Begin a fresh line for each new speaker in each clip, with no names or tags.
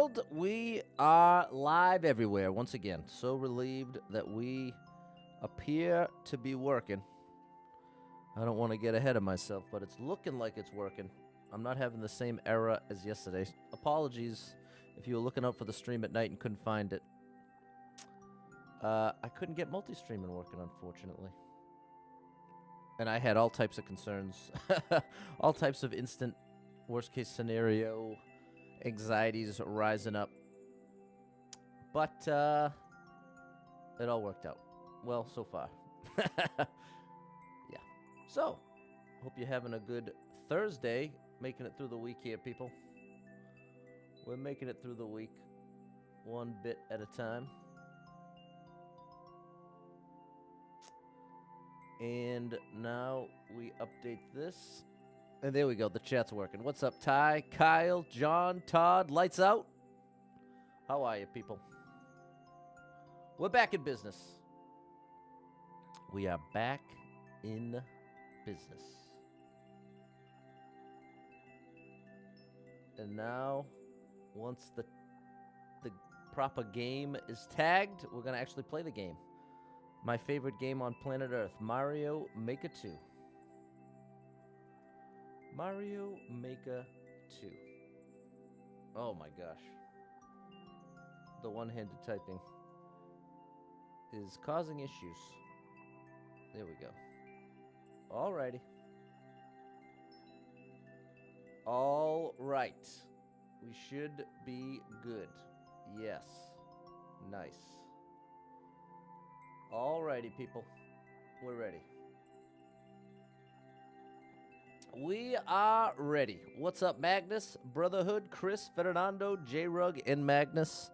world. We are live everywhere once again. So relieved that we appear to be working. I don't want to get ahead of myself, but it's looking like it's working. I'm not having the same error as yesterday. Apologies if you were looking out for the stream at night and couldn't find it. I couldn't get multi-streaming working, unfortunately. And I had all types of concerns. All types of instant worst-case scenario anxieties rising up. But it all worked out. Well, so far. Yeah. So, hope you're having a good Thursday. Making it through the week here, people. We're making it through the week. One bit at a time. And now we update this. And there we go. The chat's working. What's up, Ty, Kyle, John, Todd? Lights out? How are you, people? We're back in business. We are back in business. And now, once the proper game is tagged, we're going to actually play the game. My favorite game on planet Earth, Mario Maker 2. Mario Maker 2. Oh my gosh. The one-handed typing is causing issues. There we go. Alrighty. All right. We should be good. Yes. Nice. Alrighty, people. We're ready. We are ready. What's up, Magnus, Brotherhood, Chris, Fernando, J-Rug, and Magnus?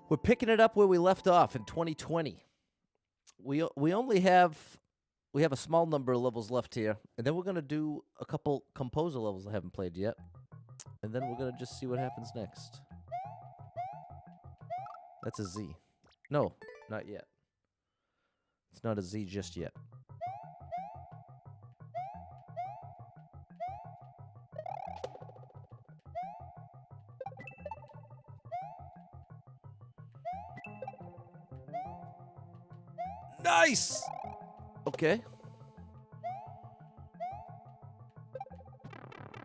We're picking it up where we left off in 2020. We only have a small number of levels left here, and then we're gonna do a couple composer levels I haven't played yet, and then we're gonna just see what happens next. That's a Z. No, not yet. It's not a Z just yet. Nice! Okay.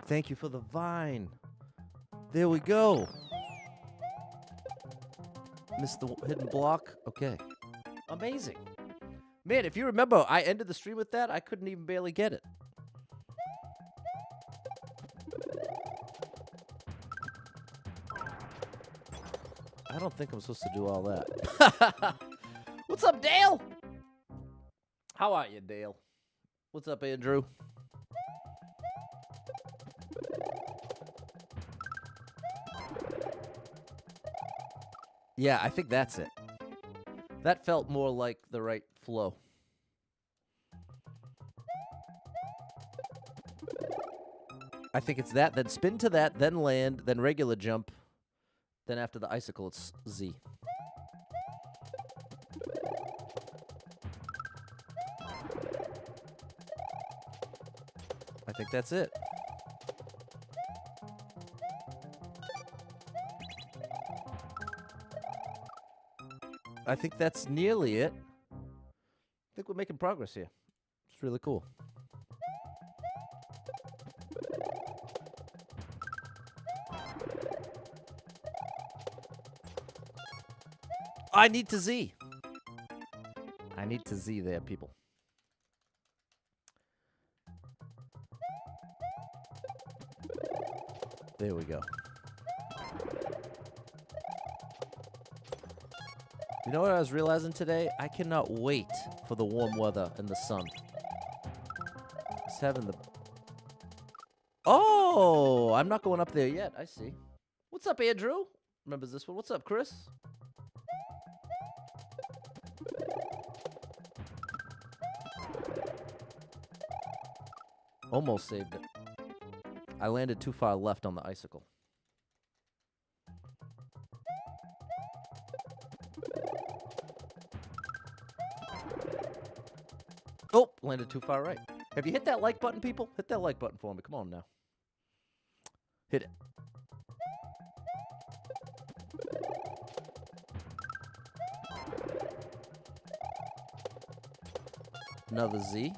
Thank you for the vine. There we go. Missed the hidden block. Okay. Amazing. Man, if you remember, I ended the stream with that. I couldn't even barely get it. I don't think I'm supposed to do all that. What's up, Dale? How are you, Dale? What's up, Andrew? Yeah, I think that's it. That felt more like the right flow. I think it's that, then spin to that, then land, then regular jump. Then after the icicle, it's Z. I think that's it. I think that's nearly it. I think we're making progress here. It's really cool. I need to Z. I need to Z there, people. There we go. You know what I was realizing today? I cannot wait for the warm weather and the sun. Just having the... Oh! I'm not going up there yet. I see. What's up, Andrew? Remembers this one. What's up, Chris? Almost saved it. I landed too far left on the icicle. Oh, landed too far right. Have you hit that like button, people? Hit that like button for me. Come on now. Hit it. Another Z.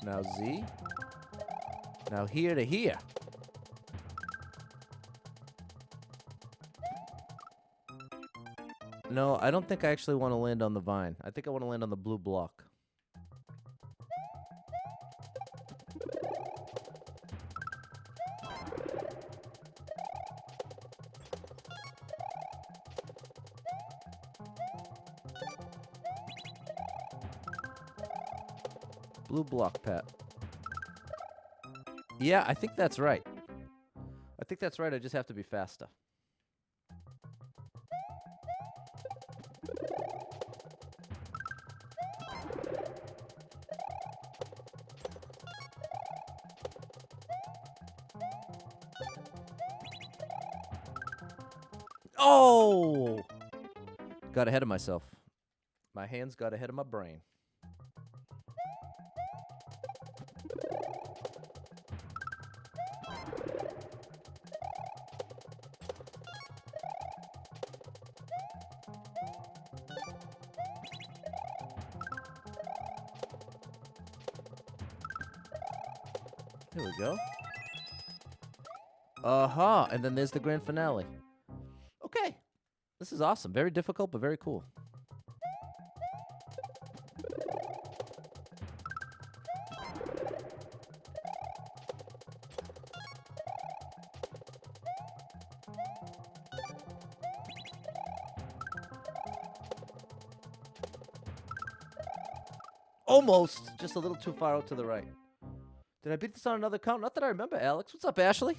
Now Z. Now here to here. No, I don't think I actually want to land on the vine. I think I want to land on the blue block. Blue block, Pat. Yeah, I think that's right. I think that's right. I just have to be faster. Oh! Got ahead of myself. My hands got ahead of my brain. Here we go. Uh-huh. And then there's the grand finale. Okay. This is awesome. Very difficult, but very cool. Almost. Just a little too far out to the right. Did I beat this on another count? Not that I remember, Alex. What's up, Ashley?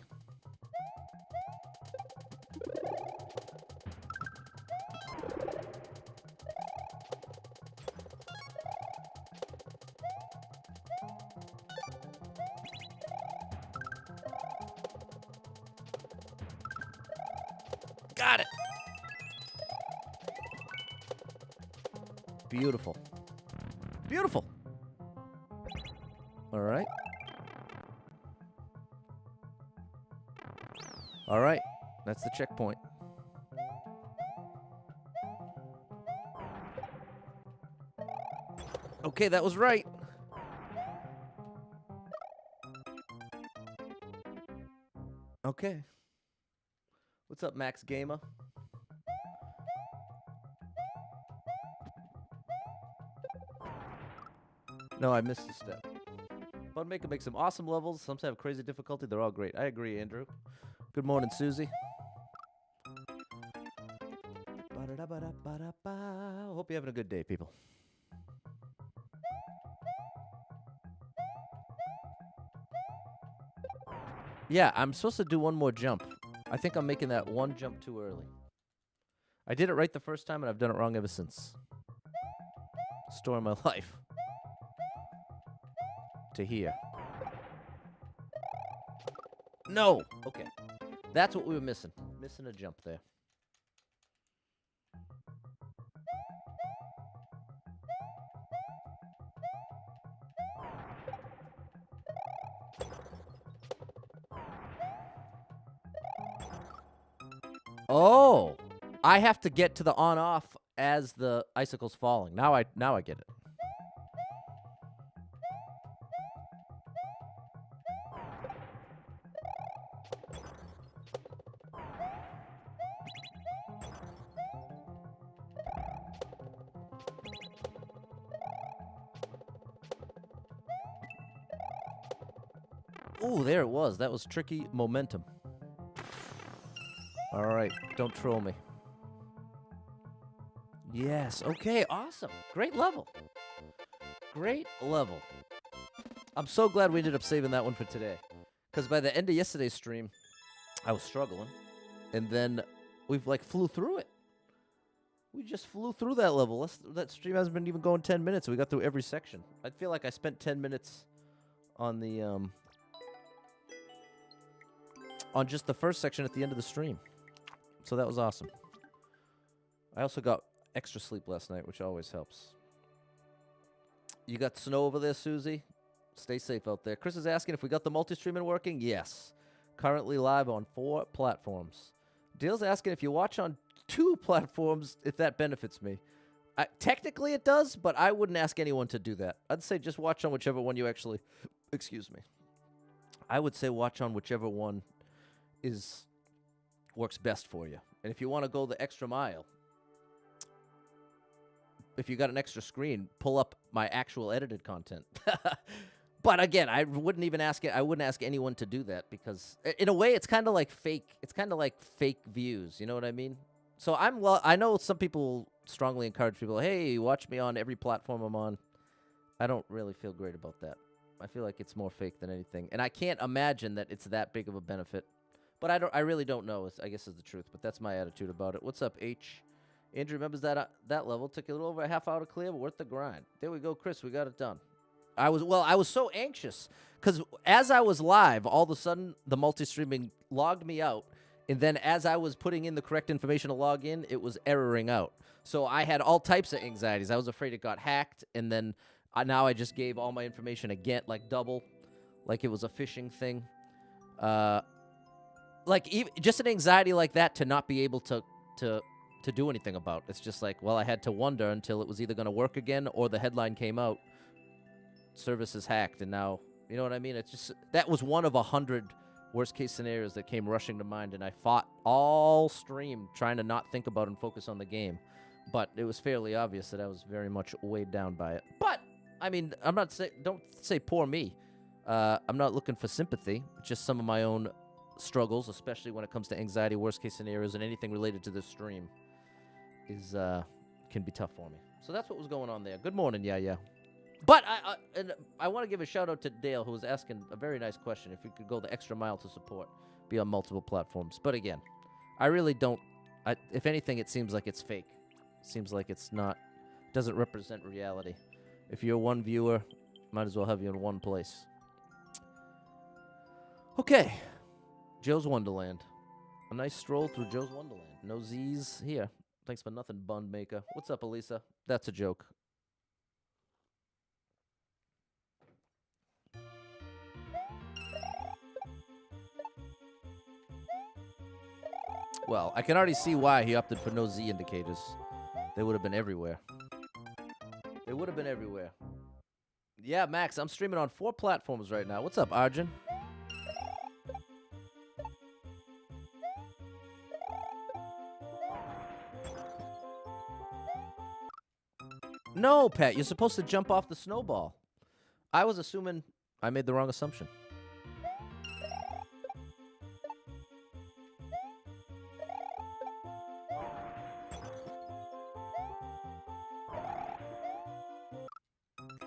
Got it. Beautiful. Beautiful. All right. All right. That's the checkpoint. Okay, that was right. Okay. What's up, Max Gamer? No, I missed a step. Bundmaker makes some awesome levels. Some have crazy difficulty. They're all great. I agree, Andrew. Good morning, Susie. Hope you're having a good day, people. Yeah, I'm supposed to do one more jump. I think I'm making that one jump too early. I did it right the first time, and I've done it wrong ever since. Story of my life. To here. No! Okay. That's what we were missing. Missing a jump there. Oh! I have to get to the on-off as the icicle's falling. Now I get it. Ooh, there it was. That was tricky momentum. All right, don't troll me. Yes, okay, awesome. Great level. Great level. I'm so glad we ended up saving that one for today. Because by the end of yesterday's stream, I was struggling. And then we've, like, flew through it. We just flew through that level. That stream hasn't been even going 10 minutes. We got through every section. I feel like I spent 10 minutes on the, on just the first section at the end of the stream. So that was awesome. I also got extra sleep last night, which always helps. You got snow over there, Susie? Stay safe out there. Chris is asking if we got the multi-streaming working. Yes. Currently live on 4 platforms. Dale's asking if you watch on 2 platforms, if that benefits me. Technically it does, but I wouldn't ask anyone to do that. I'd say just watch on whichever one you actually, excuse me. I would say watch on whichever one works best for you. And if you want to go the extra mile, if you got an extra screen, pull up my actual edited content. But again, I wouldn't even ask it. I wouldn't ask anyone to do that because, in a way, it's kind of like fake. It's kind of like fake views. You know what I mean? So I know some people strongly encourage people. Hey, watch me on every platform I'm on. I don't really feel great about that. I feel like it's more fake than anything, and I can't imagine that it's that big of a benefit. But I really don't know. I guess is the truth. But that's my attitude about it. What's up, H? Andrew remembers that level took you a little over a half hour to clear, but worth the grind. There we go, Chris. We got it done. I was so anxious because as I was live, all of a sudden the multi-streaming logged me out, and then as I was putting in the correct information to log in, it was erroring out. So I had all types of anxieties. I was afraid it got hacked, and then now I just gave all my information again, like double, like it was a phishing thing. Just an anxiety like that to not be able to do anything about. It's just like, well, I had to wonder until it was either going to work again or the headline came out. Service is hacked, and now, you know what I mean? It's just, that was one of 100 worst-case scenarios that came rushing to mind, and I fought all stream trying to not think about and focus on the game. But it was fairly obvious that I was very much weighed down by it. But, I mean, don't say poor me. I'm not looking for sympathy. Just some of my own struggles, especially when it comes to anxiety, worst-case scenarios, and anything related to this stream can be tough for me. So that's what was going on there. Good morning, yeah. But I want to give a shout-out to Dale, who was asking a very nice question, if we could go the extra mile to support, be on multiple platforms. But again, I really don't. If anything, it seems like it's fake. It seems like it's not, doesn't represent reality. If you're one viewer, might as well have you in one place. Okay, Joe's Wonderland. A nice stroll through Joe's Wonderland. No Z's here. Thanks for nothing, Bundmaker. What's up, Elisa? That's a joke. Well, I can already see why he opted for no Z indicators. They would have been everywhere. They would have been everywhere. Yeah, Max, I'm streaming on 4 platforms right now. What's up, Arjun? No, Pat, you're supposed to jump off the snowball. I was assuming I made the wrong assumption.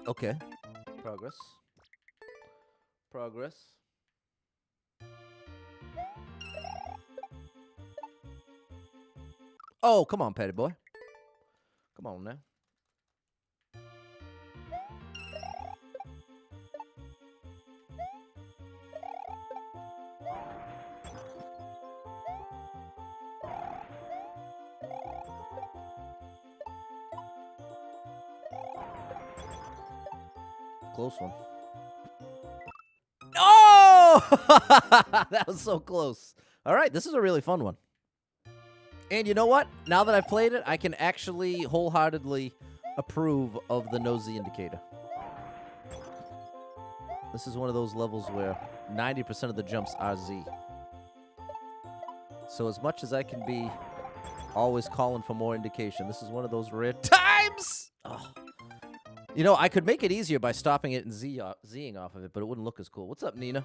Okay. Progress. Oh, come on, Patty boy. Come on now. Close one. Oh! That was so close. All right, this is a really fun one. And you know what? Now that I've played it, I can actually wholeheartedly approve of the no Z indicator. This is one of those levels where 90% of the jumps are Z. So as much as I can be always calling for more indication, this is one of those rare times! Oh. You know, I could make it easier by stopping it and Zing off of it, but it wouldn't look as cool. What's up, Nina?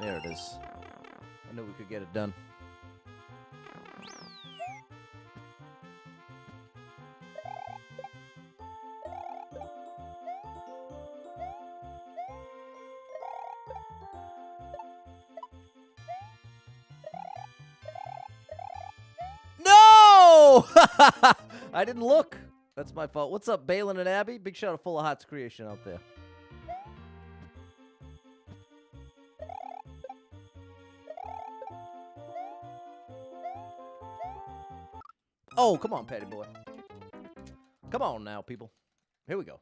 There it is. I knew we could get it done. No! I didn't look. That's my fault. What's up, Balin and Abby? Big shout out Full of Hearts creation out there. Oh, come on, Patty boy. Come on now, people. Here we go.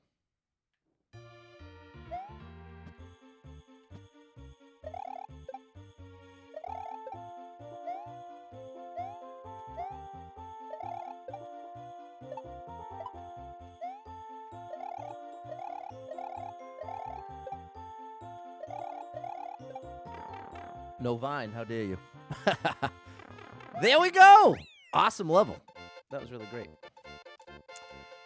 No Vine, how dare you? There we go. Awesome level. That was really great.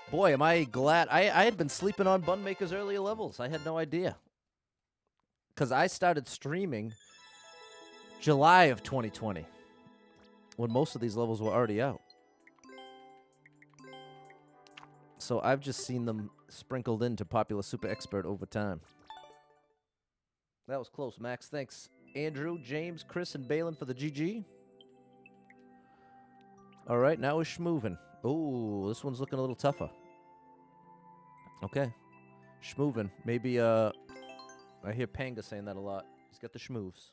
Boy, am I glad. I had been sleeping on Bundmaker's earlier levels. I had no idea. Because I started streaming July of 2020, when most of these levels were already out. So I've just seen them sprinkled into Popular Super Expert over time. That was close, Max. Thanks, Andrew, James, Chris, and Balin for the GG. All right, now we're schmoovin'. Oh, this one's looking a little tougher. Okay. Schmoovin'. Maybe, I hear Panga saying that a lot. He's got the schmooves.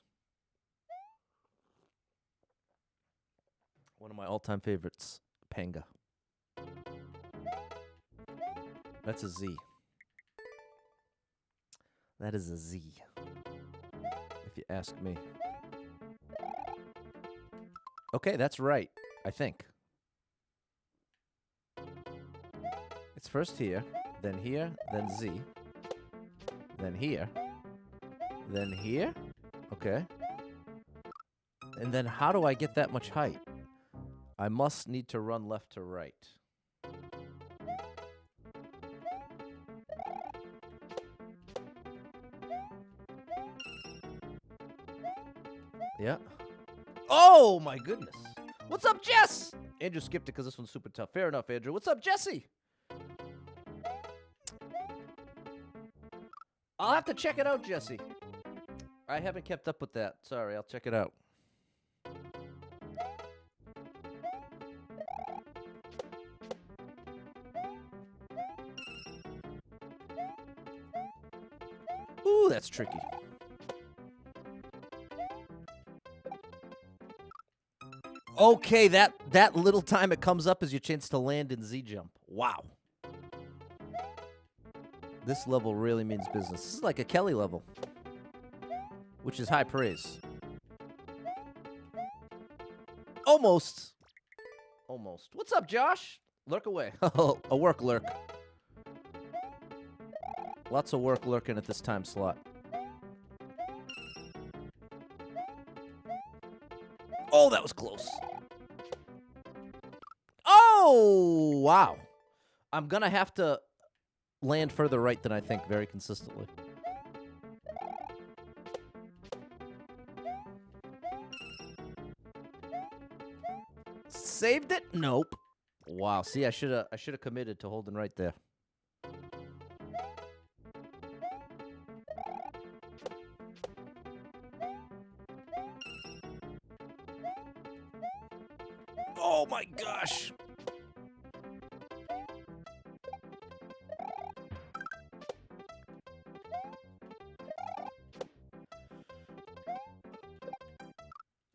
One of my all-time favorites, Panga. That's a Z. That is a Z, if you ask me. Okay, that's right, I think. It's first here, then Z, then here, then here. Okay. And then how do I get that much height? I must need to run left to right. Yeah. Oh, my goodness. What's up, Jess? Andrew skipped it because this one's super tough. Fair enough, Andrew. What's up, Jesse? I'll have to check it out, Jesse. I haven't kept up with that. Sorry, I'll check it out. Ooh, that's tricky. Okay, that little time it comes up is your chance to land in Z jump. Wow. This level really means business. This is like a Kelly level, which is high praise. Almost. Almost. What's up, Josh? Lurk away. A work lurk. Lots of work lurking at this time slot. Oh, that was close. Oh, wow. I'm going to have to land further right than I think very consistently. Saved it? Nope. Wow. See, I should have committed to holding right there. Oh my gosh.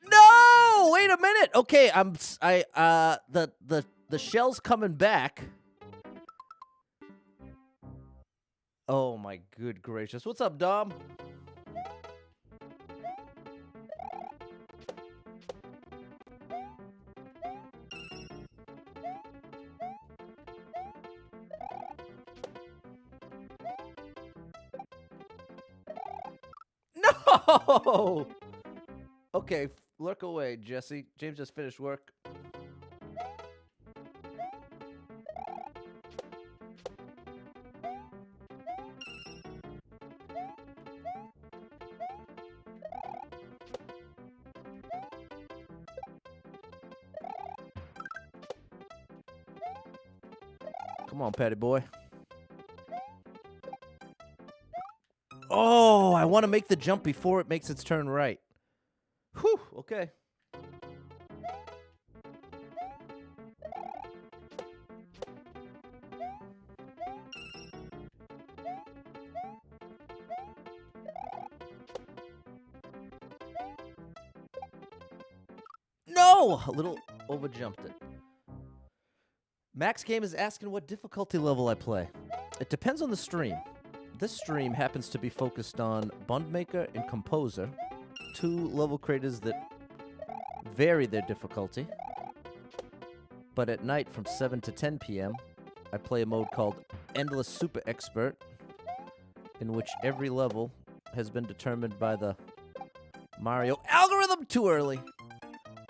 No! Wait a minute. Okay, the shell's coming back. Oh my good gracious. What's up, Dom? No! Okay, lurk away, Jesse. James just finished work. Come on, Patty boy. Oh, I want to make the jump before it makes its turn right. Whew, okay. No! A little overjumped it. Max Game is asking what difficulty level I play. It depends on the stream. This stream happens to be focused on Bundmaker and Composer, 2 level creators that vary their difficulty. But at night from 7 to 10 p.m., I play a mode called Endless Super Expert, in which every level has been determined by the Mario algorithm too early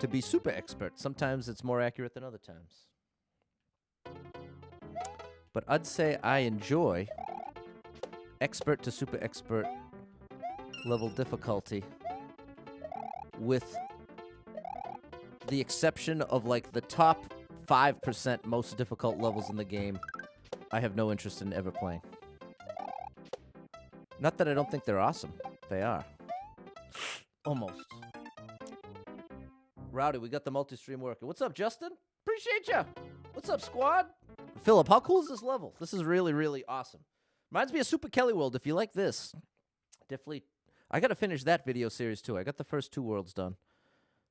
to be super expert. Sometimes it's more accurate than other times. But I'd say I enjoy expert to super expert level difficulty, with the exception of like the top 5% most difficult levels in the game. I have no interest in ever playing. Not that I don't think they're awesome. They are. Almost. Rowdy, we got the multi-stream working. What's up, Justin? Appreciate ya. What's up, squad? Philip, how cool is this level? This is really, really awesome. Reminds me of Super Kelly World. If you like this, definitely. I got to finish that video series, too. I got the first 2 worlds done.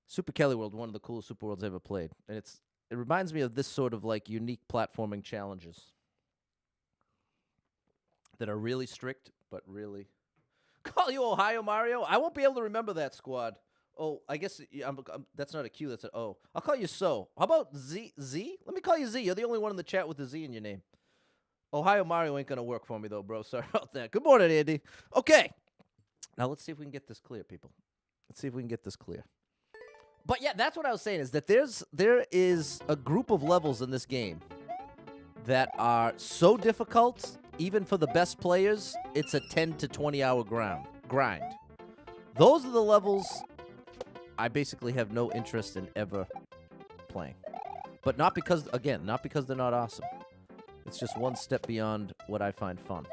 Super Kelly World, one of the coolest Super Worlds I ever played. And it reminds me of this sort of, like, unique platforming challenges that are really strict, but really... Call you Ohio Mario? I won't be able to remember that, squad. Oh, I guess that's not a Q, that's an O. I'll call you So. How about Z? Z? Let me call you Z. You're the only one in the chat with the Z in your name. Ohio Mario ain't going to work for me, though, bro. Sorry about that. Good morning, Andy. Okay. Now, let's see if we can get this clear, people. Let's see if we can get this clear. But, yeah, that's what I was saying, is that there is a group of levels in this game that are so difficult, even for the best players, it's a 10 to 20-hour grind. Those are the levels I basically have no interest in ever playing. But not because, again, not because they're not awesome. It's just one step beyond what I find fun.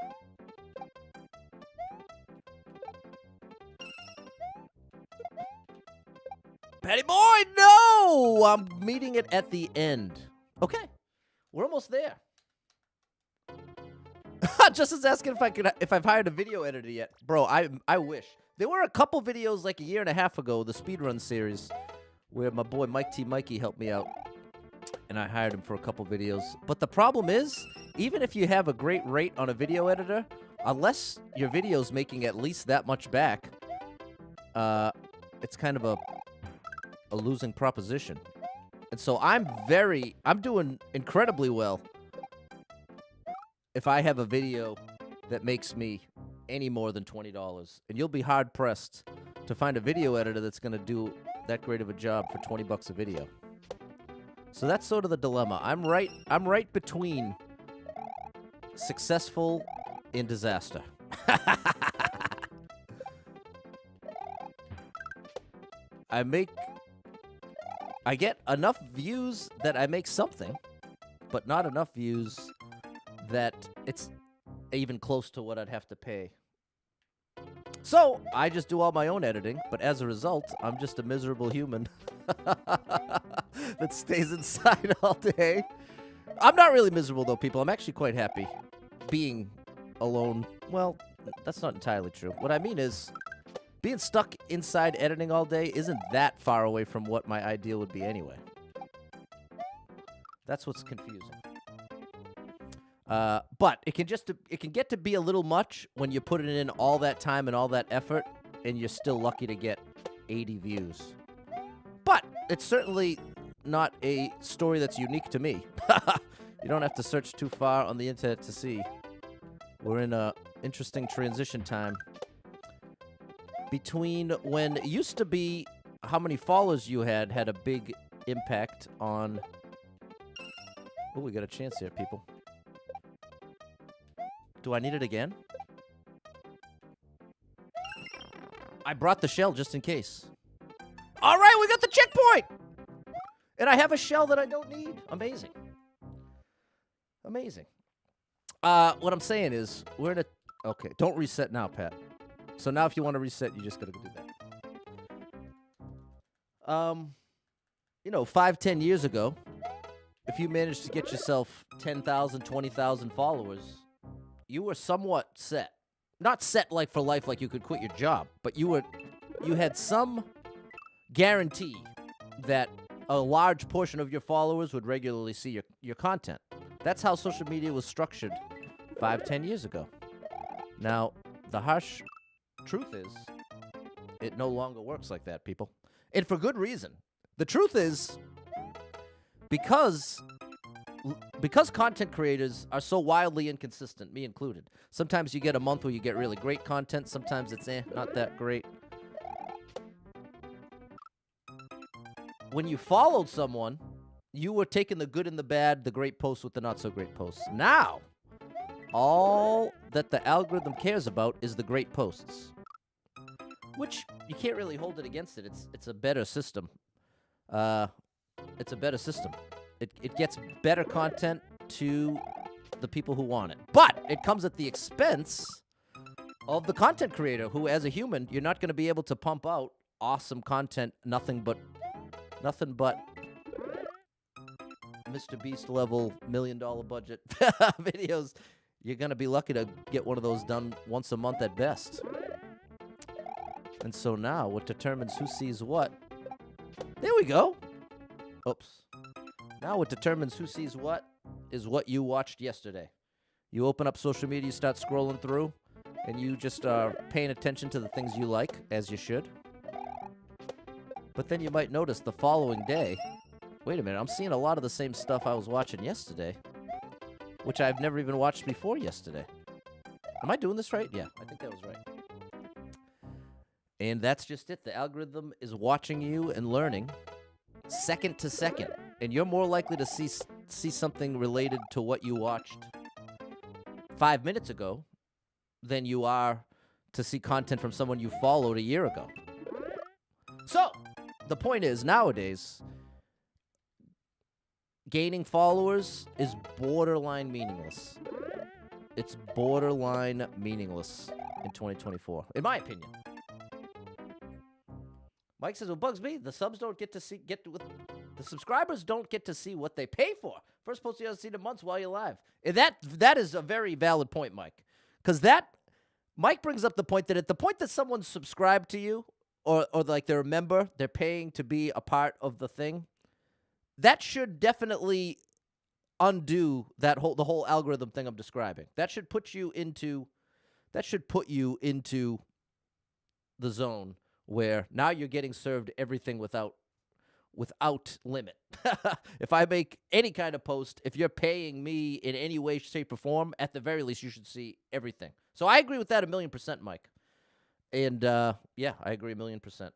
Patty boy, no! I'm meeting it at the end. Okay, we're almost there. Justin's asking if I've hired a video editor yet. Bro, I wish. There were a couple videos like a year and a half ago, the speedrun series, where my boy Mike T. Mikey helped me out, and I hired him for a couple videos. But the problem is, even if you have a great rate on a video editor, unless your video's making at least that much back, it's kind of a losing proposition. And so I'm doing incredibly well if I have a video that makes me any more than $20. And you'll be hard-pressed to find a video editor that's going to do that great of a job for $20 a video. So that's sort of the dilemma. I'm right between successful and disaster. I get enough views that I make something, but not enough views that it's even close to what I'd have to pay. So I just do all my own editing, but as a result, I'm just a miserable human that stays inside all day. I'm not really miserable, though, people. I'm actually quite happy being alone. Well, that's not entirely true. What I mean is, being stuck inside editing all day isn't that far away from what my ideal would be anyway. That's what's confusing. But it can get to be a little much when you're putting in all that time and all that effort, and you're still lucky to get 80 views. But it's certainly not a story that's unique to me. You don't have to search too far on the internet to see. We're in a interesting transition time between when it used to be how many followers you had a big impact on... Oh, we got a chance here, people. Do I need it again? I brought the shell just in case. All right, we got the checkpoint! And I have a shell that I don't need. Amazing. Amazing. What I'm saying is, we're in a... Okay, don't reset now, Pat. So now if you want to reset, you just got to do that. You know, 5-10 years ago, if you managed to get yourself 10,000, 20,000 followers, you were somewhat set. Not set like for life, like you could quit your job, but you had some guarantee that a large portion of your followers would regularly see your content. That's how social media was structured 5-10 years ago. Now, the harsh truth is, it no longer works like that, people. And for good reason. The truth is, because content creators are so wildly inconsistent, me included. Sometimes you get a month where you get really great content. Sometimes it's not that great. When you followed someone, you were taking the good and the bad, the great posts with the not so great posts. Now, all that the algorithm cares about is the great posts, which you can't really hold it against it. It's a better system. It's a better system. It gets better content to the people who want it. But it comes at the expense of the content creator who, as a human, you're not going to be able to pump out awesome content, nothing but Mr. Beast level $1 million budget videos. You're going to be lucky to get one of those done once a month at best. And so now what determines who sees what? There we go. Oops. Now what determines who sees what is what you watched yesterday. You open up social media, you start scrolling through, and you just are paying attention to the things you like, as you should. But then you might notice the following day, wait a minute, I'm seeing a lot of the same stuff I was watching yesterday, which I've never even watched before yesterday. Am I doing this right? Yeah, I think that was right. And that's just it. The algorithm is watching you and learning second to second. And you're more likely to see something related to what you watched 5 minutes ago than you are to see content from someone you followed a year ago. So, the point is, nowadays, gaining followers is borderline meaningless. It's borderline meaningless in 2024, in my opinion. Mike says, "Well, bugs me. The subs don't get to see the subscribers don't get to see what they pay for. First post you haven't seen in months while you're live." And that is a very valid point, Mike, because Mike brings up the point that at the point that someone's subscribed to you, or like they're a member, they're paying to be a part of the thing, that should definitely undo the whole algorithm thing I'm describing. That should put you into the zone where now you're getting served everything without limit. If I make any kind of post, if you're paying me in any way, shape, or form, at the very least, you should see everything. So I agree with that 1,000,000%, Mike. And, yeah, I agree 1,000,000%.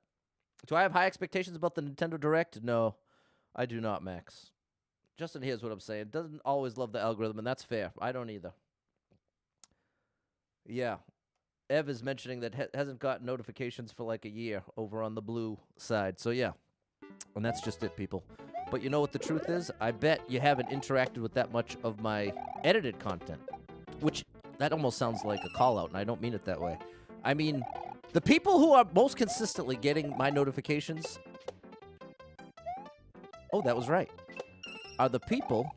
Do I have high expectations about the Nintendo Direct? No, I do not, Max. Justin, here's what I'm saying. Doesn't always love the algorithm, and that's fair. I don't either. Yeah. Ev is mentioning that hasn't gotten notifications for like a year over on the blue side. So, yeah. And that's just it, people. But you know what the truth is? I bet you haven't interacted with that much of my edited content. Which, that almost sounds like a call-out, and I don't mean it that way. I mean, the people who are most consistently getting my notifications... Oh, that was right. Are the people...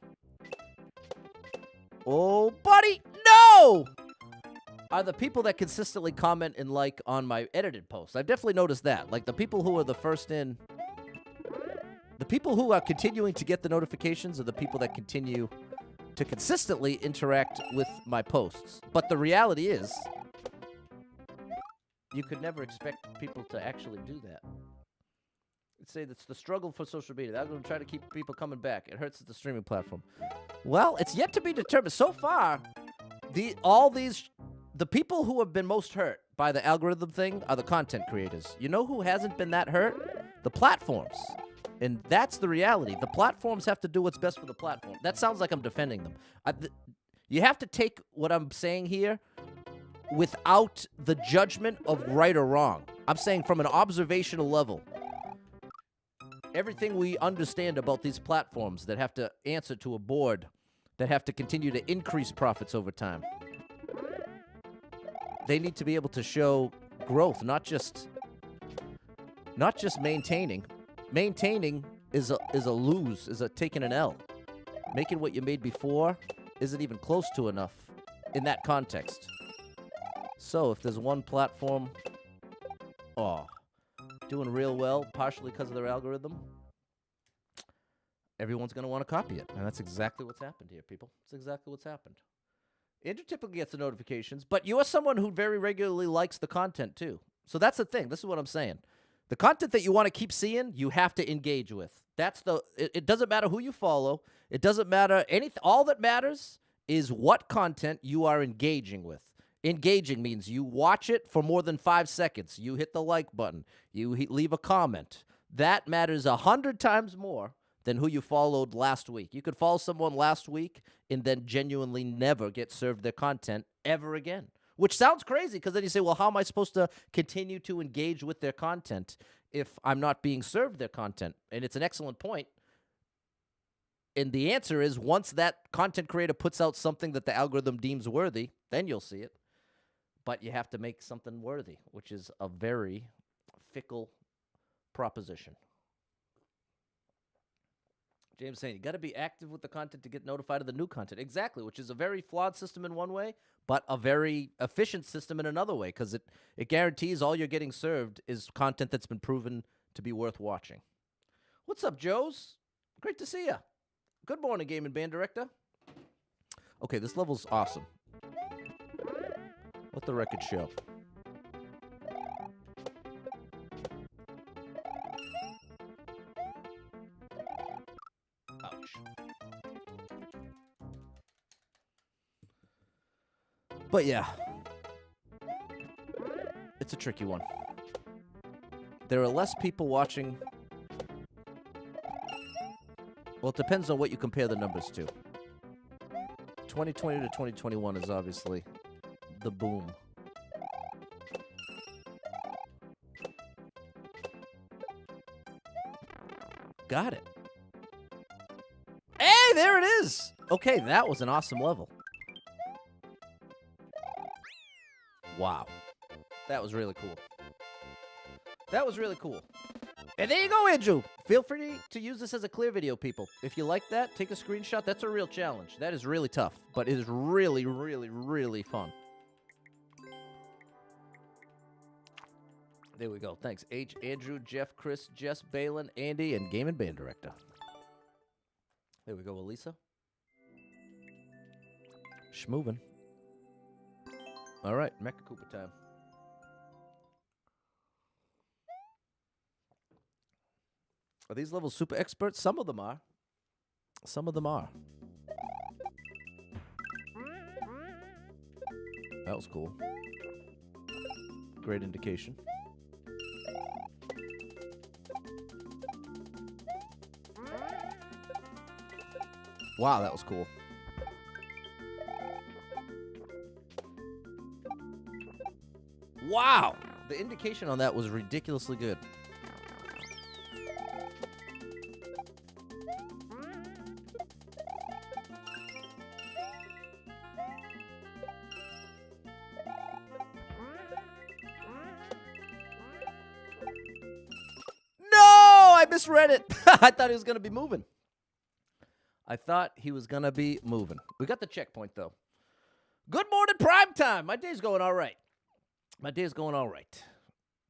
Oh, buddy! No! Are the people that consistently comment and like on my edited posts. I've definitely noticed that. Like, the people who are the first in... The people who are continuing to get the notifications are the people that continue to consistently interact with my posts. But the reality is, you could never expect people to actually do that. I'd say that's the struggle for social media. They're going to try to keep people coming back. It hurts the streaming platform. Well, it's yet to be determined. So far, the people who have been most hurt by the algorithm thing are the content creators. You know who hasn't been that hurt? The platforms. And that's the reality. The platforms have to do what's best for the platform. That sounds like I'm defending them. You have to take what I'm saying here without the judgment of right or wrong. I'm saying from an observational level. Everything we understand about these platforms that have to answer to a board, that have to continue to increase profits over time. They need to be able to show growth, not just maintaining. Maintaining is a lose, is a taking an L. Making what you made before isn't even close to enough in that context. So if there's one platform, doing real well, partially because of their algorithm, everyone's going to want to copy it. And that's exactly what's happened here, people. It's exactly what's happened. Andrew typically gets the notifications, but you are someone who very regularly likes the content too. So that's the thing. This is what I'm saying. The content that you want to keep seeing, you have to engage with. It doesn't matter who you follow. It doesn't matter anything. All that matters is what content you are engaging with. Engaging means you watch it for more than 5 seconds. You hit the like button. You leave a comment. That matters 100 times more than who you followed last week. You could follow someone last week and then genuinely never get served their content ever again, which sounds crazy because then you say, well, how am I supposed to continue to engage with their content if I'm not being served their content? And it's an excellent point. And the answer is once that content creator puts out something that the algorithm deems worthy, then you'll see it. But you have to make something worthy, which is a very fickle proposition. James saying, you got to be active with the content to get notified of the new content. Exactly, which is a very flawed system in one way, but a very efficient system in another way, because it guarantees all you're getting served is content that's been proven to be worth watching. What's up, Joes? Great to see you. Good morning, Game and Band Director. Okay, this level's awesome. Let the record show. But yeah, it's a tricky one. There are less people watching. Well, it depends on what you compare the numbers to. 2020 to 2021 is obviously the boom. Got it. Hey, there it is. Okay, that was an awesome level. Wow. That was really cool. That was really cool. And there you go, Andrew. Feel free to use this as a clear video, people. If you like that, take a screenshot. That's a real challenge. That is really tough, but it is really, really, really fun. There we go. Thanks, H, Andrew, Jeff, Chris, Jess, Balin, Andy, and Game and Band Director. There we go, Elisa. Schmovin'. All right, Mecha Koopa time. Are these levels super experts? Some of them are. Some of them are. That was cool. Great indication. Wow, that was cool. Wow! The indication on that was ridiculously good. No! I misread it. I thought he was going to be moving. I thought he was going to be moving. We got the checkpoint, though. Good morning, prime time. My day's going all right. My day's going all right.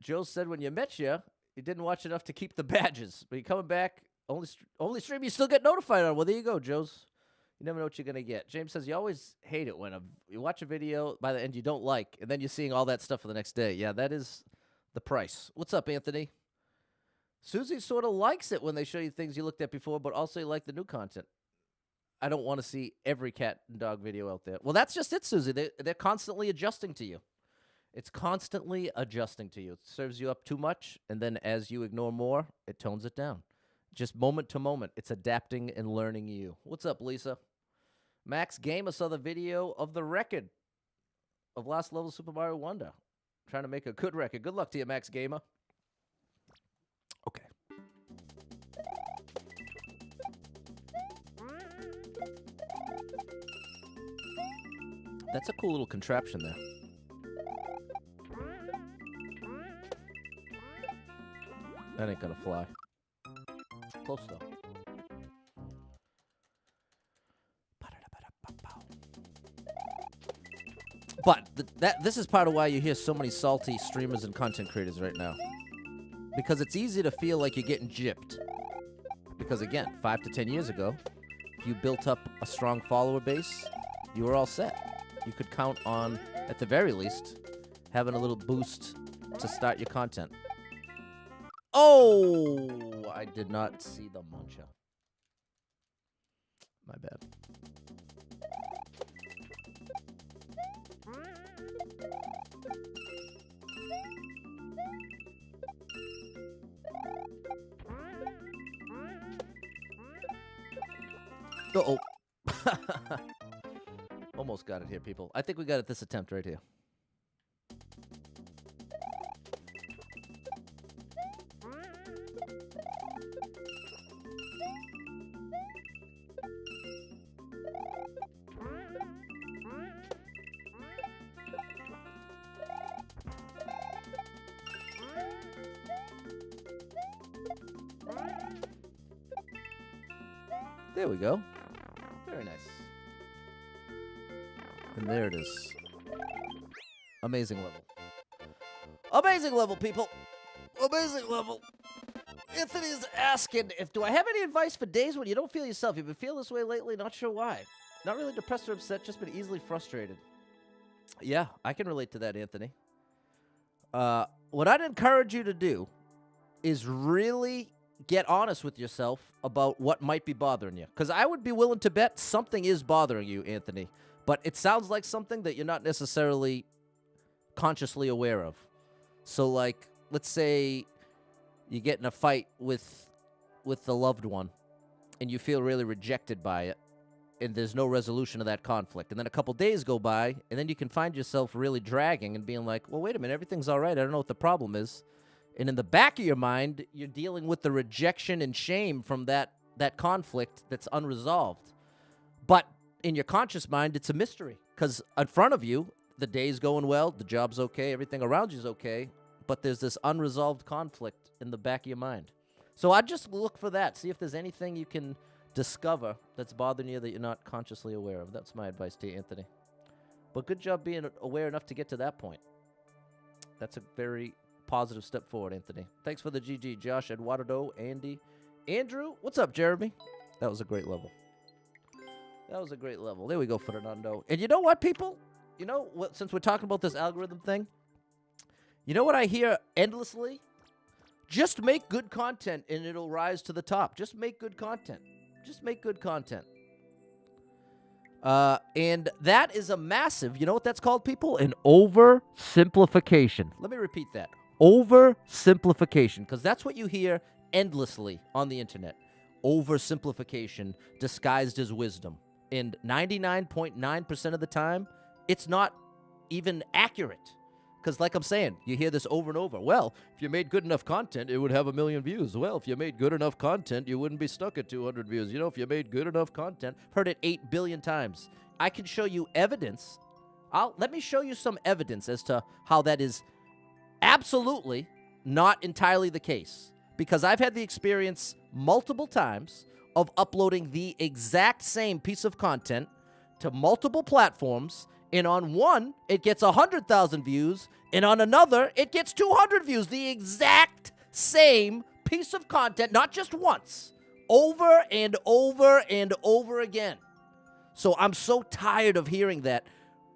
Joe said when you met you didn't watch enough to keep the badges. But you're coming back, only stream you still get notified on. Well, there you go, Joe's. You never know what you're going to get. James says you always hate it when you watch a video by the end you don't like, and then you're seeing all that stuff for the next day. Yeah, that is the price. What's up, Anthony? Susie sort of likes it when they show you things you looked at before, but also you like the new content. I don't want to see every cat and dog video out there. Well, that's just it, Susie. They're constantly adjusting to you. It's constantly adjusting to you. It serves you up too much, and then as you ignore more, it tones it down. Just moment to moment, it's adapting and learning you. What's up, Lisa? Max Gamer saw the video of the record of Last Level Super Mario Wonder. Trying to make a good record. Good luck to you, Max Gamer. Okay. That's a cool little contraption there. That ain't gonna fly. Close though. But this is part of why you hear so many salty streamers and content creators right now. Because it's easy to feel like you're getting gypped. Because again, 5 to 10 years ago, if you built up a strong follower base, you were all set. You could count on, at the very least, having a little boost to start your content. Oh, I did not see the muncher. My bad. Uh-oh. Almost got it here, people. I think we got it this attempt right here. There we go. Very nice. And there it is. Amazing level. Amazing level, people. Amazing level. Anthony's asking, do I have any advice for days when you don't feel yourself? You've been feeling this way lately, not sure why. Not really depressed or upset, just been easily frustrated. Yeah, I can relate to that, Anthony. What I'd encourage you to do is really get honest with yourself about what might be bothering you. Because I would be willing to bet something is bothering you, Anthony. But it sounds like something that you're not necessarily consciously aware of. So, like, let's say you get in a fight with the loved one, and you feel really rejected by it, and there's no resolution of that conflict. And then a couple days go by, and then you can find yourself really dragging and being like, well, wait a minute, everything's all right. I don't know what the problem is. And in the back of your mind, you're dealing with the rejection and shame from that conflict that's unresolved. But in your conscious mind, it's a mystery. Because in front of you, the day's going well, the job's okay, everything around you's okay, but there's this unresolved conflict in the back of your mind. So I'd just look for that. See if there's anything you can discover that's bothering you that you're not consciously aware of. That's my advice to you, Anthony. But good job being aware enough to get to that point. That's a very positive step forward, Anthony. Thanks for the GG, Josh, Eduardo, Andy. Andrew, what's up, Jeremy? That was a great level. That was a great level. There we go, Fernando. And you know what, people? You know what? Since we're talking about this algorithm thing, you know what I hear endlessly? Just make good content and it'll rise to the top. Just make good content. Just make good content. And that is a massive, you know what that's called, people? An oversimplification. Let me repeat that. Oversimplification, because that's what you hear endlessly on the internet. Oversimplification disguised as wisdom. And 99.9% of the time, it's not even accurate. Because like I'm saying, you hear this over and over. Well, if you made good enough content, it would have 1 million views. Well, if you made good enough content, you wouldn't be stuck at 200 views. You know, if you made good enough content, heard it 8 billion times. I can show you evidence. Let me show you some evidence as to how that is absolutely not entirely the case. Because I've had the experience multiple times of uploading the exact same piece of content to multiple platforms, and on one, it gets 100,000 views, and on another, it gets 200 views. The exact same piece of content, not just once, over and over and over again. So I'm so tired of hearing that,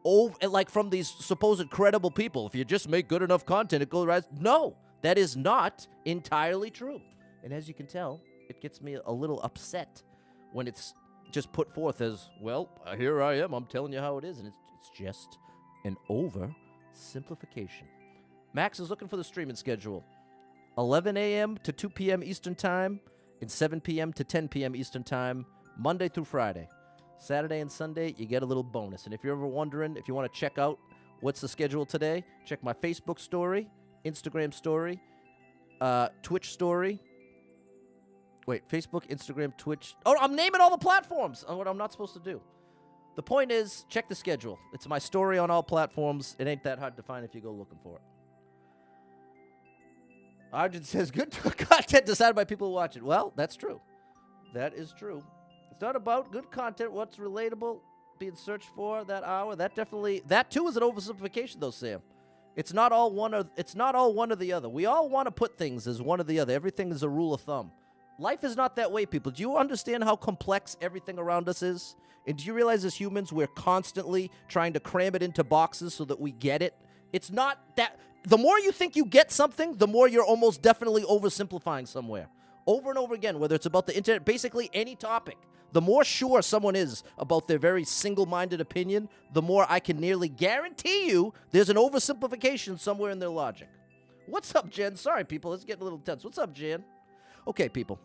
like from these supposed credible people. If you just make good enough content, it goes right. No, that is not entirely true. And as you can tell, it gets me a little upset when it's just put forth as, well, here I am, I'm telling you how it is, and it's just an oversimplification. Max is looking for the streaming schedule. 11 a.m. to 2 p.m. Eastern Time and 7 p.m. to 10 p.m. Eastern Time, Monday through Friday. Saturday and Sunday, you get a little bonus. And if you're ever wondering, if you want to check out what's the schedule today, check my Facebook story, Instagram story, Twitch story. Wait, Facebook, Instagram, Twitch. Oh, I'm naming all the platforms on what I'm not supposed to do. The point is, check the schedule. It's my story on all platforms. It ain't that hard to find if you go looking for it. Arjun says, good content decided by people who watch it. Well, that's true. That is true. It's not about good content, what's relatable, being searched for that hour. That too is an oversimplification, though, Sam. It's not all one or the other. We all want to put things as one or the other. Everything is a rule of thumb. Life is not that way, people. Do you understand how complex everything around us is? And do you realize as humans, we're constantly trying to cram it into boxes so that we get it? It's not that. The more you think you get something, the more you're almost definitely oversimplifying somewhere. Over and over again, whether it's about the internet, basically any topic. The more sure someone is about their very single-minded opinion, the more I can nearly guarantee you there's an oversimplification somewhere in their logic. What's up, Jen? Sorry, people. It's getting a little tense. What's up, Jen? Okay, people.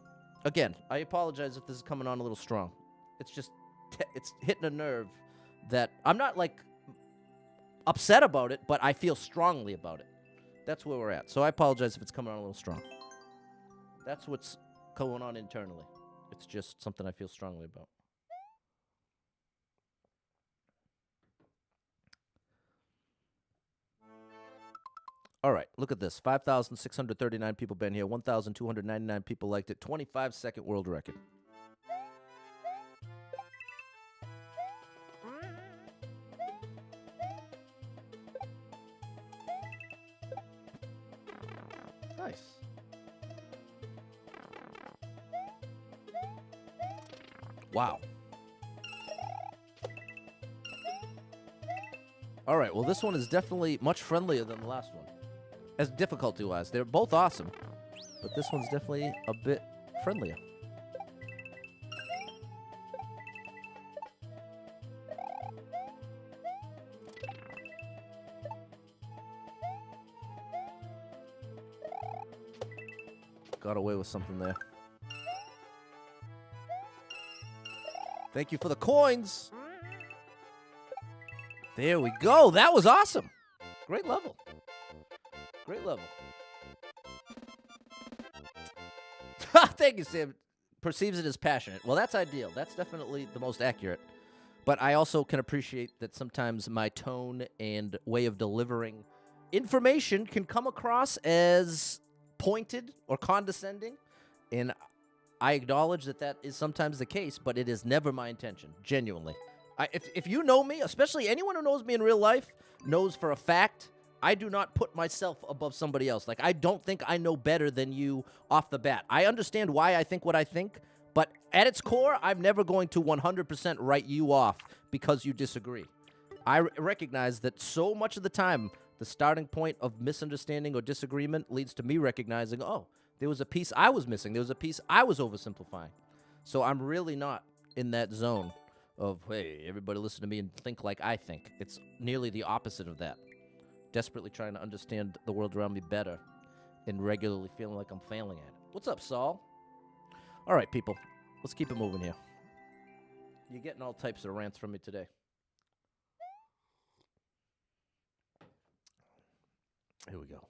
Again, I apologize if this is coming on a little strong. It's just, it's hitting a nerve that I'm not, like, upset about it, but I feel strongly about it. That's where we're at. So I apologize if it's coming on a little strong. That's what's going on internally. It's just something I feel strongly about. All right, look at this. 5,639 people been here. 1,299 people liked it. 25-second world record. Nice. Wow. All right, well, this one is definitely much friendlier than the last one. As difficulty-wise, they're both awesome, but this one's definitely a bit friendlier. Got away with something there. Thank you for the coins. There we go. That was awesome. Great level. Great level. Thank you, Sam. Perceives it as passionate. Well, that's ideal. That's definitely the most accurate. But I also can appreciate that sometimes my tone and way of delivering information can come across as pointed or condescending. And I acknowledge that that is sometimes the case, but it is never my intention, genuinely. If you know me, especially anyone who knows me in real life, knows for a fact I do not put myself above somebody else. Like, I don't think I know better than you off the bat. I understand why I think what I think, but at its core, I'm never going to 100% write you off because you disagree. I recognize that so much of the time, the starting point of misunderstanding or disagreement leads to me recognizing, oh, there was a piece I was missing. There was a piece I was oversimplifying. So I'm really not in that zone of, hey, everybody listen to me and think like I think. It's nearly the opposite of that. Desperately trying to understand the world around me better and regularly feeling like I'm failing at it. What's up, Saul? All right, people. Let's keep it moving here. You're getting all types of rants from me today. Here we go.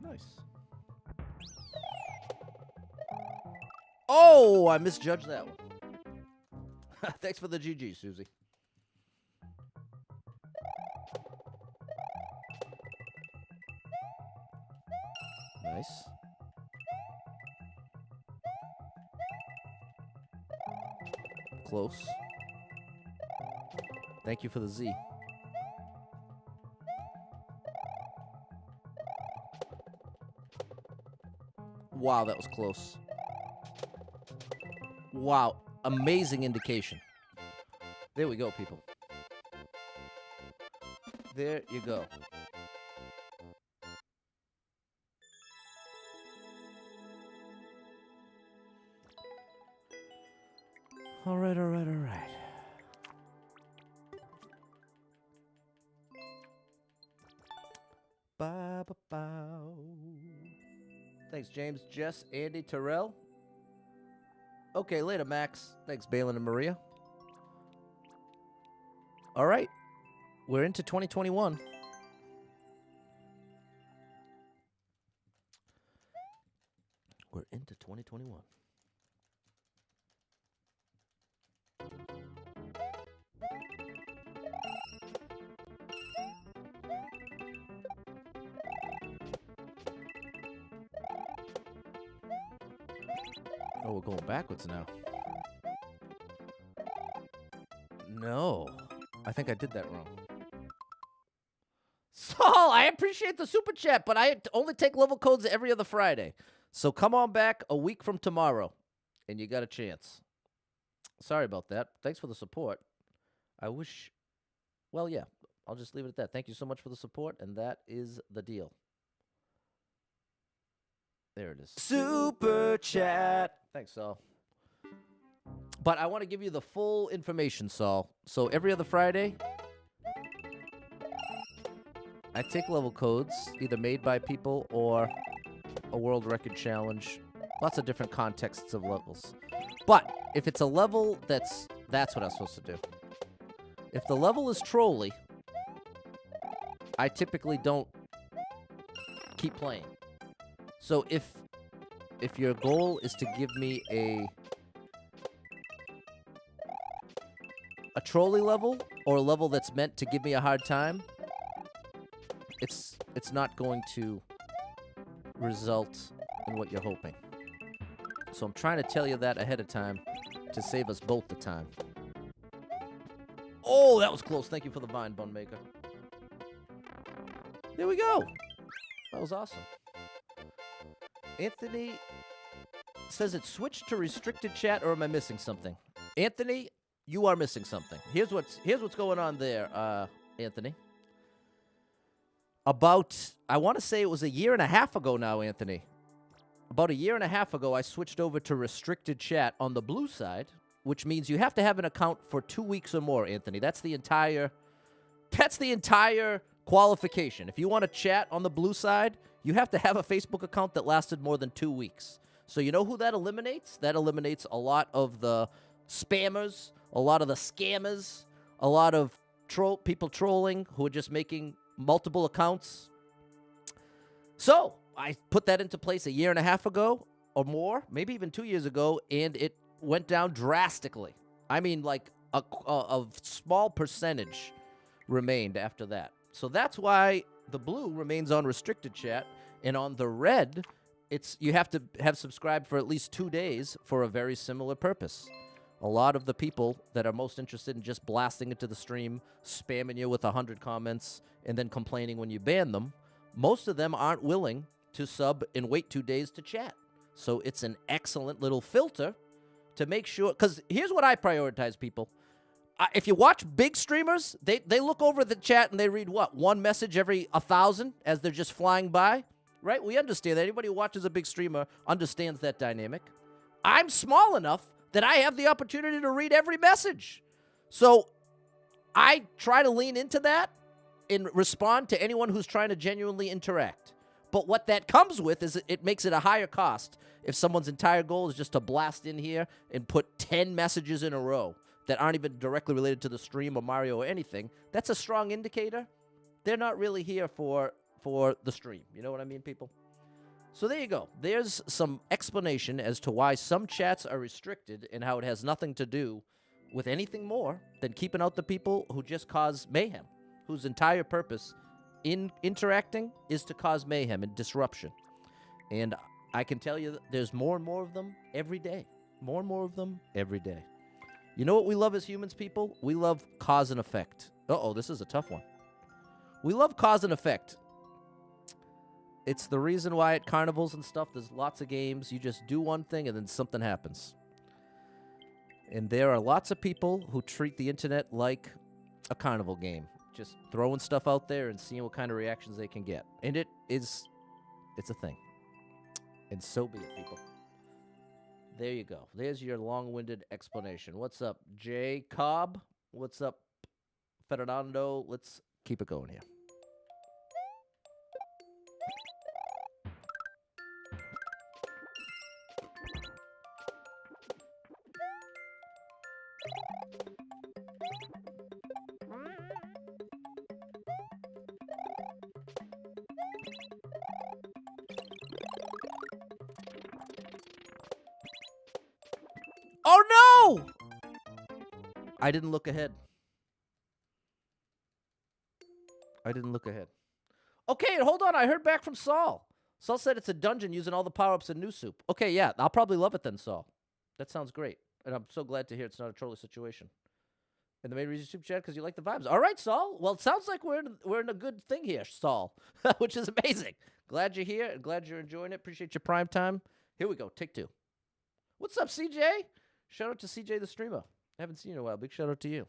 Nice. Oh, I misjudged that one. Thanks for the GG, Susie. Nice. Close. Thank you for the Z. Wow, that was close. Wow, amazing indication. There we go, people. There you go. All right, all right, all right. Ba-ba-bow. Thanks, James, Jess, Andy, Terrell. Okay, later, Max. Thanks, Balin and Maria. All right. We're into 2021. We're into 2021. Oh, we're going backwards now. No. I think I did that wrong. Saul, I appreciate the super chat, but I only take level codes every other Friday. So come on back a week from tomorrow, and you got a chance. Sorry about that. Thanks for the support. I wish... Well, yeah. I'll just leave it at that. Thank you so much for the support, and that is the deal. There it is. Super chat. Thanks, Saul. But I want to give you the full information, Saul. So every other Friday, I take level codes, either made by people or a world record challenge. Lots of different contexts of levels. But if it's a level that's what I'm supposed to do. If the level is trolly, I typically don't keep playing. So if your goal is to give me a trolley level or a level that's meant to give me a hard time, it's not going to result in what you're hoping. So I'm trying to tell you that ahead of time to save us both the time. Oh, that was close. Thank you for the vine, Bundmaker. There we go. That was awesome. Anthony says it switched to restricted chat, or am I missing something? Anthony, you are missing something. Here's what's going on there, Anthony. About, I want to say it was a year and a half ago now, Anthony. About a year and a half ago, I switched over to restricted chat on the blue side, which means you have to have an account for 2 weeks or more, Anthony. That's the entire qualification. If you want to chat on the blue side, you have to have a Facebook account that lasted more than 2 weeks. So you know who that eliminates? That eliminates a lot of the spammers, a lot of the scammers, a lot of people trolling who are just making multiple accounts. So I put that into place a year and a half ago or more, maybe even 2 years ago, and it went down drastically. I mean, like a small percentage remained after that. So that's why the blue remains on restricted chat, and on the red, you have to have subscribed for at least 2 days for a very similar purpose. A lot of the people that are most interested in just blasting into the stream, spamming you with 100 comments, and then complaining when you ban them, most of them aren't willing to sub and wait 2 days to chat. So it's an excellent little filter to make sure, because here's what I prioritize, people. If you watch big streamers, they look over the chat and they read what? One message every 1,000 as they're just flying by, right? We understand that. Anybody who watches a big streamer understands that dynamic. I'm small enough that I have the opportunity to read every message. So I try to lean into that and respond to anyone who's trying to genuinely interact. But what that comes with is it makes it a higher cost if someone's entire goal is just to blast in here and put 10 messages in a row that aren't even directly related to the stream or Mario or anything. That's a strong indicator. They're not really here for the stream. You know what I mean, people? So there you go. There's some explanation as to why some chats are restricted and how it has nothing to do with anything more than keeping out the people who just cause mayhem, whose entire purpose in interacting is to cause mayhem and disruption. And I can tell you that there's more and more of them every day. More and more of them every day. You know what we love as humans, people? We love cause and effect. Uh-oh, this is a tough one. We love cause and effect. It's the reason why at carnivals and stuff, there's lots of games. You just do one thing and then something happens. And there are lots of people who treat the internet like a carnival game. Just throwing stuff out there and seeing what kind of reactions they can get. And it's a thing. And so be it, people. There you go. There's your long-winded explanation. What's up, Jay Cobb? What's up, Fernando? Let's keep it going here. Oh, no! I didn't look ahead. Okay, hold on. I heard back from Saul. Saul said it's a dungeon using all the power-ups in New Soup. Okay, yeah, I'll probably love it then, Saul. That sounds great. And I'm so glad to hear it's not a trolley situation. And the main reason super chat because you like the vibes. All right, Saul. Well, it sounds like we're in a good thing here, Saul, which is amazing. Glad you're here and glad you're enjoying it. Appreciate your prime time. Here we go. Take two. What's up, CJ? Shout out to CJ the streamer. I haven't seen you in a while. Big shout out to you.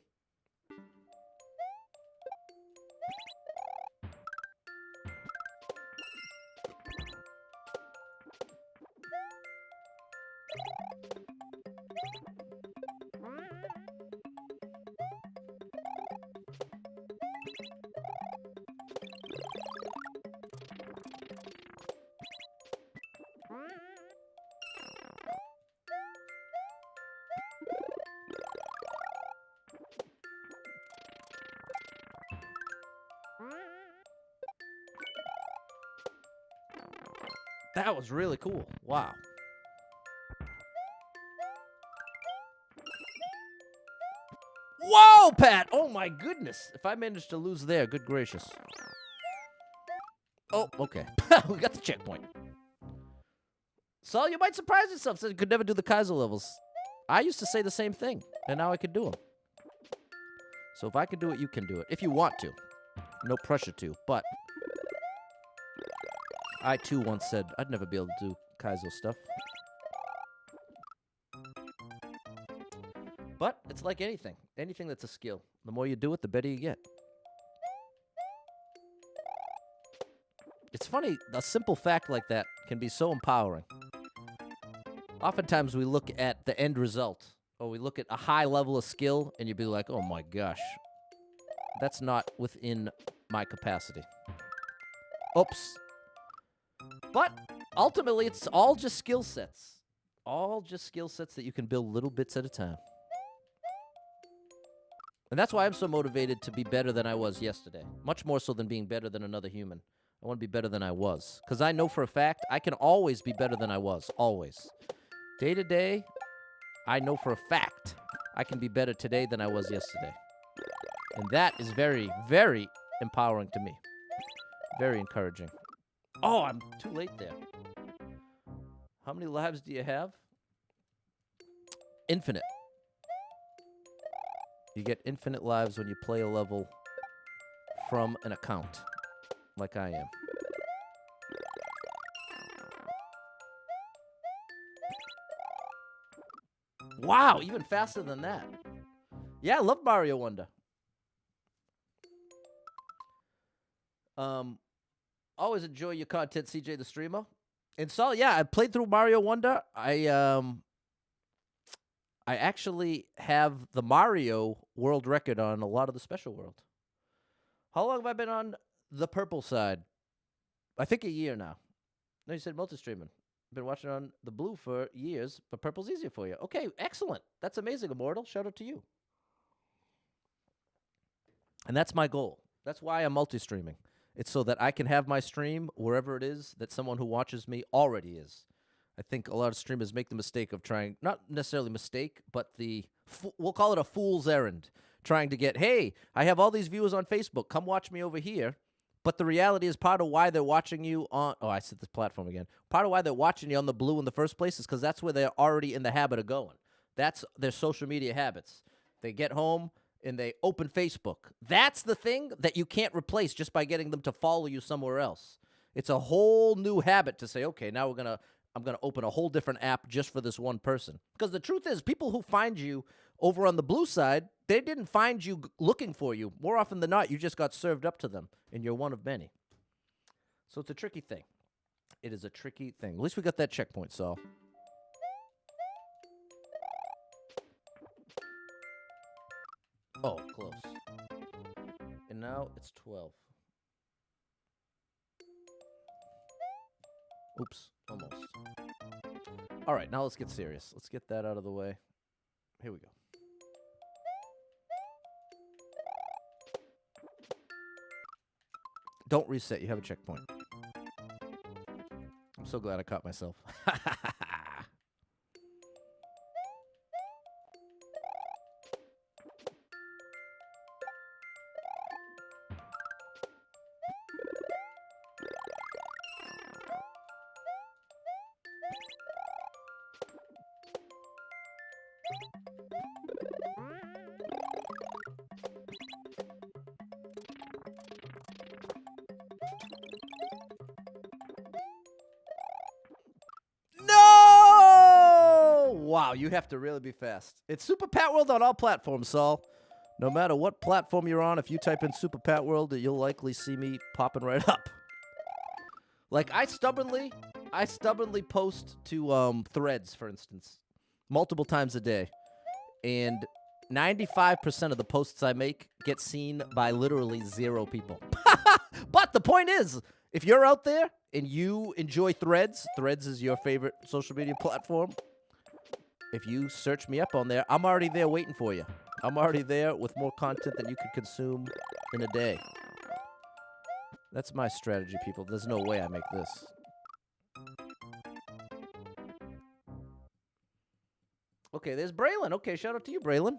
That was really cool. Wow. Whoa, Pat! Oh my goodness. If I managed to lose there, good gracious. Oh, okay. We got the checkpoint. Saul, you might surprise yourself since you could never do the Kaiser levels. I used to say the same thing, and now I can do them. So if I can do it, you can do it. If you want to. No pressure to, but I too once said I'd never be able to do Kaizo stuff. But it's like anything. Anything that's a skill. The more you do it, the better you get. It's funny, a simple fact like that can be so empowering. Oftentimes we look at the end result, or we look at a high level of skill, and you'd be like, oh my gosh, that's not within my capacity. Oops. But ultimately, it's all just skill sets. All just skill sets that you can build little bits at a time. And that's why I'm so motivated to be better than I was yesterday. Much more so than being better than another human. I want to be better than I was. Because I know for a fact I can always be better than I was. Always. Day to day, I know for a fact I can be better today than I was yesterday. And that is very, very empowering to me. Very encouraging. Oh, I'm too late there. How many lives do you have? Infinite. You get infinite lives when you play a level from an account, like I am. Wow, even faster than that. Yeah, I love Mario Wonder. Always enjoy your content, CJ the streamer. And so, yeah, I played through Mario Wonder. I actually have the Mario world record on a lot of the special world. How long have I been on the purple side? I think a year now. No, you said multi-streaming. Been watching on the blue for years, but purple's easier for you. Okay, excellent. That's amazing, Immortal. Shout out to you. And that's my goal. That's why I'm multi-streaming. It's so that I can have my stream wherever it is that someone who watches me already is. I think a lot of streamers make the mistake of trying, not necessarily mistake, but we'll call it a fool's errand. Trying to get, hey, I have all these viewers on Facebook. Come watch me over here. But the reality is part of why they're watching you on, oh, I said this platform again. Part of why they're watching you on the blue in the first place is because that's where they're already in the habit of going. That's their social media habits. They get home and they open Facebook. That's the thing that you can't replace just by getting them to follow you somewhere else. It's a whole new habit to say, okay, now I'm going to open a whole different app just for this one person. Because the truth is, people who find you over on the blue side, they didn't find you looking for you. More often than not, you just got served up to them, and you're one of many. So it's a tricky thing. It is a tricky thing. At least we got that checkpoint, so. Oh, close. And now it's 12. Oops, almost. All right, now let's get serious. Let's get that out of the way. Here we go. Don't reset. You have a checkpoint. I'm so glad I caught myself. Wow, you have to really be fast. It's Super Pat World on all platforms, Saul. No matter what platform you're on, if you type in Super Pat World, you'll likely see me popping right up. Like, I stubbornly post to Threads, for instance, multiple times a day. And 95% of the posts I make get seen by literally 0 people. But the point is, if you're out there and you enjoy Threads, Threads is your favorite social media platform, if you search me up on there, I'm already there waiting for you. I'm already there with more content than you could consume in a day. That's my strategy, people. There's no way I make this. Okay, there's Braylon. Okay, shout out to you, Braylon.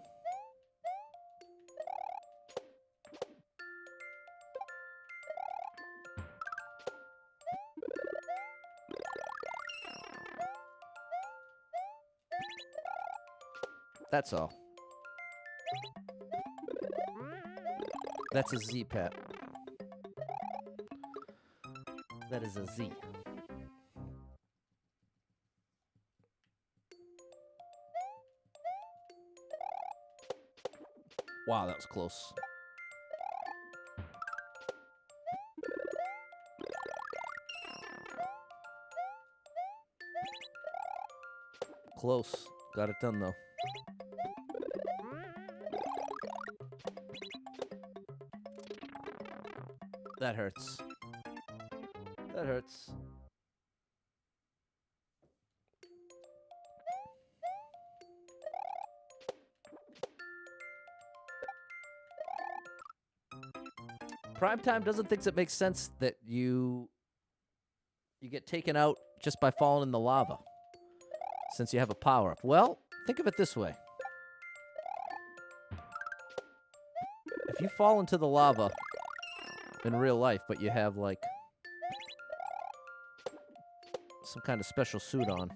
That's all. That's a Z, Pat. That is a Z. Wow, that was close. Close. Got it done, though. That hurts. That hurts. Primetime doesn't think it makes sense that you get taken out just by falling in the lava, since you have a power-up. Well, think of it this way. If you fall into the lava in real life, but you have, like, some kind of special suit on,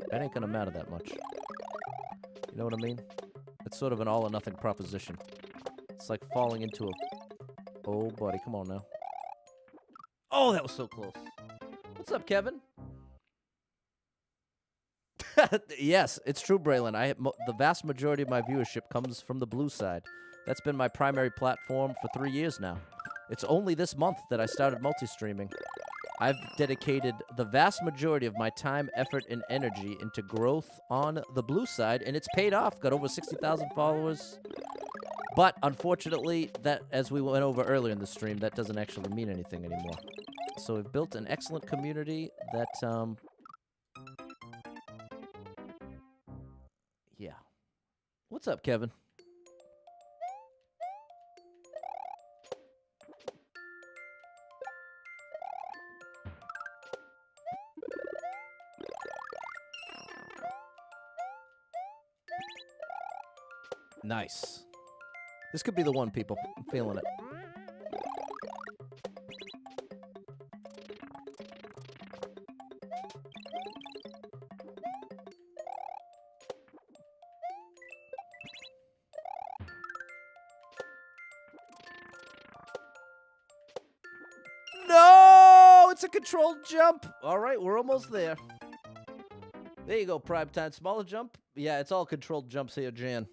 that ain't gonna matter that much. You know what I mean? It's sort of an all-or-nothing proposition. It's like falling into a... Oh, buddy, come on now. Oh, that was so close. What's up, Kevin? Yes, it's true, Braylon. The vast majority of my viewership comes from the blue side. That's been my primary platform for 3 years now. It's only this month that I started multi-streaming. I've dedicated the vast majority of my time, effort, and energy into growth on the blue side, and it's paid off. Got over 60,000 followers. But, unfortunately, that, as we went over earlier in the stream, that doesn't actually mean anything anymore. So we've built an excellent community that, yeah. What's up, Kevin? Nice. This could be the one, people. I'm feeling it. No! It's a controlled jump. All right, we're almost there. There you go, Primetime. Smaller jump? Yeah, it's all controlled jumps here, Jan.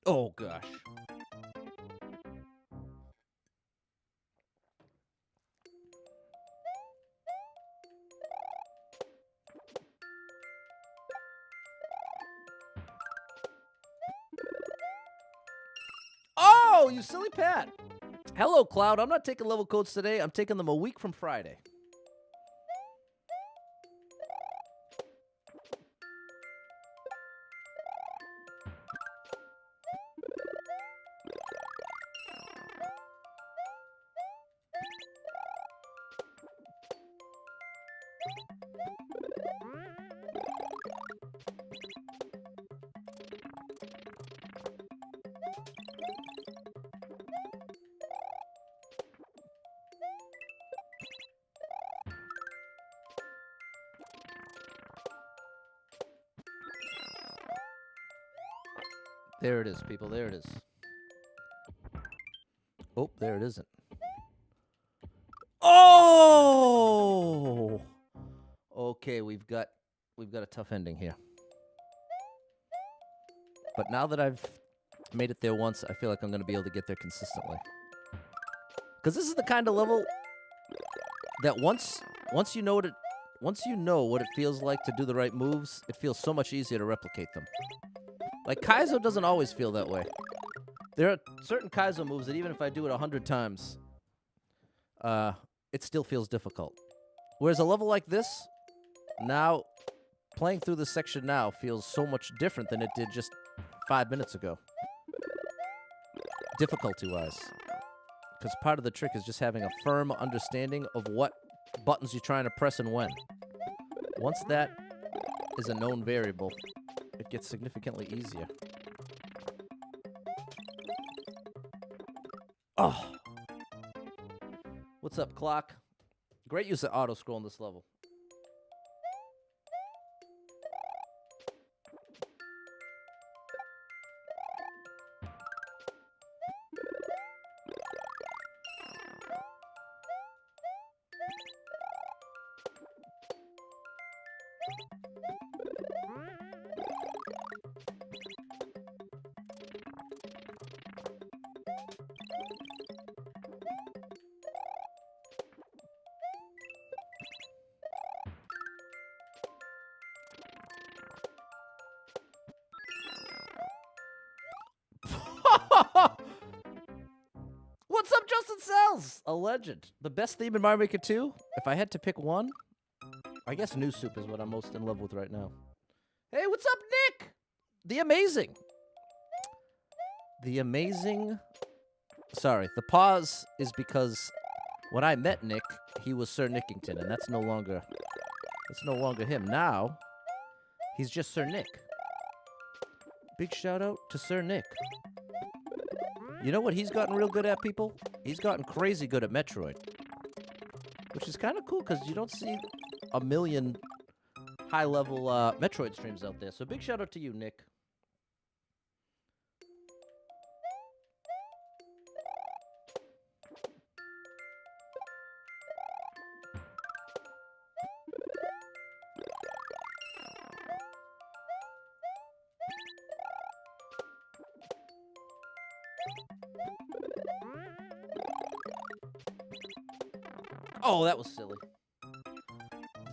Oh, gosh. Oh, you silly Pat. Hello, Cloud. I'm not taking level codes today. I'm taking them a week from Friday. There it is, people. There it is. Oh, there it isn't. Oh! Okay, we've got a tough ending here. But now that I've made it there once, I feel like I'm going to be able to get there consistently. Because this is the kind of level that once you know what it feels like to do the right moves, it feels so much easier to replicate them. Like, Kaizo doesn't always feel that way. There are certain Kaizo moves that even if I do it 100 times, it still feels difficult. Whereas a level like this, now, playing through this section now feels so much different than it did just 5 minutes ago. Difficulty-wise. Because part of the trick is just having a firm understanding of what buttons you're trying to press and when. Once that is a known variable, it gets significantly easier. Oh! What's up, Clock? Great use of auto-scroll in this level. What's up, Justin Sells? A legend. The best theme in Mario Maker 2? If I had to pick one, I guess New Soup is what I'm most in love with right now. Hey, what's up, Nick? The Amazing. The Amazing. Sorry, the pause is because when I met Nick, he was Sir Nickington, and that's no longer him. Now, he's just Sir Nick. Big shout out to Sir Nick. You know what he's gotten real good at, people? He's gotten crazy good at Metroid. Which is kind of cool, because you don't see a million high-level Metroid streams out there. So big shout-out to you, Nick. Oh, that was silly.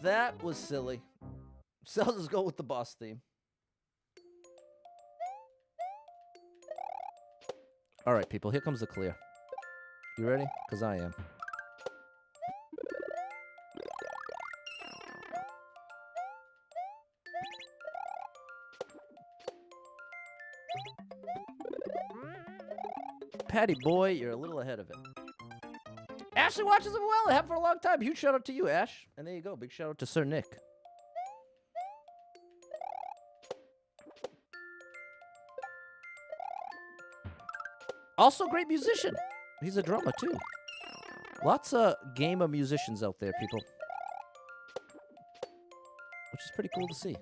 That was silly. So let's go with the boss theme. All right, people, here comes the clear. You ready? Because I am. Patty boy, you're a little ahead of it. Ashley watches him well. I have for a long time. Huge shout out to you, Ash. And there you go. Big shout out to Sir Nick. Also, great musician. He's a drummer, too. Lots of gamer musicians out there, people. Which is pretty cool to see.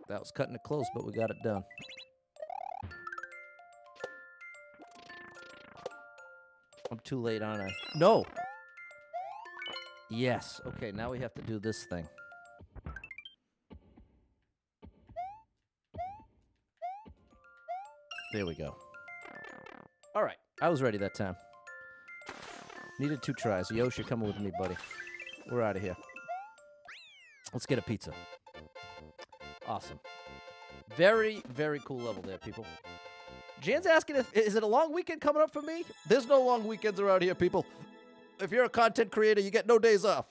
That was cutting it close, but we got it done. I'm too late, aren't I? No! Yes. Okay, now we have to do this thing. There we go. All right. I was ready that time. Needed 2 tries. Yosh, you're coming with me, buddy. We're out of here. Let's get a pizza. Awesome. Very, very cool level there, people. Jan's asking is it a long weekend coming up for me? There's no long weekends around here, people. If you're a content creator, you get no days off.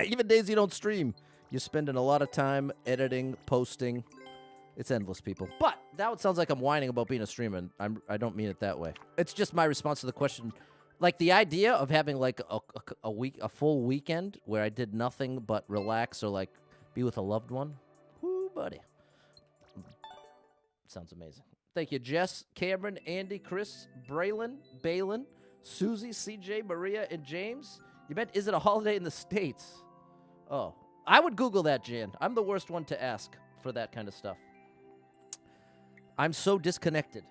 Even days you don't stream. You're spending a lot of time editing, posting. It's endless, people. But now it sounds like I'm whining about being a streamer. I don't mean it that way. It's just my response to the question. Like, the idea of having, like, a full weekend where I did nothing but relax or, like, be with a loved one. Woo, buddy. Sounds amazing. Thank you, Jess, Cameron, Andy, Chris, Braylon, Balin, Susie, CJ, Maria, and James. You meant, is it a holiday in the States? Oh. I would Google that, Jan. I'm the worst one to ask for that kind of stuff. I'm so disconnected.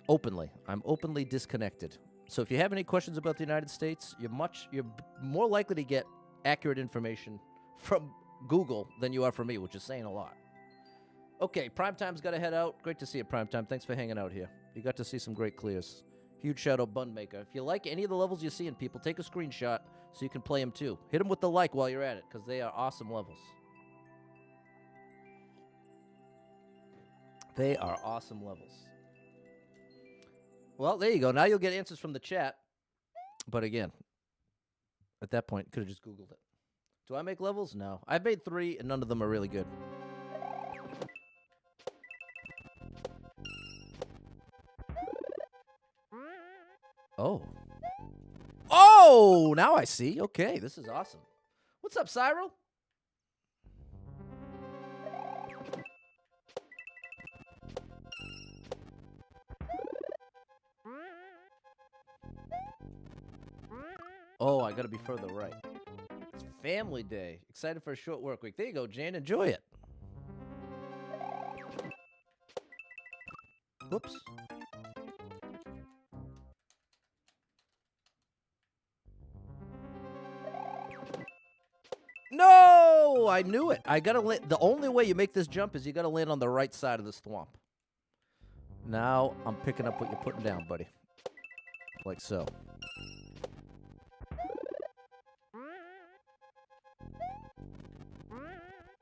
Openly. I'm openly disconnected. So if you have any questions about the United States, you're more likely to get accurate information from Google than you are from me, which is saying a lot. Okay, Primetime's got to head out. Great to see you, Primetime. Thanks for hanging out here. You got to see some great clears. Huge shout out, Bundmaker. If you like any of the levels you're seeing, people, take a screenshot so you can play them too. Hit them with the like while you're at it, because they are awesome levels. They are awesome levels. Well, there you go. Now you'll get answers from the chat. But again, at that point, could have just Googled it. Do I make levels? No. I've made 3, and none of them are really good. Oh. Oh! Now I see. Okay, this is awesome. What's up, Cyril? Oh, I gotta be further right. It's family day. Excited for a short work week. There you go, Jane. Enjoy it. Whoops. No! I knew it. I gotta land. The only way you make this jump is you gotta land on the right side of the swamp. Now I'm picking up what you're putting down, buddy. Like so.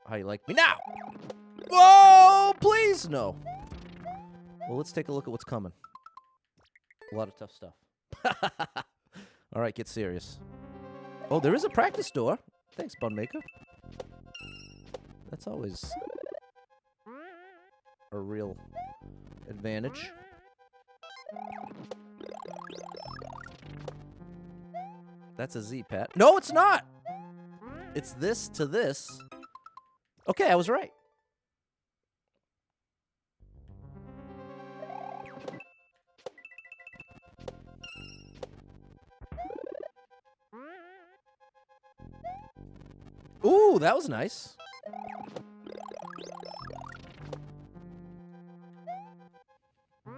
How you like me now? Whoa! Please, no. Well, let's take a look at what's coming. A lot of tough stuff. All right, get serious. Oh, there is a practice door. Thanks, Bundmaker. That's always a real advantage. That's a Z, Pat. No, it's not. It's this to this. Okay, I was right. Ooh, that was nice. I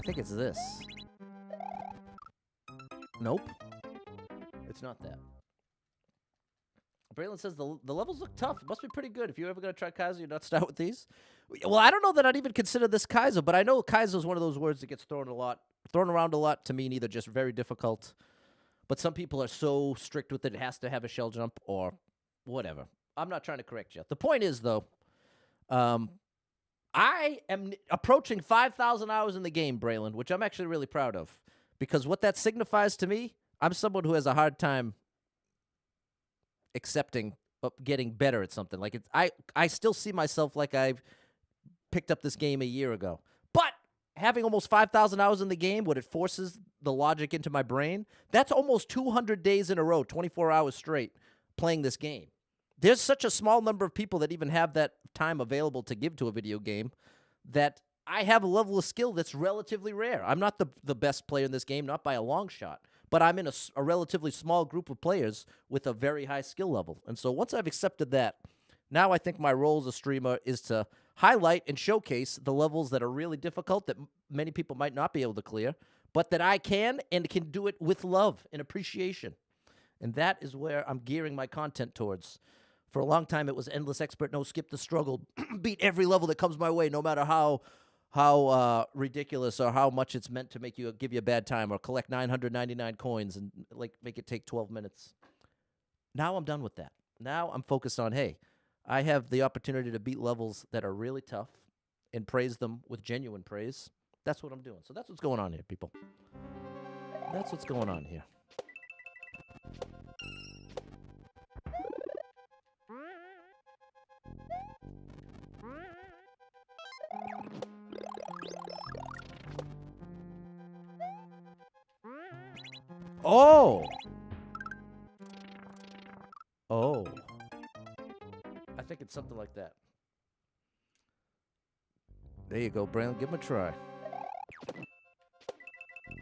think it's this. Nope. It's not that. Braylon says the levels look tough. It must be pretty good. If you're ever going to try Kaizo, you'd not start with these. Well, I don't know that I'd even consider this Kaizo, but I know Kaizo is one of those words that gets thrown around a lot to mean either just very difficult, but some people are so strict with it, it has to have a shell jump or whatever. I'm not trying to correct you. The point is, though, I am approaching 5,000 hours in the game, Braylon, which I'm actually really proud of, because what that signifies to me, I'm someone who has a hard time accepting getting better at something. Like I still see myself like I've picked up this game a year ago. But having almost 5,000 hours in the game, what it forces the logic into my brain, that's almost 200 days in a row, 24 hours straight, playing this game. There's such a small number of people that even have that time available to give to a video game that I have a level of skill that's relatively rare. I'm not the best player in this game, not by a long shot. But I'm in a relatively small group of players with a very high skill level. And so once I've accepted that, now I think my role as a streamer is to highlight and showcase the levels that are really difficult that many people might not be able to clear, but that I can and can do it with love and appreciation. And that is where I'm gearing my content towards. For a long time, it was endless expert, no skip the struggle, beat every level that comes my way, no matter how ridiculous or how much it's meant to give you a bad time, or collect 999 coins and make it take 12 minutes. Now I'm done with that. Now I'm focused on, hey, I have the opportunity to beat levels that are really tough and praise them with genuine praise. That's what I'm doing. So that's what's going on here, people. That's what's going on here. Oh! Oh. I think it's something like that. There you go, Brandon. Give him a try.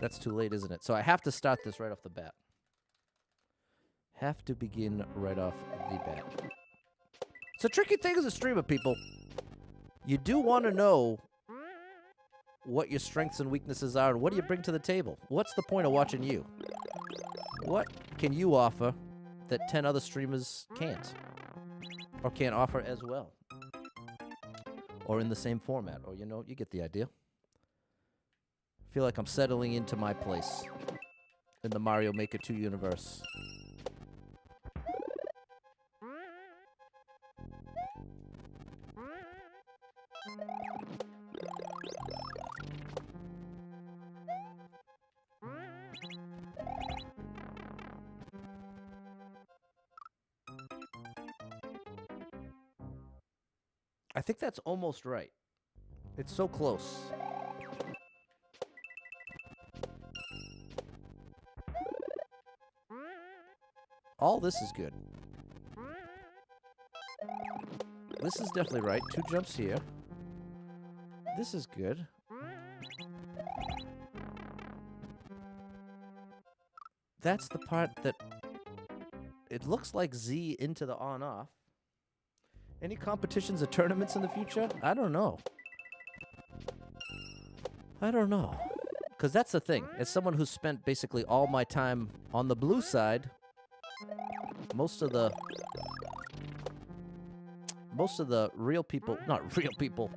That's too late, isn't it? So I have to start this right off the bat. Have to begin right off the bat. It's a tricky thing as a streamer, people. You do want to know what your strengths and weaknesses are and what do you bring to the table. What's the point of watching you? What can you offer that 10 other streamers can't? Or can't offer as well? Or in the same format? Or, you know, you get the idea. I feel like I'm settling into my place in the Mario Maker 2 universe. I think that's almost right. It's so close. All this is good. This is definitely right. 2 jumps here. This is good. That's the part that... It looks like Z into the on-off. Any competitions or tournaments in the future? I don't know. I don't know. Because that's the thing. As someone who's spent basically all my time on the blue side, most of the real people, not real people.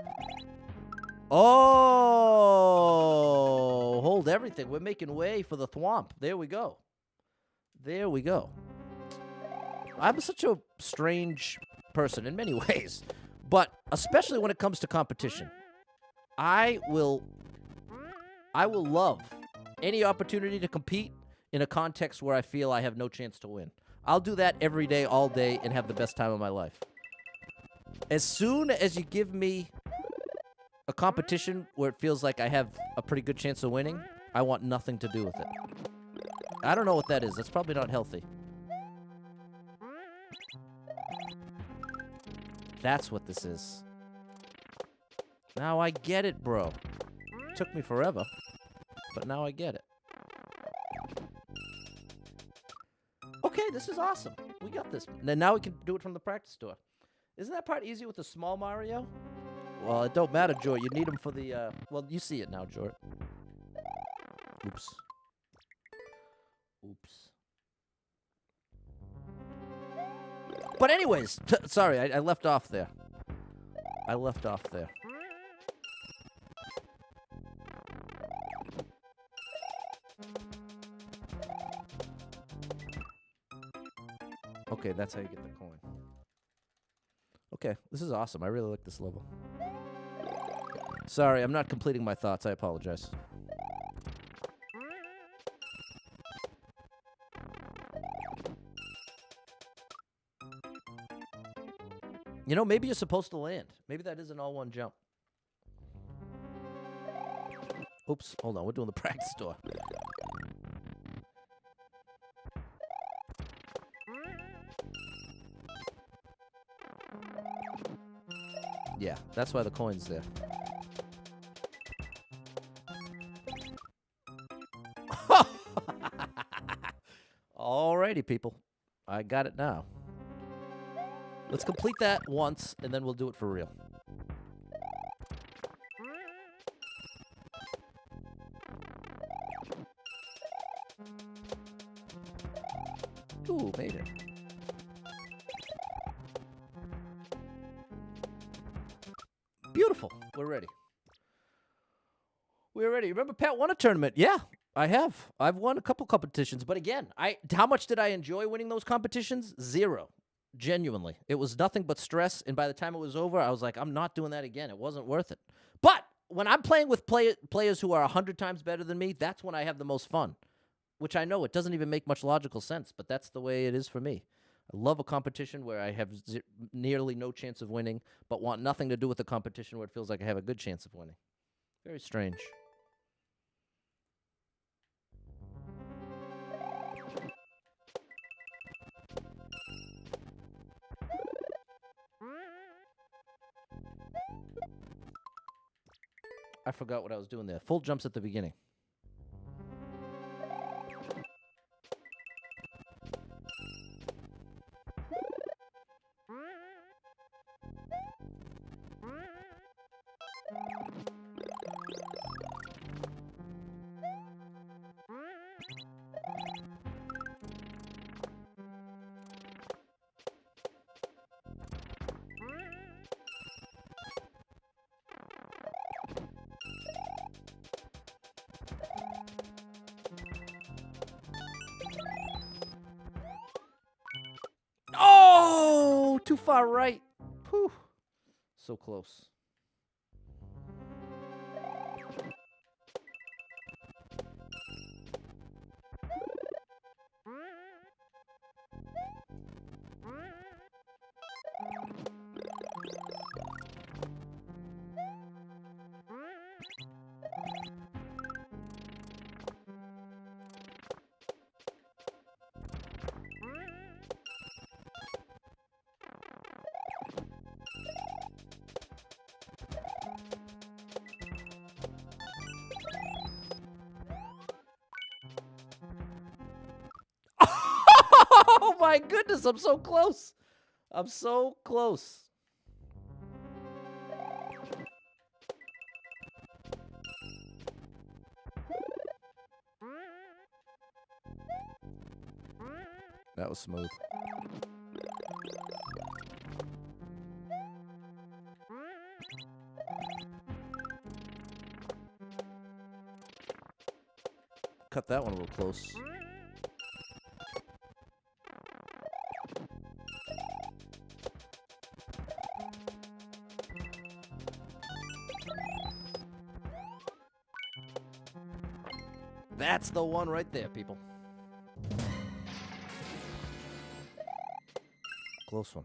Oh, hold everything. We're making way for the thwomp. There we go. There we go. I'm such a strange person in many ways, but especially when it comes to competition. I will love any opportunity to compete in a context where I feel I have no chance to win. I'll do that every day, all day, and have the best time of my life. As soon as you give me a competition where it feels like I have a pretty good chance of winning, I want nothing to do with it. I don't know what that is. That's probably not healthy. That's what this is. Now I get it, bro. Took me forever, but now I get it. Okay, this is awesome. We got this. And now we can do it from the practice store. Isn't that part easy with the small Mario? Well, it don't matter, Jort. You need them for the, well, you see it now, Jort. Oops. Oops. But anyways, sorry, I left off there. I left off there. Okay, that's how you get the coin. Okay, this is awesome. I really like this level. Sorry, I'm not completing my thoughts. I apologize. You know, maybe you're supposed to land. Maybe that is an all-one jump. Oops, hold on. We're doing the practice door. Yeah, that's why the coin's there. Alrighty, people. I got it now. Let's complete that once, and then we'll do it for real. Ooh, made it. Beautiful. We're ready. We're ready. Remember Pat won a tournament? Yeah, I have. I've won a couple competitions, but again, how much did I enjoy winning those competitions? 0. Genuinely. It was nothing but stress, and by the time it was over, I was like, I'm not doing that again. It wasn't worth it. But when I'm playing with players who are 100 times better than me, that's when I have the most fun, which I know it doesn't even make much logical sense, but that's the way it is for me. I love a competition where I have nearly no chance of winning, but want nothing to do with a competition where it feels like I have a good chance of winning. Very strange. I forgot what I was doing there. Full jumps at the beginning. No, too far right. Whew. So close. Oh my goodness, I'm so close. I'm so close. That was smooth. Cut that one a little close. That's the one right there, people. Close one.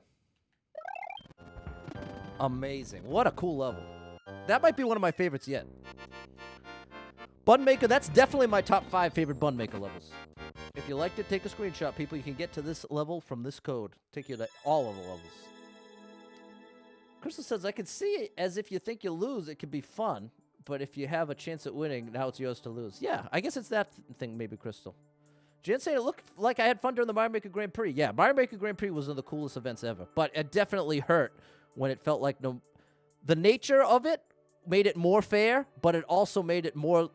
Amazing. What a cool level. That might be one of my favorites yet. Bundmaker, that's definitely my top 5 favorite Bundmaker levels. If you liked it, take a screenshot, people. You can get to this level from this code. Take you to all of the levels. Crystal says, I can see it as if you think you'll lose, it could be fun. But if you have a chance at winning, now it's yours to lose. Yeah, I guess it's that thing, maybe, Crystal. Jan saying it looked like I had fun during the Mario Maker Grand Prix. Yeah, Mario Maker Grand Prix was one of the coolest events ever. But it definitely hurt when it felt like no... The nature of it made it more fair, but it also made it more...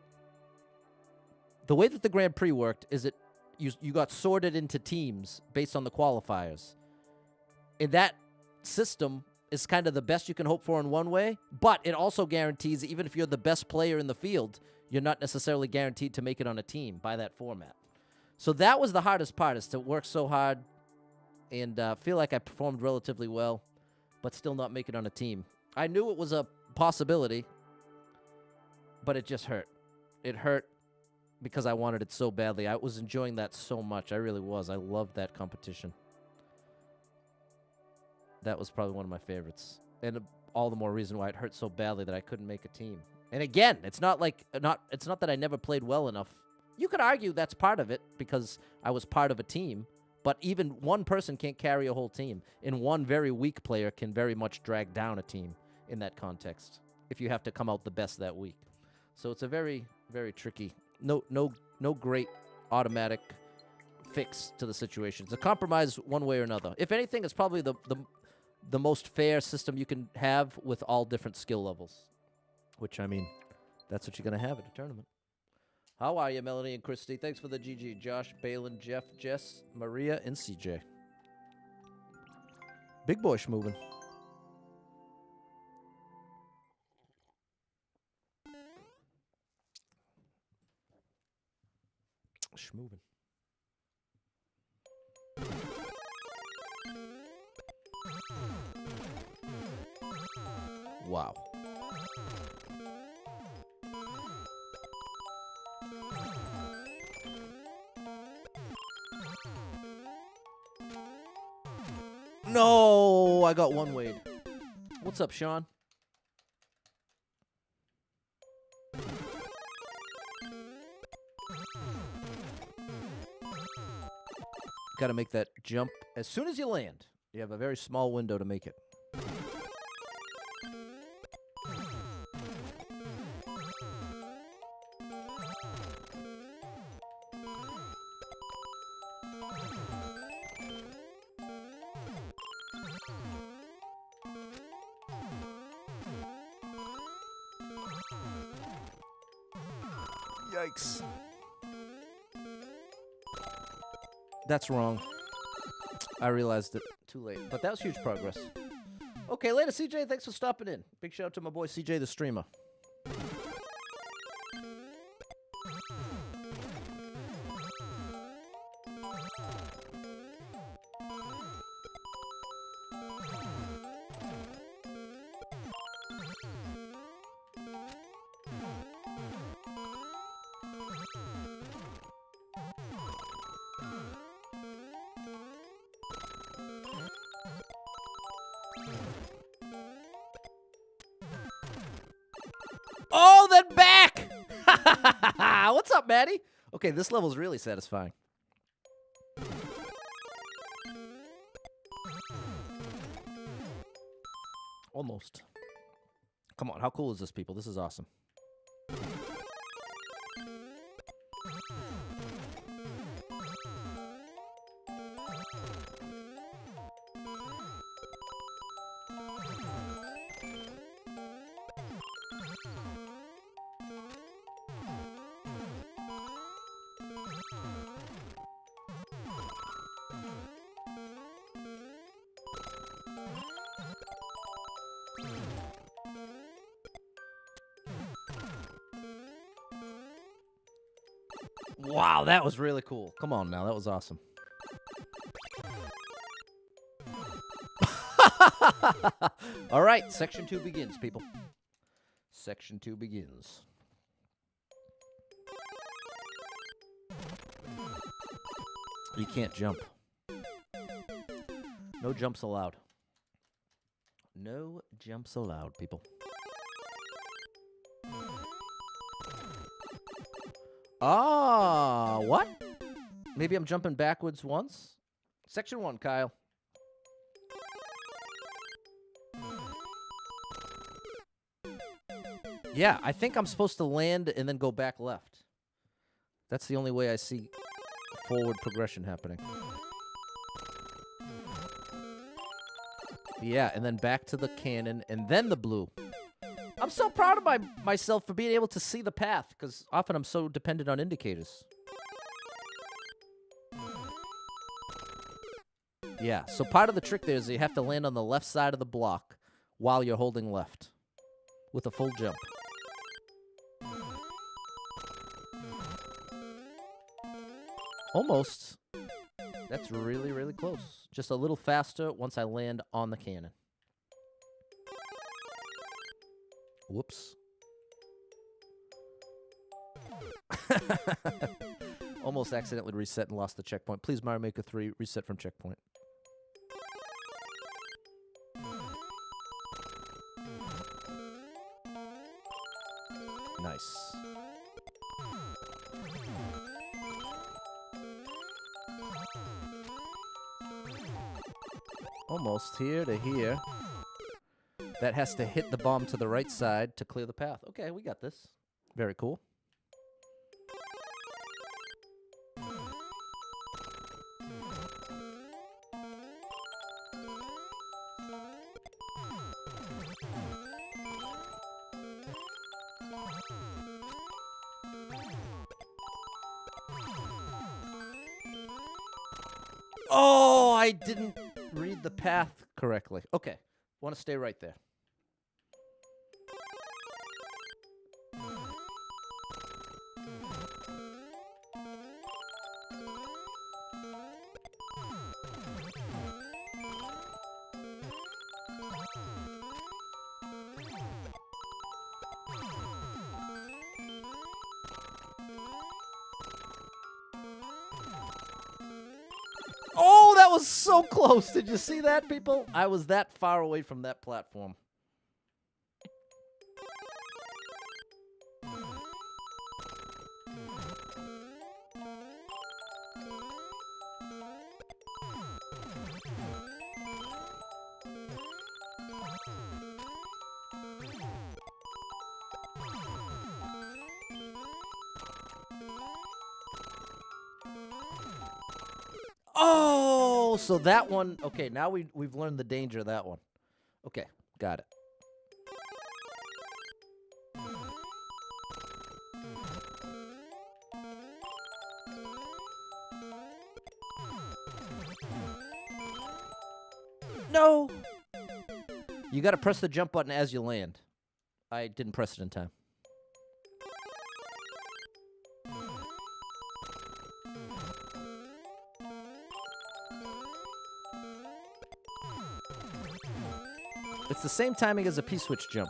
The way that the Grand Prix worked is you got sorted into teams based on the qualifiers. And that system is kind of the best you can hope for in one way, but it also guarantees even if you're the best player in the field, you're not necessarily guaranteed to make it on a team by that format. So that was the hardest part, is to work so hard and feel like I performed relatively well, but still not make it on a team. I knew it was a possibility, but it just hurt. It hurt because I wanted it so badly. I was enjoying that so much. I really was. I loved that competition. That was probably one of my favorites. And all the more reason why it hurt so badly that I couldn't make a team. And again, it's not that I never played well enough. You could argue that's part of it because I was part of a team, but even one person can't carry a whole team. And one very weak player can very much drag down a team in that context if you have to come out the best that week. So it's a very, very tricky, no great automatic fix to the situation. It's a compromise one way or another. If anything, it's probably the most fair system you can have with all different skill levels. Which, I mean, that's what you're going to have at a tournament. How are you, Melanie and Christy? Thanks for the GG. Josh, Balin, Jeff, Jess, Maria, and CJ. Big boy schmovin'. Schmovin'. Wow. No, I got one Wade. What's up, Sean? Got to make that jump as soon as you land. You have a very small window to make it. Yikes. That's wrong. I realized it too late, but that was huge progress. Okay, later, CJ. Thanks for stopping in. Big shout out to my boy CJ, the streamer. What's up, Maddie? Okay, this level's really satisfying. Almost. Come on, how cool is this, people? This is awesome. Wow, that was really cool. Come on now, that was awesome. All right, section 2 begins, people. Section 2 begins. You can't jump. No jumps allowed. No jumps allowed, people. Ah, what? Maybe I'm jumping backwards once? Section 1, Kyle. Yeah, I think I'm supposed to land and then go back left. That's the only way I see forward progression happening. Yeah, and then back to the cannon, and then the blue. I'm so proud of myself for being able to see the path, because often I'm so dependent on indicators. Yeah, so part of the trick there is you have to land on the left side of the block while you're holding left with a full jump. Almost. That's really, really close. Just a little faster once I land on the cannon. Whoops. Almost accidentally reset and lost the checkpoint. Please, Mario Maker 3, reset from checkpoint. Nice. Almost here to here. That has to hit the bomb to the right side to clear the path. Okay, we got this. Very cool. Oh, I didn't read the path correctly. Okay, want to stay right there. Oh, that was so close. Did you see that, people? I was that far away from that platform. Oh, so that one. Okay, now we've learned the danger of that one. Okay, got it. No. You got to press the jump button as you land. I didn't press it in time. It's the same timing as a P-switch jump.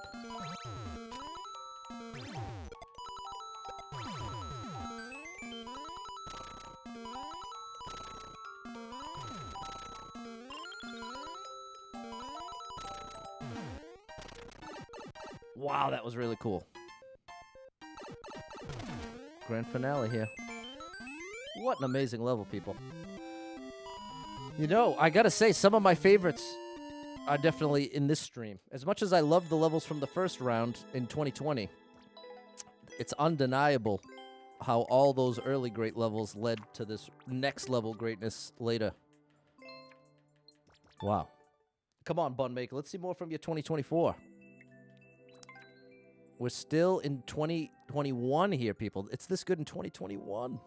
Wow, that was really cool. Grand finale here. What an amazing level, people. You know, I gotta say, some of my favorites are definitely in this stream. As much as I love the levels from the first round in 2020, it's undeniable how all those early great levels led to this next level greatness later. Wow. Come on, Bundmaker. Let's see more from you 2024. We're still in 2021 here, people. It's this good in 2021.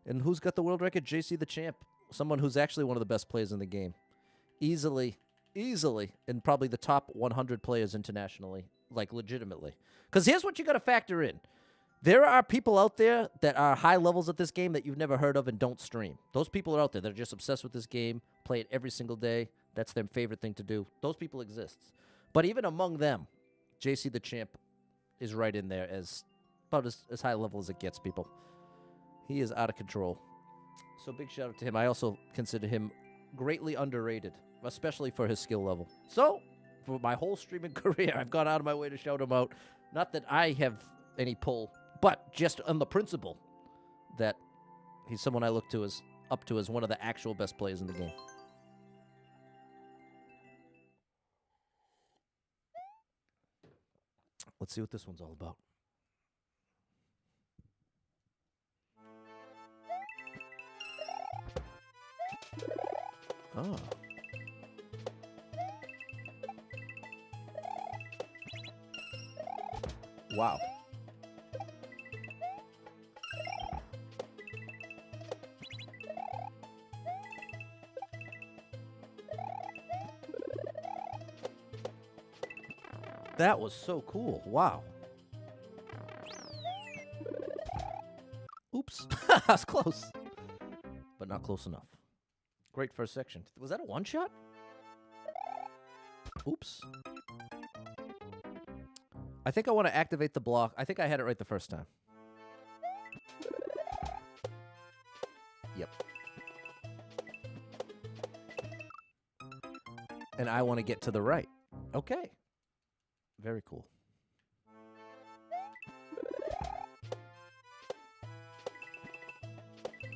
And who's got the world record? JC the Champ. Someone who's actually one of the best players in the game. Easily, and probably the top 100 players internationally, like legitimately. Because here's what you got to factor in. There are people out there that are high levels at this game that you've never heard of and don't stream. Those people are out there that are just obsessed with this game, play it every single day. That's their favorite thing to do. Those people exist. But even among them, JC the Champ is right in there as about as high level as it gets, people. He is out of control. So big shout out to him. I also consider him greatly underrated, especially for his skill level. So for my whole streaming career, I've gone out of my way to shout him out. Not that I have any pull, but just on the principle that he's someone I look to as up to as one of the actual best players in the game. Let's see what this one's all about. Oh. Wow. That was so cool. Wow. Oops. That's close. But not close enough. Great first section. Was that a one-shot? Oops. I think I want to activate the block. I think I had it right the first time. Yep. And I want to get to the right. Okay. Very cool.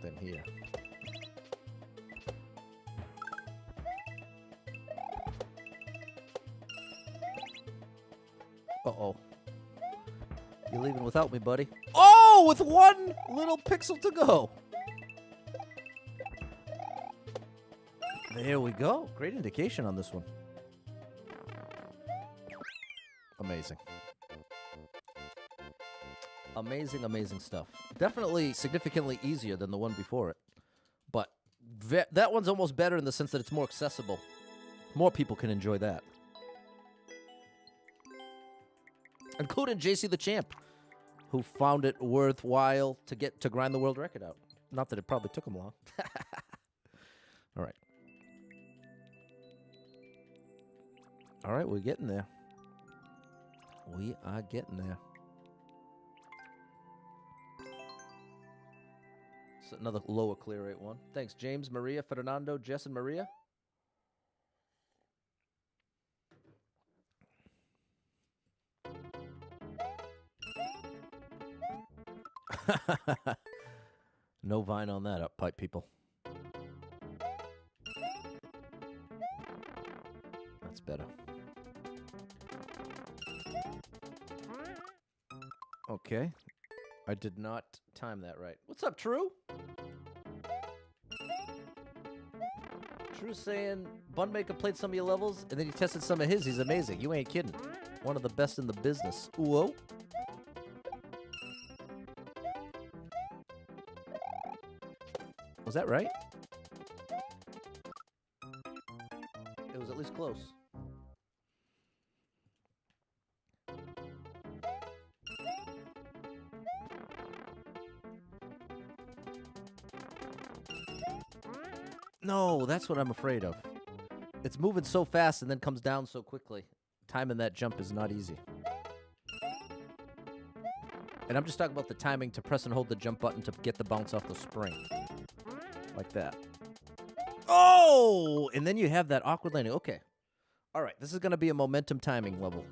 Then here. Uh-oh. You're leaving without me, buddy. Oh, with one little pixel to go. There we go. Great indication on this one. Amazing. Amazing, amazing stuff. Definitely significantly easier than the one before it. But that one's almost better in the sense that it's more accessible. More people can enjoy that. Including JC the Champ, who found it worthwhile to grind the world record out. Not that it probably took him long. All right. All right, we're getting there. We are getting there. It's another lower clear rate one. Thanks, James, Maria, Fernando, Jess, and Maria. No vine on that up pipe, people. That's better. Okay. I did not time that right. What's up, True? True's saying Bundmaker played some of your levels, and then he tested some of his. He's amazing. You ain't kidding. One of the best in the business. Whoa. Was that right? It was at least close. No, that's what I'm afraid of. It's moving so fast and then comes down so quickly. Timing that jump is not easy. And I'm just talking about the timing to press and hold the jump button to get the bounce off the spring. Like that. Oh! And then you have that awkward landing. Okay. All right, this is going to be a momentum timing level.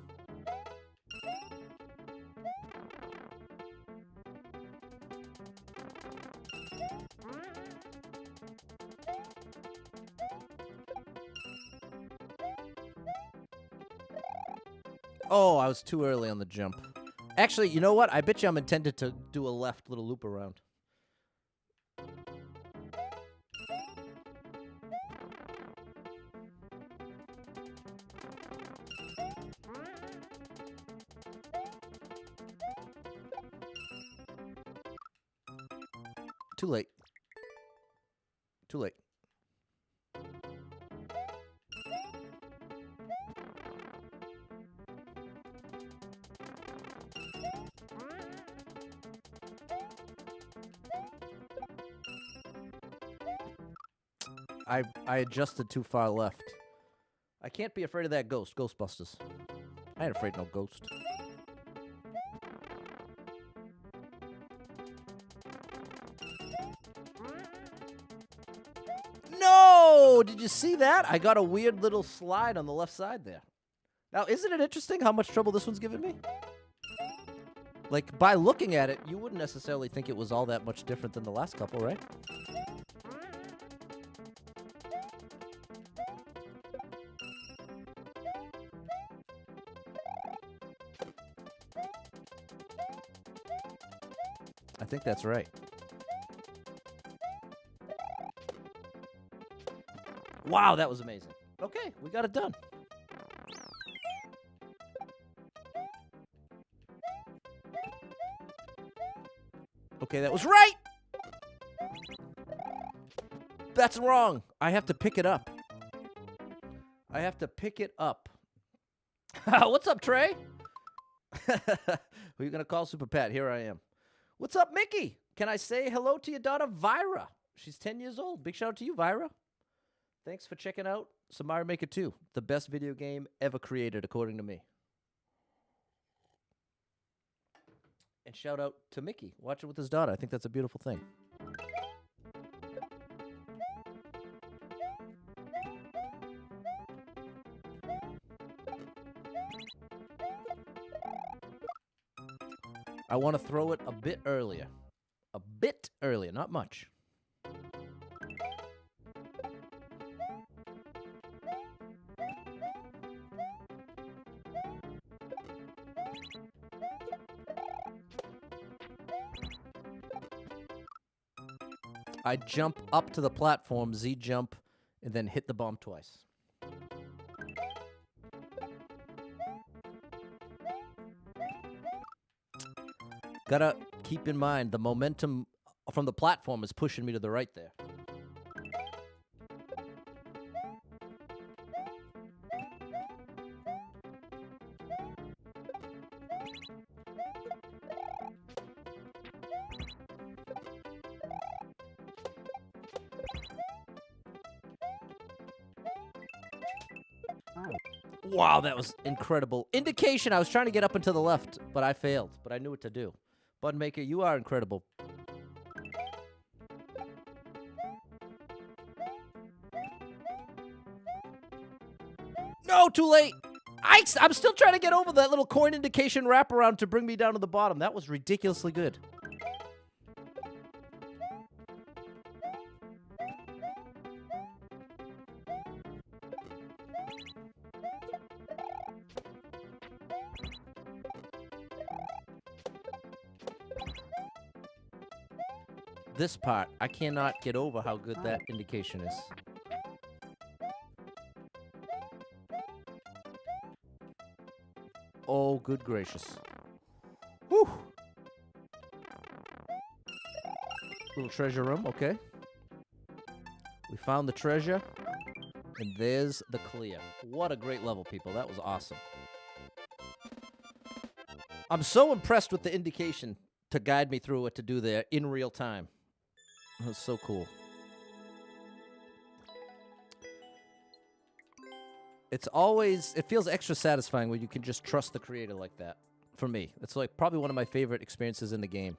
Oh, I was too early on the jump. Actually, you know what? I bet you I'm intended to do a left little loop around. Too late. Too late. I adjusted too far left. I can't be afraid of that ghost. Ghostbusters. I ain't afraid of no ghost. No! Did you see that? I got a weird little slide on the left side there. Now, isn't it interesting how much trouble this one's giving me? Like, by looking at it, you wouldn't necessarily think it was all that much different than the last couple, right? I think that's right. Wow, that was amazing. Okay, we got it done. Okay, that was right! That's wrong. I have to pick it up. I have to pick it up. What's up, Trey? Who are you going to call Super Pat? Here I am. What's up, Mickey? Can I say hello to your daughter, Vyra? She's 10 years old. Big shout out to you, Vyra. Thanks for checking out some Mario Maker 2, the best video game ever created, according to me. And shout out to Mickey. Watch it with his daughter. I think that's a beautiful thing. I want to throw it a bit earlier. A bit earlier, not much. I jump up to the platform, Z jump, and then hit the bomb twice. Gotta keep in mind, the momentum from the platform is pushing me to the right there. Wow, that was incredible. Indication, I was trying to get up and to the left, but I failed. But I knew what to do. Bundmaker, you are incredible. No, too late. I'm still trying to get over that little coin indication wraparound to bring me down to the bottom. That was ridiculously good. This part, I cannot get over how good that indication is. Oh, good gracious. Whew. Little treasure room, okay. We found the treasure, and there's the clear. What a great level, people. That was awesome. I'm so impressed with the indication to guide me through what to do there in real time. That was so cool. It feels extra satisfying when you can just trust the creator like that. For me, it's like probably one of my favorite experiences in the game.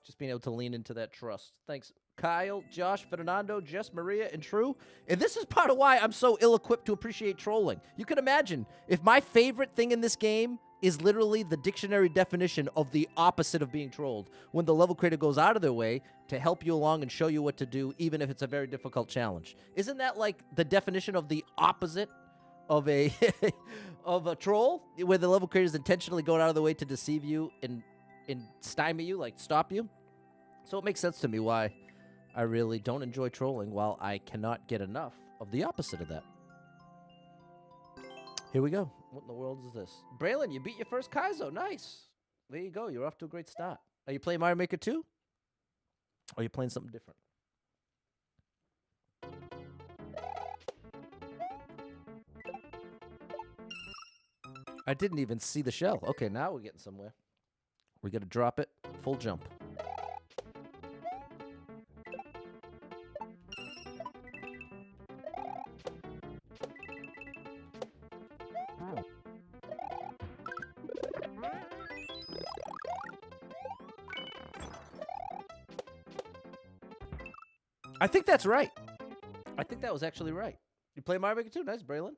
Just being able to lean into that trust. Thanks, Kyle, Josh, Fernando, Jess, Maria, and True. And this is part of why I'm so ill-equipped to appreciate trolling. You can imagine, if my favorite thing in this game is literally the dictionary definition of the opposite of being trolled, when the level creator goes out of their way to help you along and show you what to do, even if it's a very difficult challenge. Isn't that like the definition of the opposite of a of a troll, where the level creator is intentionally going out of the way to deceive you and stymie you, like stop you. So it makes sense to me why I really don't enjoy trolling, while I cannot get enough of the opposite of that. Here we go. What in the world is this? Braylon, you beat your first Kaizo. Nice. There you go. You're off to a great start. Are you playing Mario Maker 2? Or are you playing something different? I didn't even see the shell. Okay, now we're getting somewhere. We got to drop it. Full jump. I think that's right. I think that was actually right. You play Mario Maker 2? Nice, Braylon.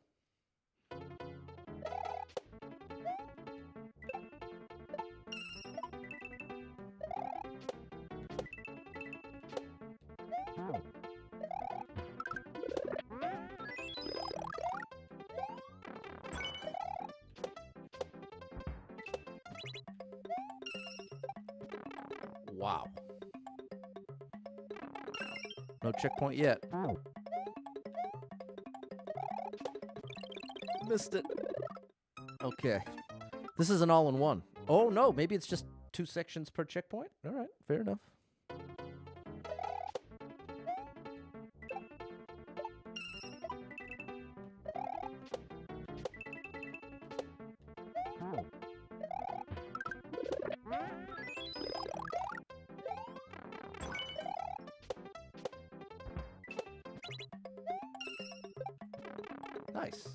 Wow. No checkpoint yet. Missed it. Okay. This is an all-in-one. Oh, no. Maybe it's just 2 sections per checkpoint. All right. Fair enough. Nice.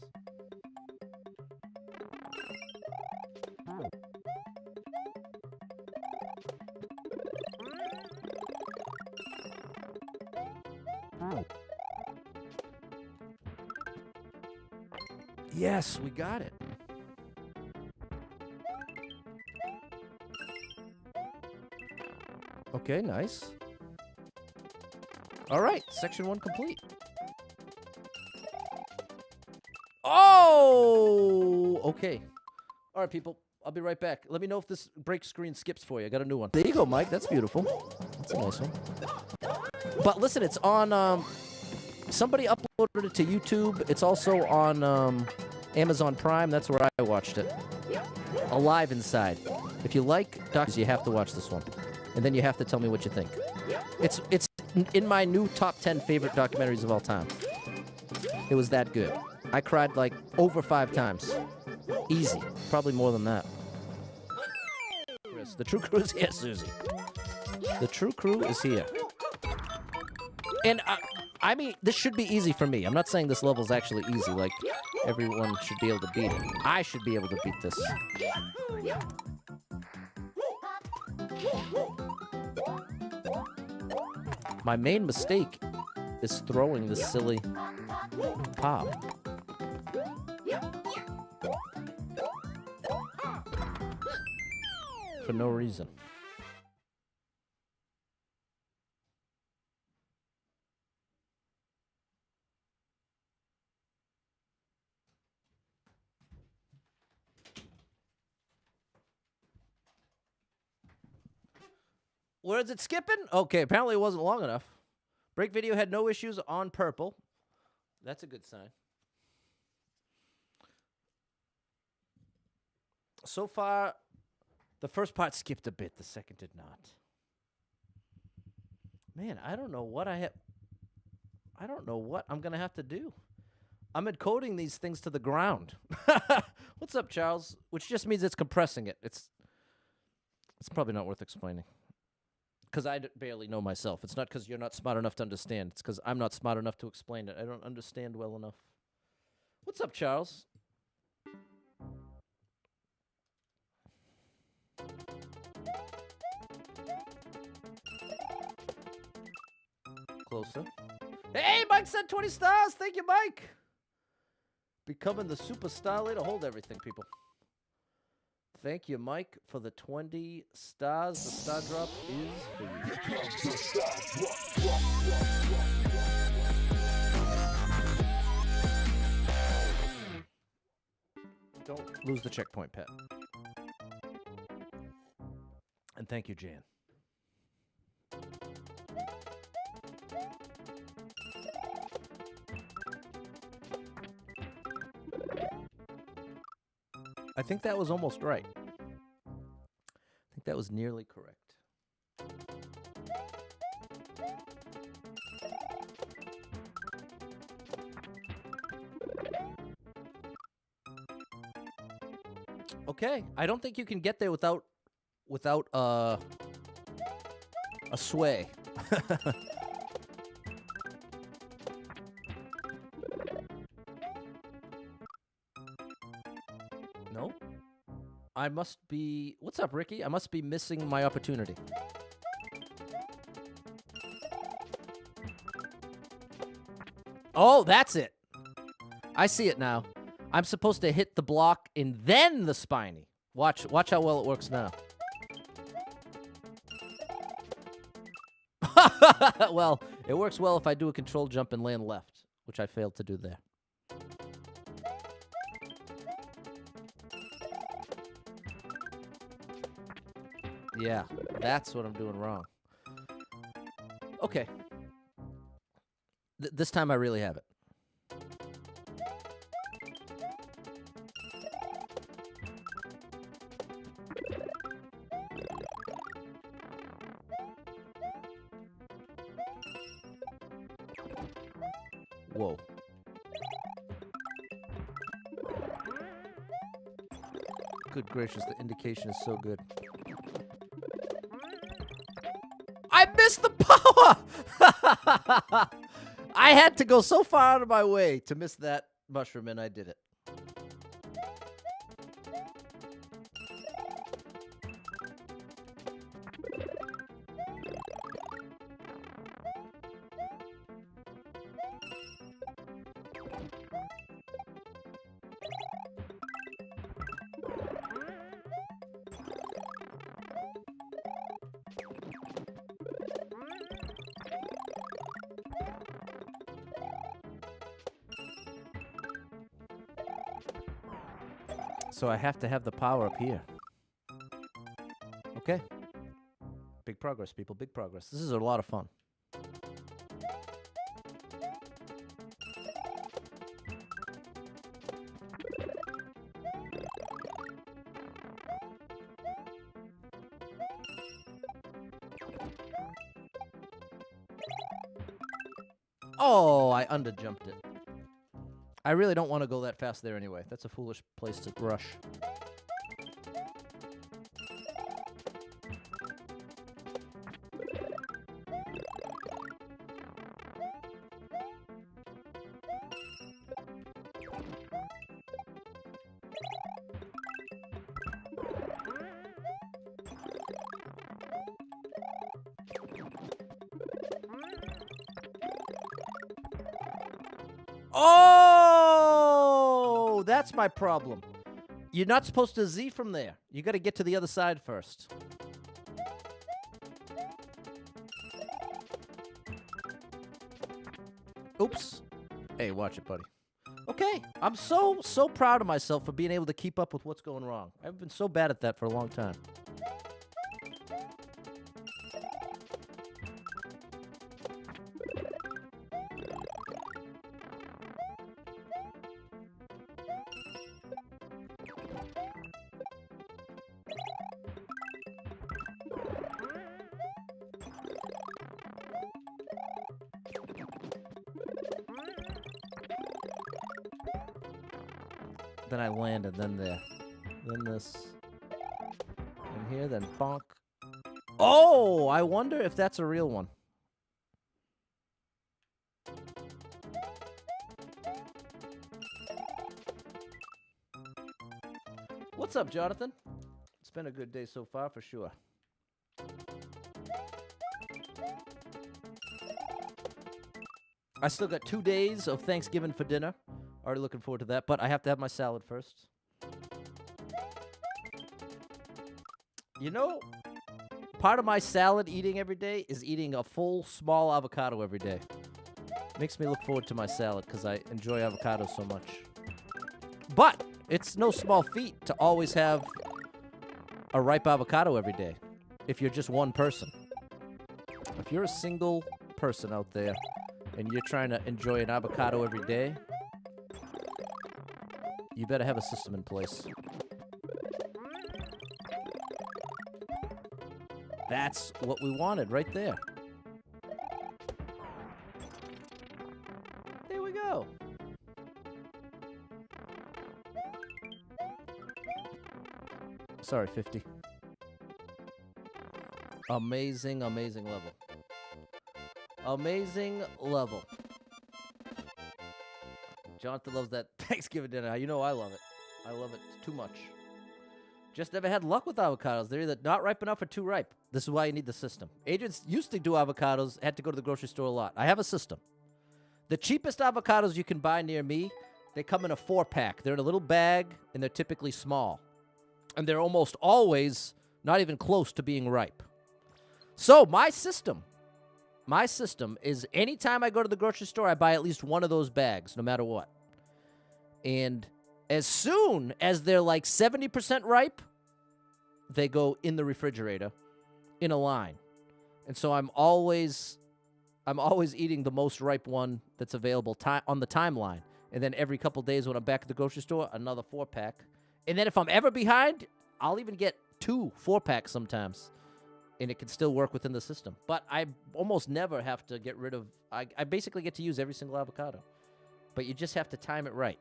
Yes, we got it. Okay, nice. All right, section 1 complete. Oh, okay. All right, people. I'll be right back. Let me know if this break screen skips for you. I got a new one. There you go, Mike. That's beautiful. That's a nice one. But listen, it's on, somebody uploaded it to YouTube. It's also on Amazon Prime. That's where I watched it. Alive Inside. If you like documentaries, you have to watch this one. And then you have to tell me what you think. It's in my new top 10 favorite documentaries of all time. It was that good. I cried like over 5 times. Easy. Probably more than that. Chris, the true crew is here, Susie. The true crew is here. And I mean, this should be easy for me. I'm not saying this level's actually easy. Like, everyone should be able to beat it. I should be able to beat this. My main mistake is throwing this silly pop. For no reason. Where is it skipping? Okay, apparently it wasn't long enough. Break video had no issues on purple. That's a good sign. So far, the first part skipped a bit. The second did not. Man, I don't know what I don't know what I'm going to have to do. I'm encoding these things to the ground. What's up, Charles? Which just means it's compressing it. It's probably not worth explaining. Because I barely know myself. It's not because you're not smart enough to understand. It's because I'm not smart enough to explain it. I don't understand well enough. What's up, Charles? Closer. Hey, Mike sent 20 stars. Thank you, Mike. Becoming the superstar later. Hold everything, people. Thank you, Mike, for the 20 stars. The star drop is for you. Don't lose the checkpoint, Pat. And thank you, Jan. I think that was almost right. I think that was nearly correct. Okay, I don't think you can get there without a sway. No? I must be... What's up, Ricky? I must be missing my opportunity. Oh, that's it. I see it now. I'm supposed to hit the block and then the spiny. Watch how well it works now. Well, it works well if I do a control jump and land left, which I failed to do there. Yeah, that's what I'm doing wrong. Okay. This time I really have it. Whoa. Good gracious, the indication is so good. I missed the power! I had to go so far out of my way to miss that mushroom, and I did it. So I have to have the power up here. Okay. Big progress, people. Big progress. This is a lot of fun. Oh, I underjumped it. I really don't want to go that fast there anyway. That's a foolish place to rush. Oh, that's my problem. You're not supposed to Z from there. You got to get to the other side first. Oops. Hey, watch it, buddy. Okay, I'm so proud of myself for being able to keep up with what's going wrong. I've been so bad at that for a long time. Then I land, and then there. Then this. And here, then bonk. Oh, I wonder if that's a real one. What's up, Jonathan? It's been a good day so far, for sure. I still got 2 days of Thanksgiving for dinner. Already looking forward to that, but I have to have my salad first. You know, part of my salad eating every day is eating a full, small avocado every day. Makes me look forward to my salad because I enjoy avocados so much. But It's no small feat to always have a ripe avocado every day if you're just one person. If you're a single person out there and you're trying to enjoy an avocado every day, you better have a system in place. That's what we wanted right there. There we go. Sorry, 50. Amazing, amazing level. Amazing level. Jonathan loves that Thanksgiving dinner. You know I love it. I love it too much. Just never had luck with avocados. They're either not ripe enough or too ripe. This is why you need the system. Agents used to do avocados, had to go to the grocery store a lot. I have a system. The cheapest avocados you can buy near me, they come in a 4-pack. They're in a little bag, and they're typically small. And they're almost always not even close to being ripe. So my system is anytime I go to the grocery store, I buy at least one of those bags, no matter what. And as soon as they're like 70% ripe, they go in the refrigerator in a line. And so I'm always eating the most ripe one that's available on the timeline. And then every couple days when I'm back at the grocery store, another 4-pack. And then if I'm ever behind, I'll even get 2 4-packs sometimes. And it can still work within the system. But I almost never have to get rid of... I basically get to use every single avocado. But you just have to time it right.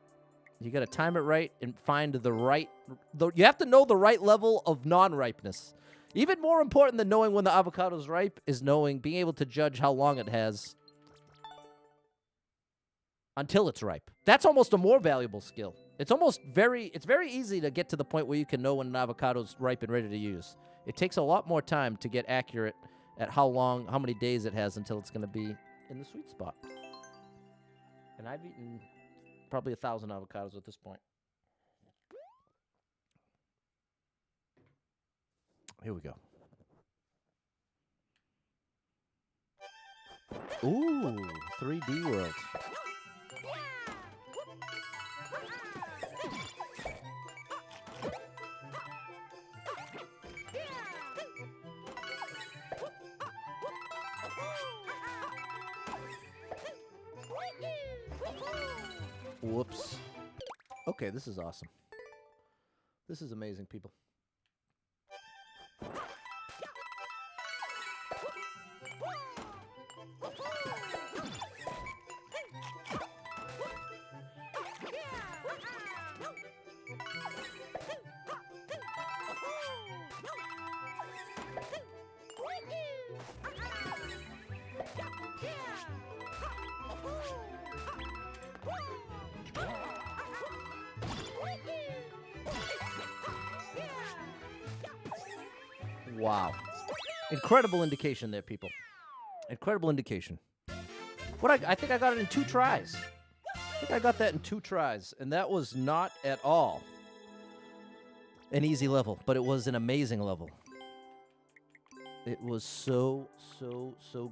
You got to time it right and find the right... you have to know the right level of non-ripeness. Even more important than knowing when the avocado's ripe is being able to judge how long it has until it's ripe. That's almost a more valuable skill. It's very easy to get to the point where you can know when an avocado's ripe and ready to use. It takes a lot more time to get accurate at how many days it has until it's going to be in the sweet spot. And I've eaten probably 1,000 avocados at this point. Here we go. Ooh, 3D world. Whoops. Okay, this is awesome. This is amazing, people. Wow. Incredible indication there, people. Incredible indication. I think I got it in 2 tries. I think I got that in 2 tries, and that was not at all an easy level, but it was an amazing level. It was so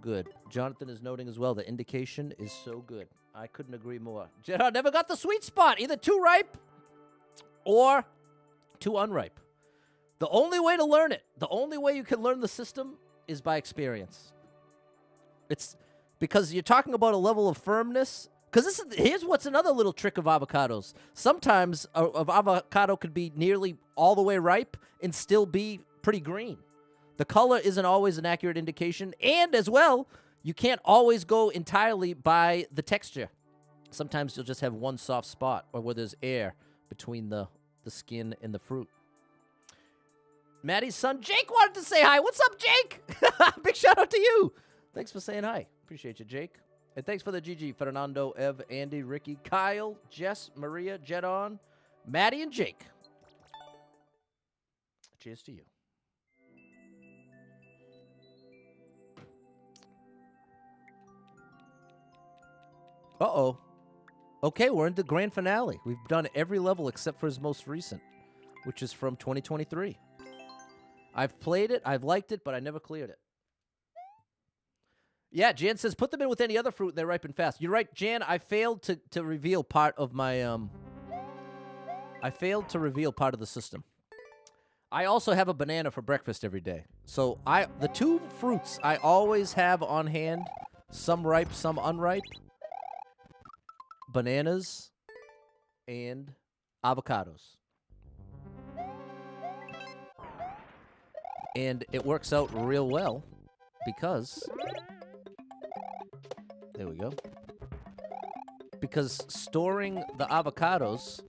good. Jonathan is noting as well, the indication is so good. I couldn't agree more. Jeddah never got the sweet spot, either too ripe or too unripe. The only way to learn it, the only way you can learn the system is by experience. It's because you're talking about a level of firmness. Because here's what's another little trick of avocados. Sometimes an avocado could be nearly all the way ripe and still be pretty green. The color isn't always an accurate indication. And as well, you can't always go entirely by the texture. Sometimes you'll just have one soft spot or where there's air between the skin and the fruit. Maddie's son, Jake, wanted to say hi. What's up, Jake? Big shout out to you. Thanks for saying hi. Appreciate you, Jake. And thanks for the GG. Fernando, Ev, Andy, Ricky, Kyle, Jess, Maria, Jedon, Maddie, and Jake. Cheers to you. Uh-oh. Okay, we're in the grand finale. We've done every level except for his most recent, which is from 2023. I've played it, I've liked it, but I never cleared it. Yeah, Jan says, put them in with any other fruit, they ripen fast. You're right, Jan, I failed to reveal part of my, I failed to reveal part of the system. I also have a banana for breakfast every day. So the two fruits I always have on hand, some ripe, some unripe, bananas and avocados. And it works out real well because, there we go, because storing the avocados,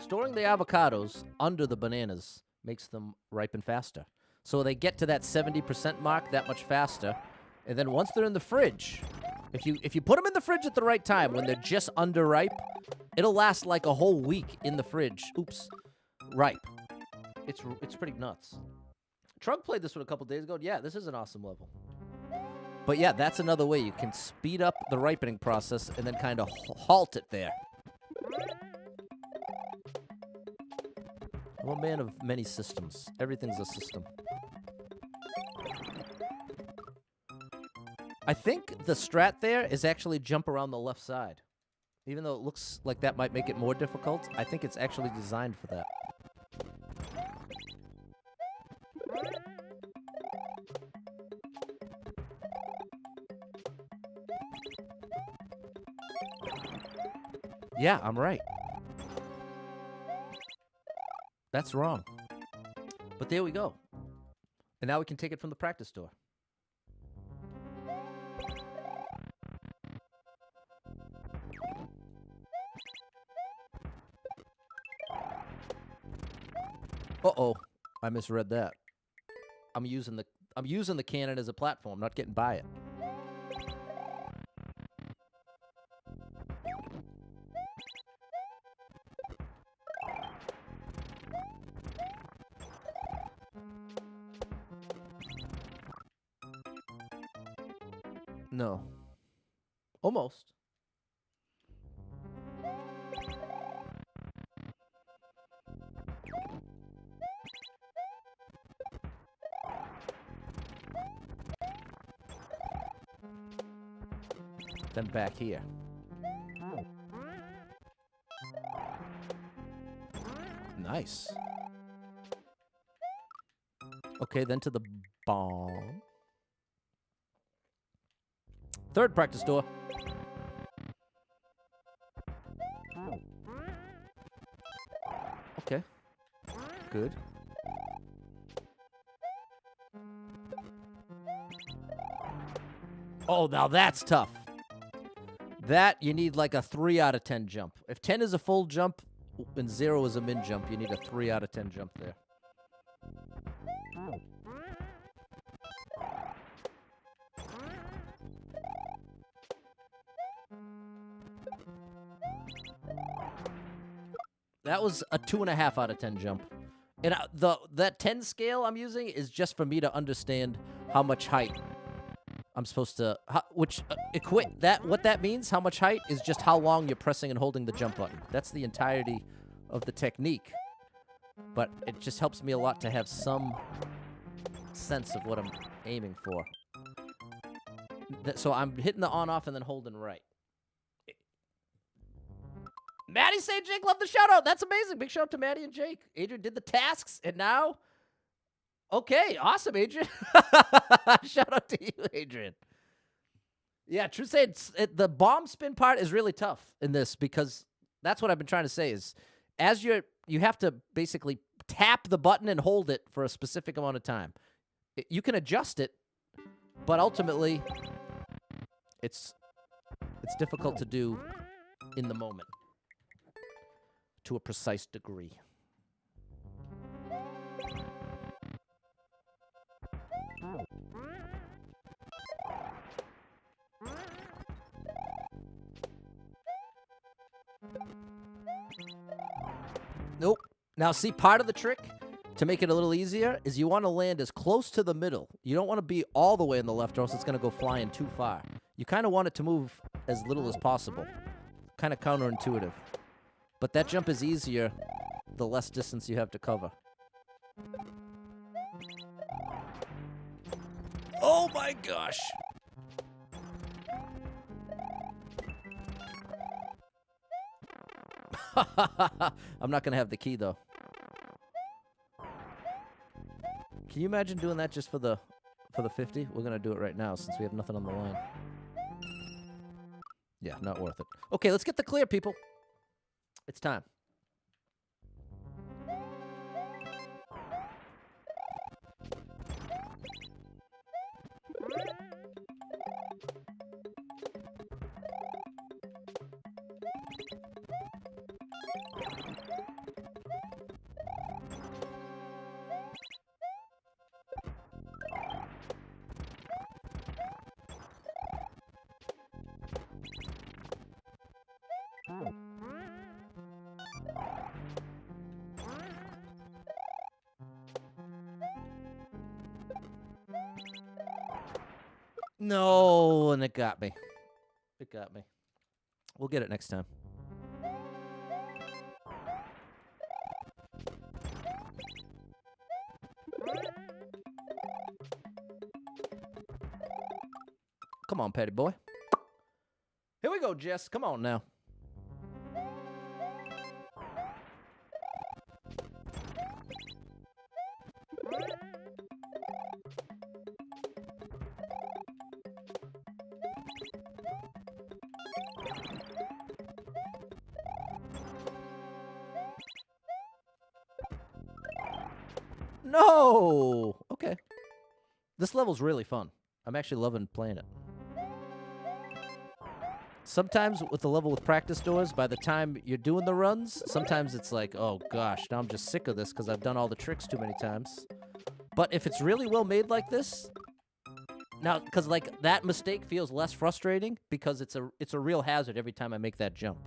storing the avocados under the bananas makes them ripen faster. So they get to that 70% mark that much faster. And then once they're in the fridge, if you put them in the fridge at the right time when they're just underripe, it'll last like a whole week in the fridge. Ripe. It's pretty nuts. Trug played this one a couple days ago. Yeah, this is an awesome level. But yeah, that's another way you can speed up the ripening process and then kind of halt it there. I'm a man of many systems. Everything's a system. I think the strat there is actually jump around the left side. Even though it looks like that might make it more difficult, I think it's actually designed for that. Yeah, I'm right. That's wrong. But there we go. And now we can take it from the practice store. Uh-oh. I misread that. I'm using the cannon as a platform, not getting by it. No. Almost. Then back here. Nice. Okay, then to the bomb. Third practice door. Okay. Good. Oh, now that's tough. That, you need like a 3 out of 10 jump. If 10 is a full jump and 0 is a min jump, you need a 3 out of 10 jump there. That was a 2.5 out of 10 jump. And that 10 scale I'm using is just for me to understand how much height I'm supposed to, what that means, how much height, is just how long you're pressing and holding the jump button. That's the entirety of the technique. But it just helps me a lot to have some sense of what I'm aiming for. So I'm hitting the on-off and then holding right. Maddie say Jake, love the shout-out. That's amazing. Big shout-out to Maddie and Jake. Adrian did the tasks, and now... Okay, awesome, Adrian. Shout out to you, Adrian. Yeah, true say, the bomb spin part is really tough in this because that's what I've been trying to say is as you have to basically tap the button and hold it for a specific amount of time. You can adjust it, but ultimately it's difficult to do in the moment to a precise degree. Nope. Now, see, part of the trick to make it a little easier is you want to land as close to the middle. You don't want to be all the way in the left or else it's going to go flying too far. You kind of want it to move as little as possible. Kind of counterintuitive. But that jump is easier the less distance you have to cover. Oh my gosh! I'm not going to have the key, though. Can you imagine doing that just for the 50? We're going to do it right now since we have nothing on the line. Yeah, not worth it. Okay, let's get the clear, people. It's time. No, and it got me. It got me. We'll get it next time. Come on, Petty boy. Here we go, Jess. Come on now. No! Okay. This level's really fun. I'm actually loving playing it. Sometimes with the level with practice doors, by the time you're doing the runs, sometimes it's like, oh gosh, now I'm just sick of this because I've done all the tricks too many times. But if it's really well made like this, now, because like that mistake feels less frustrating because it's a real hazard every time I make that jump.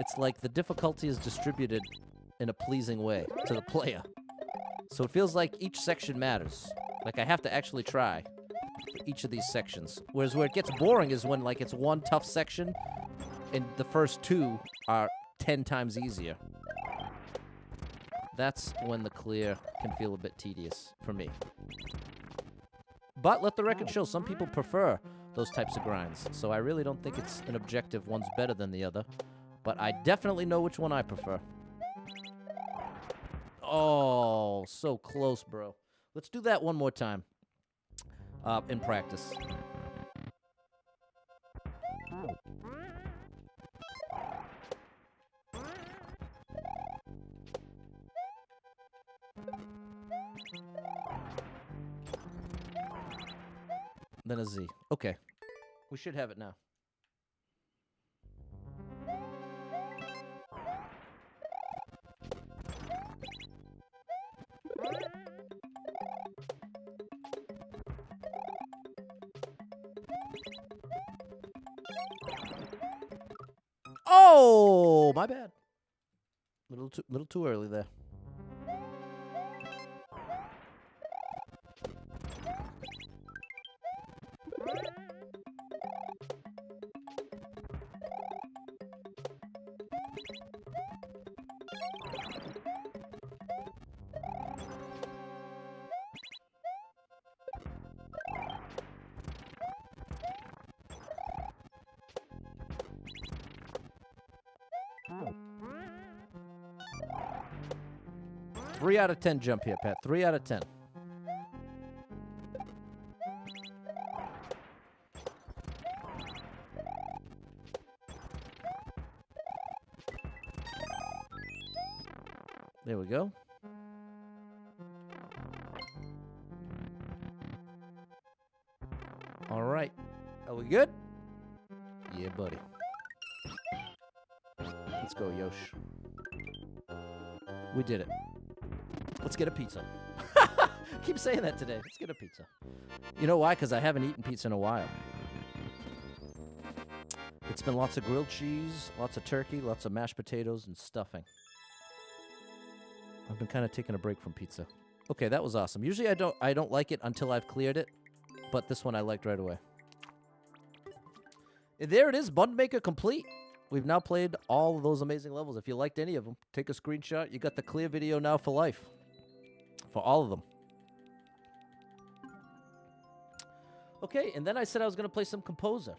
It's like the difficulty is distributed in a pleasing way to the player. So it feels like each section matters. Like I have to actually try for each of these sections. Whereas where it gets boring is when like it's one tough section and the first two are 10 times easier. That's when the clear can feel a bit tedious for me. But let the record show, some people prefer those types of grinds. So I really don't think it's an objective one's better than the other. But I definitely know which one I prefer. Oh, so close, bro. Let's do that one more time in practice. Then a Z. Okay. We should have it now. Oh, my bad. Little too early there. Three out of 10 jump here, Pat. 3 out of 10. There we go. All right. Are we good? Yeah, buddy. Let's go, Yosh. We did it. Let's get a pizza. Keep saying that today. Let's get a pizza. You know why? Because I haven't eaten pizza in a while. It's been lots of grilled cheese, lots of turkey, lots of mashed potatoes, and stuffing. I've been kind of taking a break from pizza. Okay, that was awesome. Usually I don't like it until I've cleared it, but this one I liked right away. And there it is, Bundmaker complete. We've now played all of those amazing levels. If you liked any of them, take a screenshot. You got the clear video now for life. For all of them. Okay, and then I said I was going to play some Composer.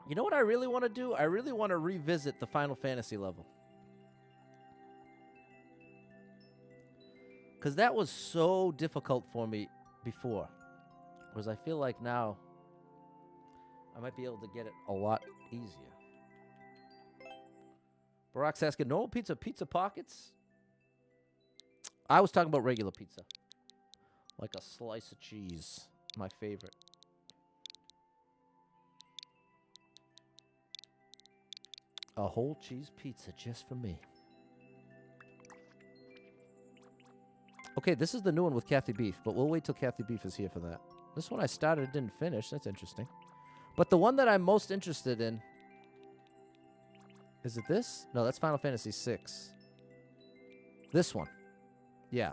You know what I really want to do? I really want to revisit the Final Fantasy level. Because that was so difficult for me before. Whereas I feel like now I might be able to get it a lot easier. Barack's asking, normal pizza, pizza pockets? I was talking about regular pizza. Like a slice of cheese. My favorite. A whole cheese pizza just for me. Okay, this is the new one with Kathy Beef, but we'll wait till Kathy Beef is here for that. This one I started, didn't finish. That's interesting. But the one that I'm most interested in... Is it this? No, that's Final Fantasy VI. This one. Yeah.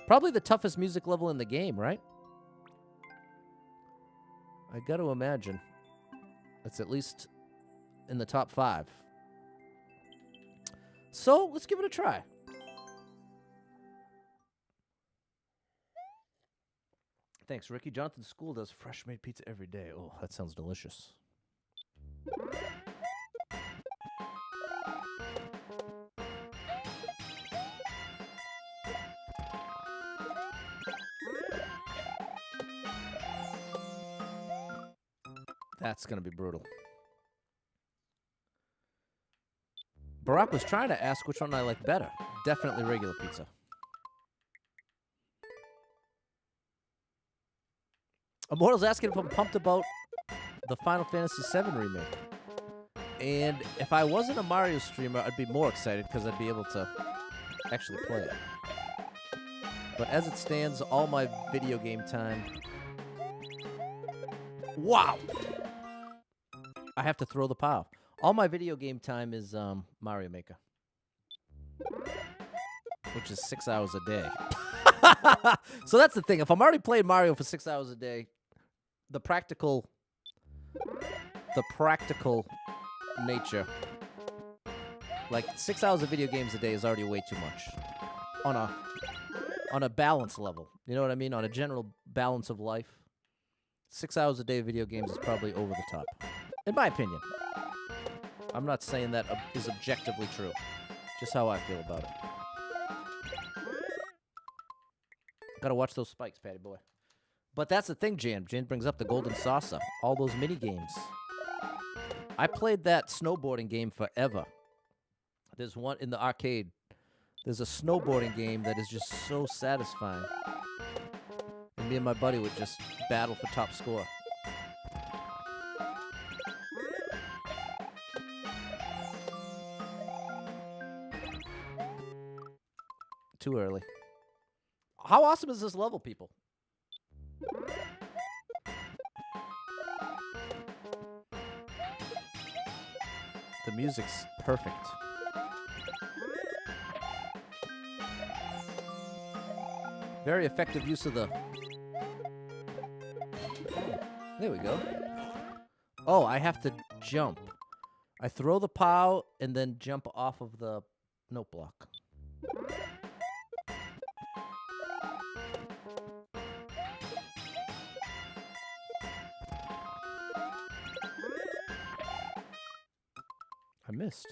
Probably the toughest music level in the game, right? I got to imagine. It's at least in the top 5. So, let's give it a try. Thanks, Ricky. Jonathan's school does fresh-made pizza every day. Oh, that sounds delicious. That's going to be brutal. Barack was trying to ask which one I like better. Definitely regular pizza. Immortal's asking if I'm pumped about the Final Fantasy VII remake. And if I wasn't a Mario streamer, I'd be more excited because I'd be able to actually play it. But as it stands, all my video game time... Wow! I have to throw the pow. All my video game time is Mario Maker. Which is 6 hours a day. So that's the thing. If I'm already playing Mario for 6 hours a day, the practical nature, like 6 hours of video games a day is already way too much on a balance level. You know what I mean? On a general balance of life, 6 hours a day of video games is probably over the top, in my opinion. I'm not saying that is objectively true. Just how I feel about it. Gotta watch those spikes, Patty boy. But that's the thing, Jan. Jan brings up the Golden Saucer. All those mini games. I played that snowboarding game forever. There's one in the arcade. There's a snowboarding game that is just so satisfying. And me and my buddy would just battle for top score. Too early. How awesome is this level, people? The music's perfect. Very effective use of the... There we go. Oh, I have to jump. I throw the POW and then jump off of the note block. I missed.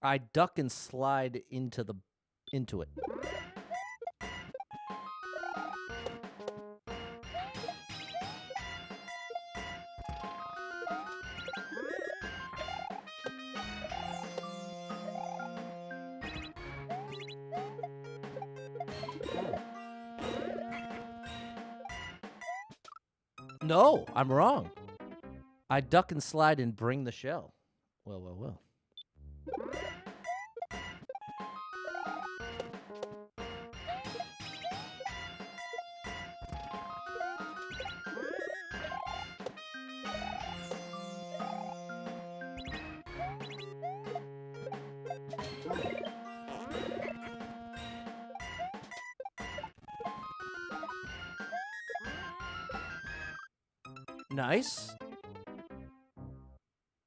I duck and slide into it. No, I'm wrong. I duck and slide and bring the shell. Well, well, well. Nice.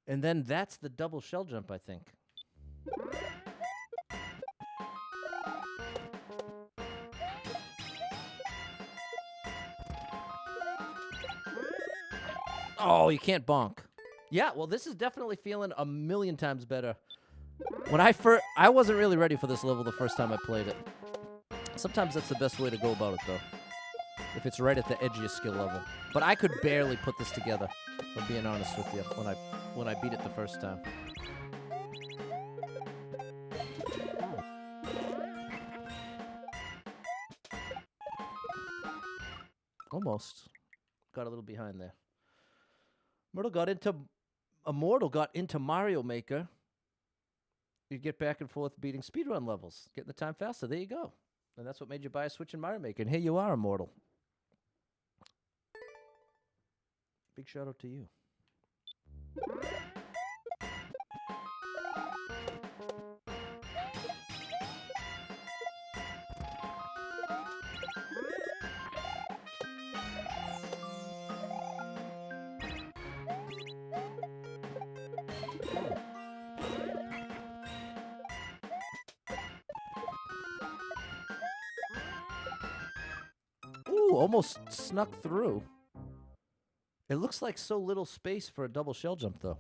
And then that's the double shell jump, I think. Oh, you can't bonk. Yeah, well, this is definitely feeling a million times better. When I wasn't really ready for this level the first time I played it. Sometimes that's the best way to go about it, though. If it's right at the edge of your skill level. But I could barely put this together, if I'm being honest with you, when I beat it the first time. Almost. Got a little behind there. Immortal got into Mario Maker. You get back and forth beating speedrun levels, getting the time faster. There you go. And that's what made you buy a Switch in Mario Maker. And here you are, Immortal. Big shout out to you. Ooh, almost snuck through. It looks like so little space for a double shell jump, though.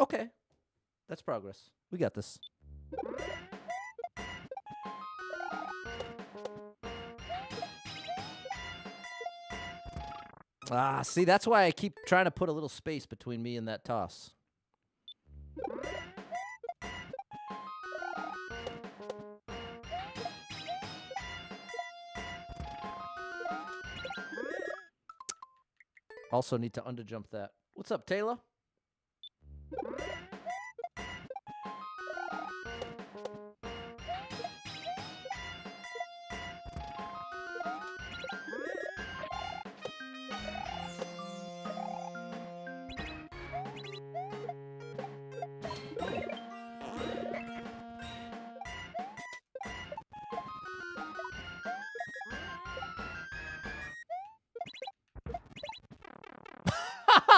Okay. That's progress. We got this. Ah, see, that's why I keep trying to put a little space between me and that toss. Also need to underjump that. What's up, Taylor?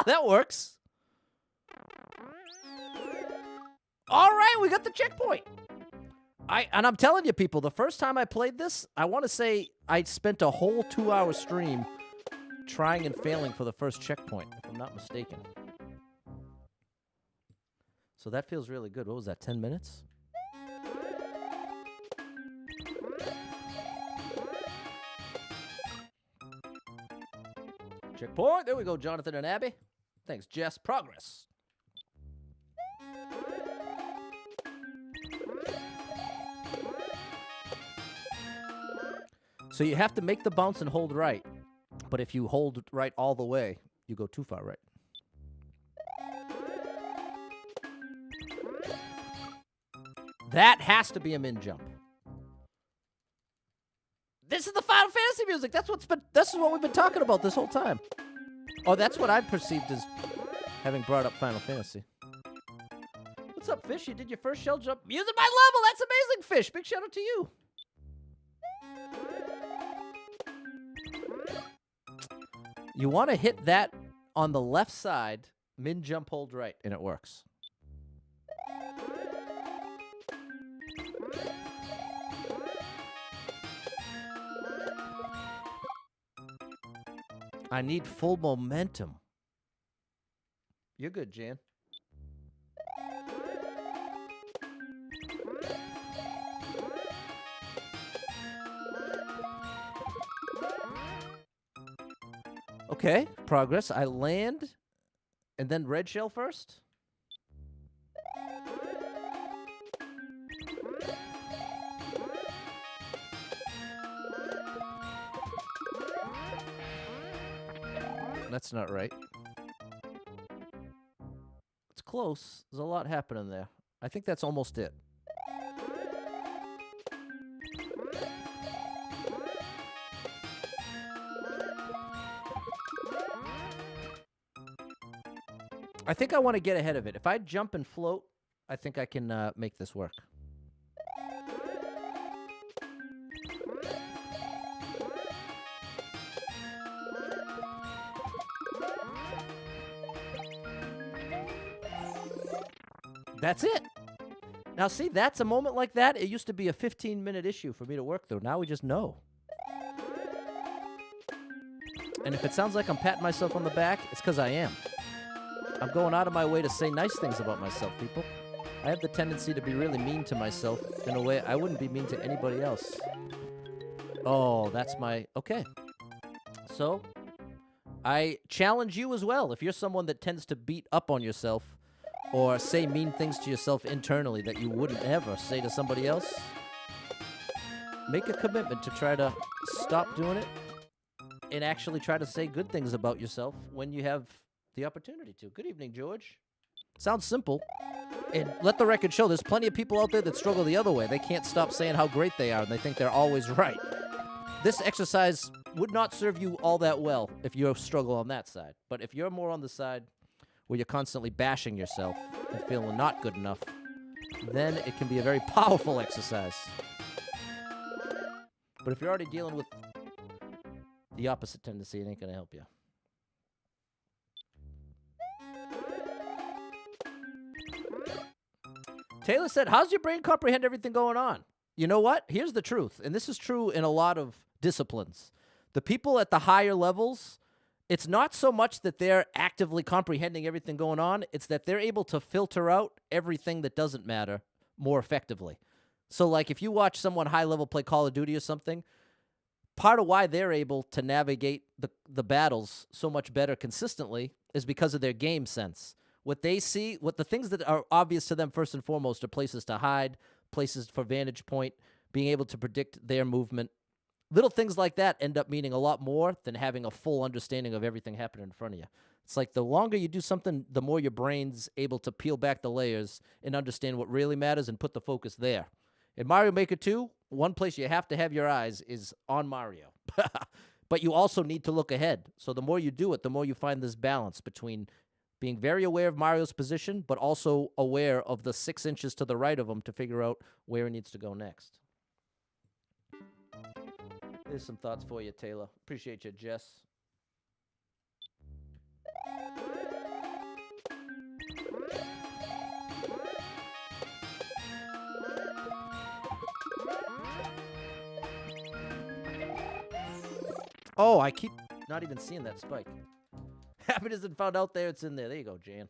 That works. All right, we got the checkpoint. And I'm telling you, people, the first time I played this, I want to say I spent a whole 2-hour stream trying and failing for the first checkpoint, if I'm not mistaken. So that feels really good. What was that, 10 minutes? Checkpoint. There we go, Jonathan and Abby. Thanks, Jess. Progress. So you have to make the bounce and hold right. But if you hold right all the way, you go too far right. That has to be a min jump. This is the Final Fantasy music. This is what we've been talking about this whole time. Oh, that's what I perceived as having brought up Final Fantasy. What's up, Fish? You did your first shell jump using my level. That's amazing, Fish. Big shout out to you. You want to hit that on the left side, min jump, hold right, and it works. I need full momentum. You're good, Jan. Okay, progress. I land, and then red shell first. That's not right. close. There's a lot happening there. I think that's almost it. I think I want to get ahead of it. If I jump and float, I think I can make this work. That's it. Now, see, that's a moment like that. It used to be a 15-minute issue for me to work through. Now we just know. And if it sounds like I'm patting myself on the back, it's because I am. I'm going out of my way to say nice things about myself, people. I have the tendency to be really mean to myself in a way I wouldn't be mean to anybody else. Oh, that's my... Okay. So, I challenge you as well. If you're someone that tends to beat up on yourself or say mean things to yourself internally that you wouldn't ever say to somebody else, make a commitment to try to stop doing it and actually try to say good things about yourself when you have the opportunity to. Good evening, George. Sounds simple. And let the record show there's plenty of people out there that struggle the other way. They can't stop saying how great they are, and they think they're always right. This exercise would not serve you all that well if you struggle on that side. But if you're more on the side where you're constantly bashing yourself and feeling not good enough, then it can be a very powerful exercise. But if you're already dealing with the opposite tendency, it ain't going to help you. Taylor said, how's your brain comprehend everything going on? You know what? Here's the truth, and this is true in a lot of disciplines. The people at the higher levels, it's not so much that they're actively comprehending everything going on, it's that they're able to filter out everything that doesn't matter more effectively. So, like, if you watch someone high-level play Call of Duty or something, part of why they're able to navigate the battles so much better consistently is because of their game sense. What they see, what the things that are obvious to them first and foremost are places to hide, places for vantage point, being able to predict their movement. Little things like that end up meaning a lot more than having a full understanding of everything happening in front of you. It's like the longer you do something, the more your brain's able to peel back the layers and understand what really matters and put the focus there. In Mario Maker 2, one place you have to have your eyes is on Mario. But you also need to look ahead. So the more you do it, the more you find this balance between being very aware of Mario's position, but also aware of the 6 inches to the right of him to figure out where he needs to go next. There's some thoughts for you, Taylor. Appreciate you, Jess. Oh, I keep not even seeing that spike. Happiness isn't found out there, it's in there. There you go, Jan.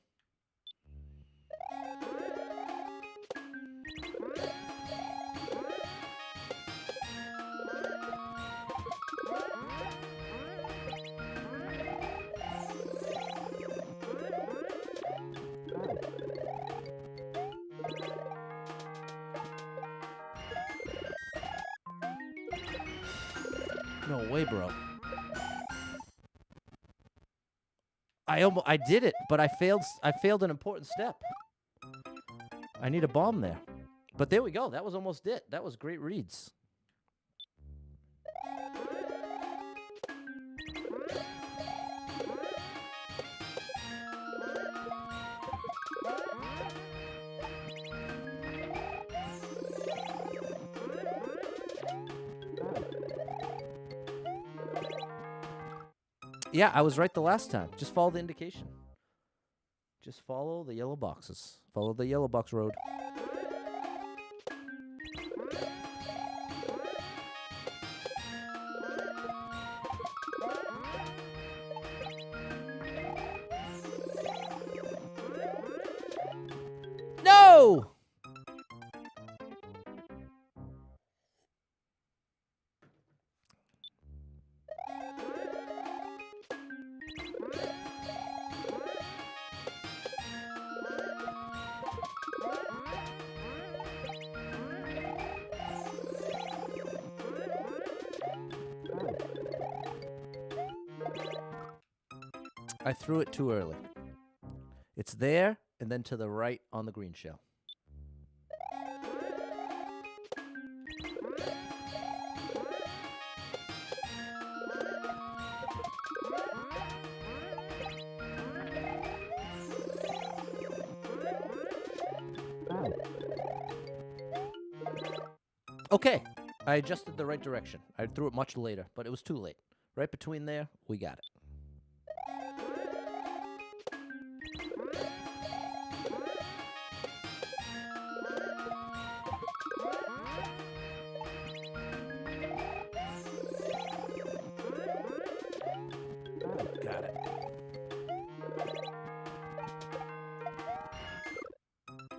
No way, bro. I did it, but I failed an important step. I need a bomb there. But there we go. That was almost it. That was great reads. Yeah, I was right the last time. Just follow the indication. Just follow the yellow boxes. Follow the yellow box road. No! I threw it too early. It's there. and then to the right on the green shell. Okay, I adjusted the right direction. I threw it much later, but it was too late. Right between there, we got it. Got it.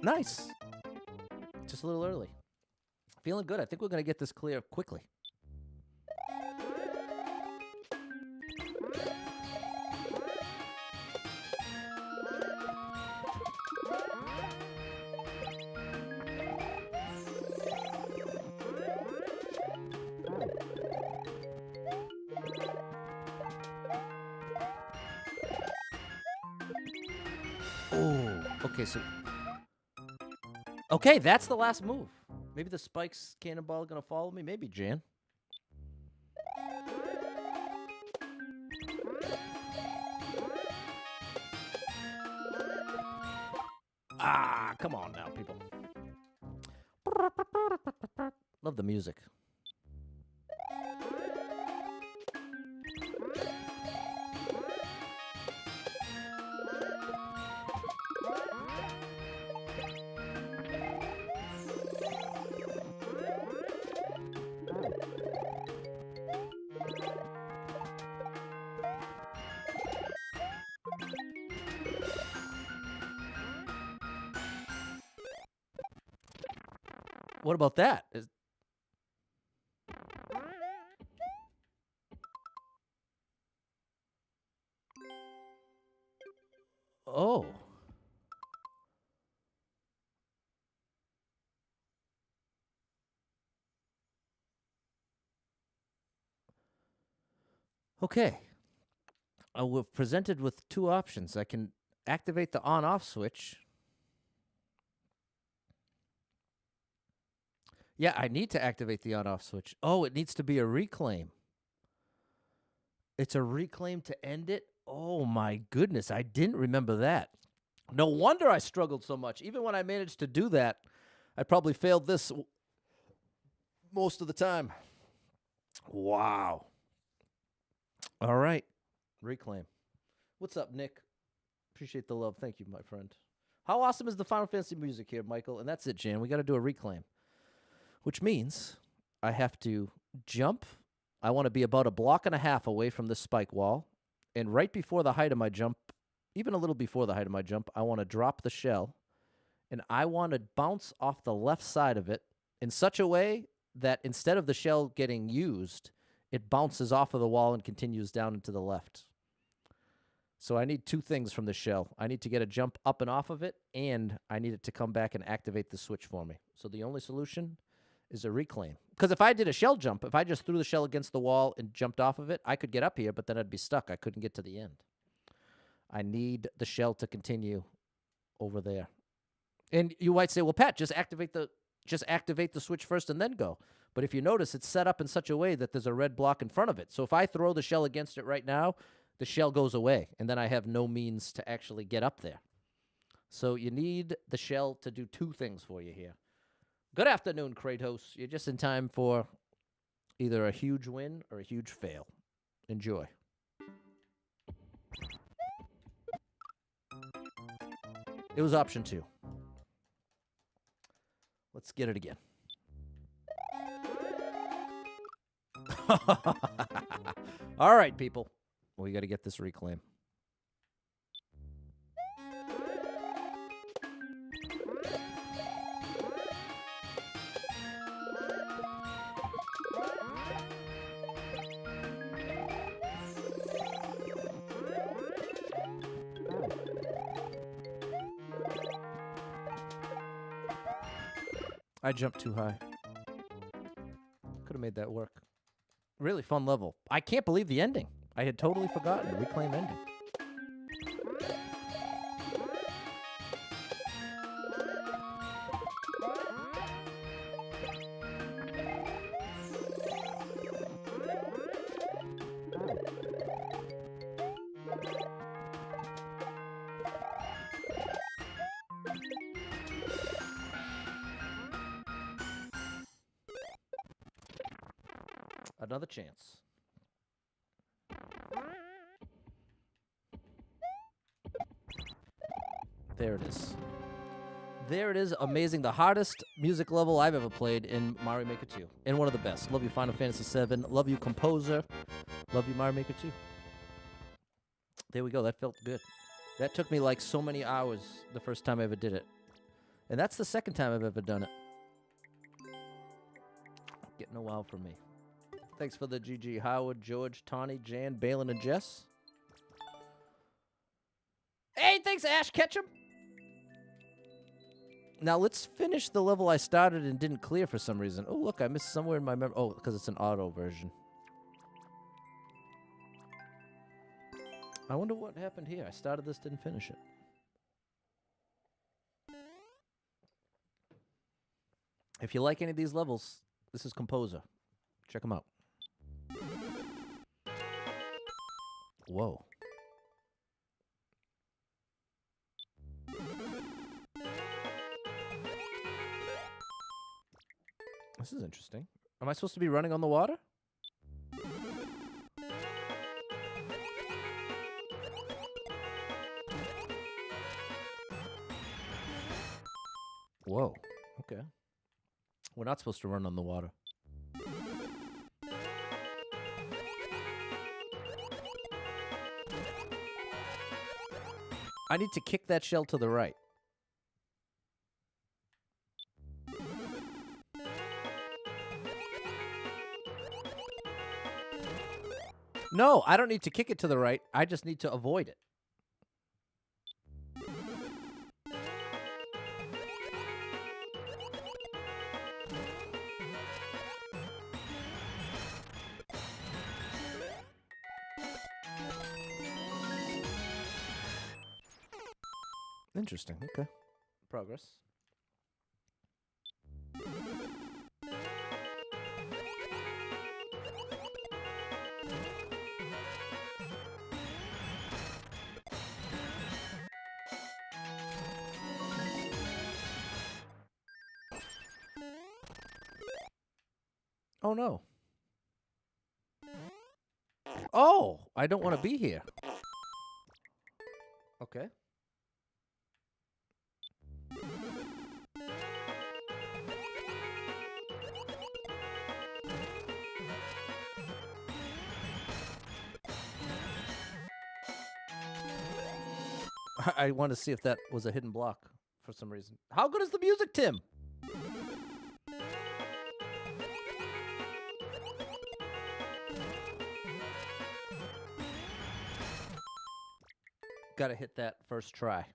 Nice. Just a little early. Feeling good. I think we're going to get this clear quickly. Oh, okay, so... Okay, that's the last move. Maybe the spikes cannonball are going to follow me. Maybe, Jan. Ah, come on now, people. Love the music. What about that? Oh. Okay. We're presented with two options. I can activate the on-off switch. Yeah, I need to activate the on-off switch. Oh, it needs to be a reclaim. It's a reclaim to end it? Oh, my goodness. I didn't remember that. No wonder I struggled so much. Even when I managed to do that, I probably failed this most of the time. Wow. All right. Reclaim. What's up, Nick? Appreciate the love. Thank you, my friend. How awesome is the Final Fantasy music here, Michael? And that's it, Jan. We got to do a reclaim. Which means I have to jump. I want to be about a block and a half away from this spike wall. And right before the height of my jump, even a little before the height of my jump, I want to drop the shell. And I want to bounce off the left side of it in such a way that instead of the shell getting used, it bounces off of the wall and continues down into the left. So I need two things from the shell. I need to get a jump up and off of it, and I need it to come back and activate the switch for me. So the only solution is a reclaim. Because if I did a shell jump, if I just threw the shell against the wall and jumped off of it, I could get up here, but then I'd be stuck. I couldn't get to the end. I need the shell to continue over there. And you might say, well, Pat, just activate the switch first and then go. But if you notice, it's set up in such a way that there's a red block in front of it. So if I throw the shell against it right now, the shell goes away, and then I have no means to actually get up there. So you need the shell to do two things for you here. Good afternoon, Kratos. You're just in time for either a huge win or a huge fail. Enjoy. It was option 2. Let's get it again. All right, people. We got to get this reclaim. I jumped too high. Could have made that work. Really fun level. I can't believe the ending. I had totally forgotten the reclaim ending. Another chance. There it is. There it is. Amazing. The hardest music level I've ever played in Mario Maker 2. And one of the best. Love you, Final Fantasy 7. Love you, Composer. Love you, Mario Maker 2. There we go. That felt good. That took me like so many hours the first time I ever did it. And that's the second time I've ever done it. Getting a while for me. Thanks for the GG. Howard, George, Tawny, Jan, Balin, and Jess. Hey, thanks, Ash Ketchum. Now, let's finish the level I started and didn't clear for some reason. Oh, look, I missed somewhere in my memory. Oh, because it's an auto version. I wonder what happened here. I started this, didn't finish it. If you like any of these levels, this is Composer. Check them out. Whoa. This is interesting. Am I supposed to be running on the water? Whoa. Okay. We're not supposed to run on the water. I need to kick that shell to the right. No, I don't need to kick it to the right. I just need to avoid it. Interesting. Okay. Progress. Oh, no. Oh, I don't want to be here. Okay. I want to see if that was a hidden block for some reason. How good is the music, Tim? Gotta hit that first try.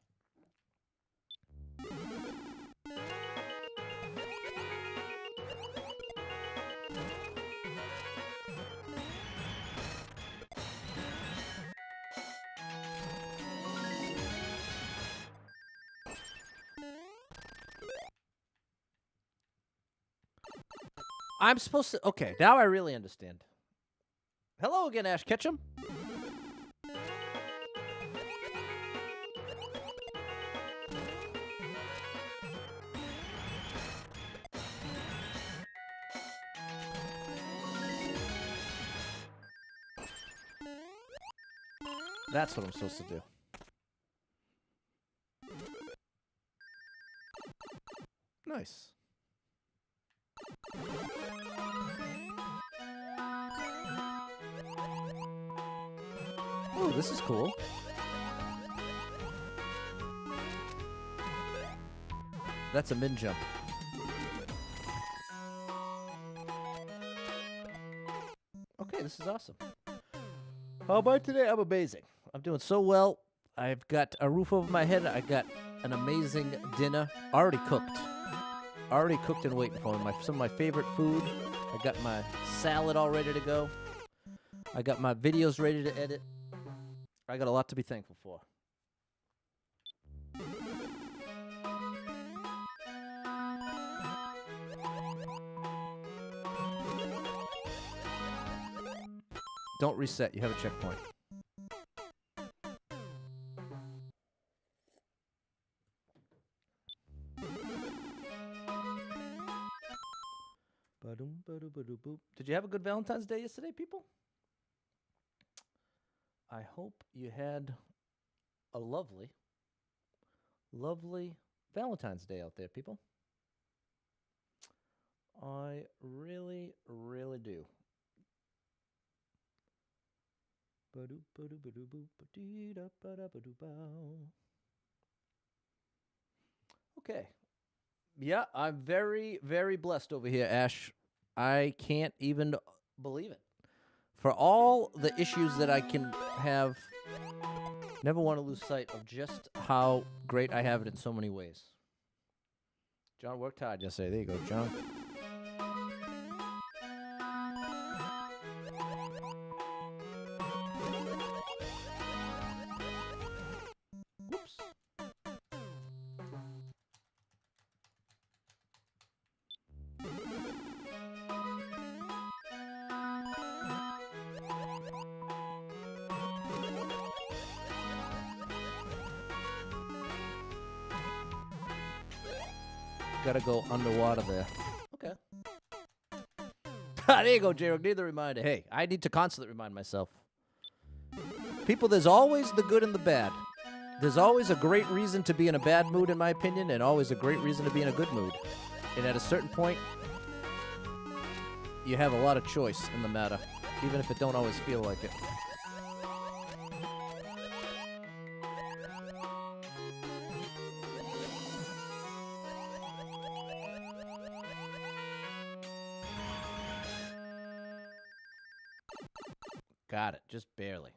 I'm supposed to... Okay, now I really understand. Hello again, Ash Ketchum. That's what I'm supposed to do. Nice. Ooh, this is cool. That's a min jump. Okay, this is awesome. How about today? I'm amazing. I'm doing so well. I've got a roof over my head. I got an amazing dinner. Already cooked. Already cooked and waiting for me. Some of my favorite food. I got my salad all ready to go. I got my videos ready to edit. I got a lot to be thankful for. Don't reset. You have a checkpoint. Ba-dum, ba-doo, ba-doo, boop. Did you have a good Valentine's Day yesterday, people? I hope you had a lovely, lovely Valentine's Day out there, people. I really, really do. Ba-doo, ba-doo, ba-doo, boop, ba-dee-da, ba-da, ba-doo, bow. Okay. Yeah, I'm very, very blessed over here, Ash. I can't even believe it. For all the issues that I can have, never want to lose sight of just how great I have it in so many ways. John worked hard yesterday. There you go, John. Whoops. Gotta go underwater there. Okay. There you go, J-Rock. Need the reminder. Hey, I need to constantly remind myself. People, there's always the good and the bad. There's always a great reason to be in a bad mood, in my opinion, and always a great reason to be in a good mood. And at a certain point, you have a lot of choice in the matter, even if it don't always feel like it. Got it, just barely.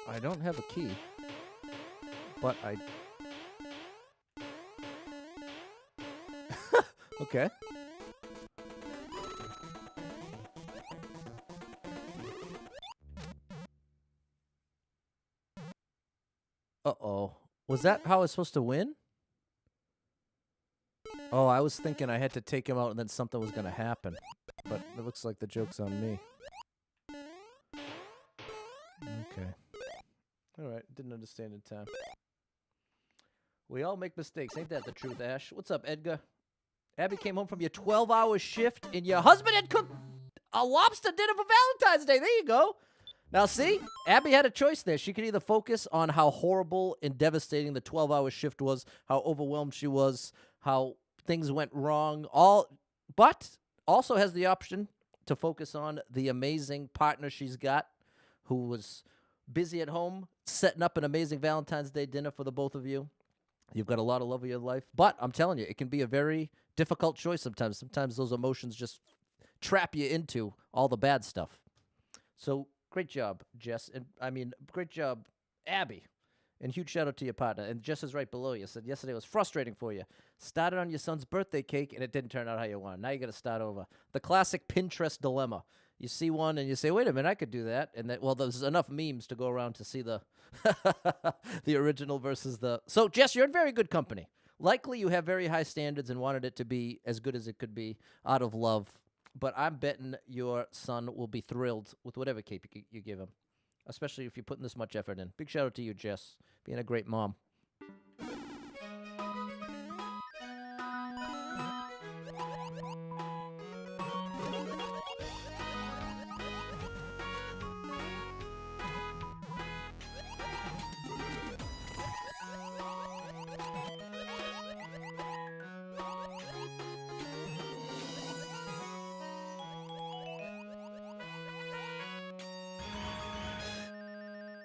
I don't have a key, but I... Okay. Uh-oh. Was that how I was supposed to win? Oh, I was thinking I had to take him out and then something was going to happen. But it looks like the joke's on me. Okay. Alright, didn't understand in time. We all make mistakes. Ain't that the truth, Ash? What's up, Edgar? Abby came home from your 12-hour shift and your husband had cooked a lobster dinner for Valentine's Day. There you go. Now, see? Abby had a choice there. She could either focus on how horrible and devastating the 12-hour shift was, how overwhelmed she was, how things went wrong, but also has the option to focus on the amazing partner she's got who was busy at home setting up an amazing Valentine's Day dinner for the both of you. You've got a lot of love in your life, but I'm telling you, it can be a very difficult choice sometimes. Sometimes those emotions just trap you into all the bad stuff. So great job, Jess. And I mean, great job, Abby. And huge shout out to your partner. And Jess is right below you. Said yesterday was frustrating for you. Started on your son's birthday cake, and it didn't turn out how you wanted. Now you got to start over. The classic Pinterest dilemma. You see one, and you say, wait a minute, I could do that. And well, there's enough memes to go around to see the the original versus the... So, Jess, you're in very good company. Likely you have very high standards and wanted it to be as good as it could be out of love. But I'm betting your son will be thrilled with whatever cake you give him, especially if you're putting this much effort in. Big shout out to you, Jess, being a great mom.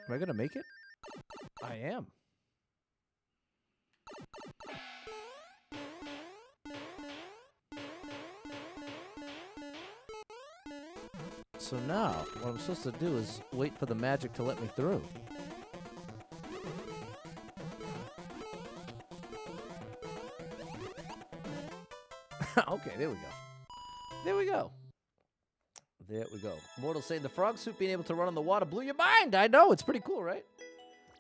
Am I going to make it? I am. So now, what I'm supposed to do is wait for the magic to let me through. Okay, there we go. There we go. There we go. Mortal saying the frog suit being able to run on the water blew your mind. I know. It's pretty cool, right?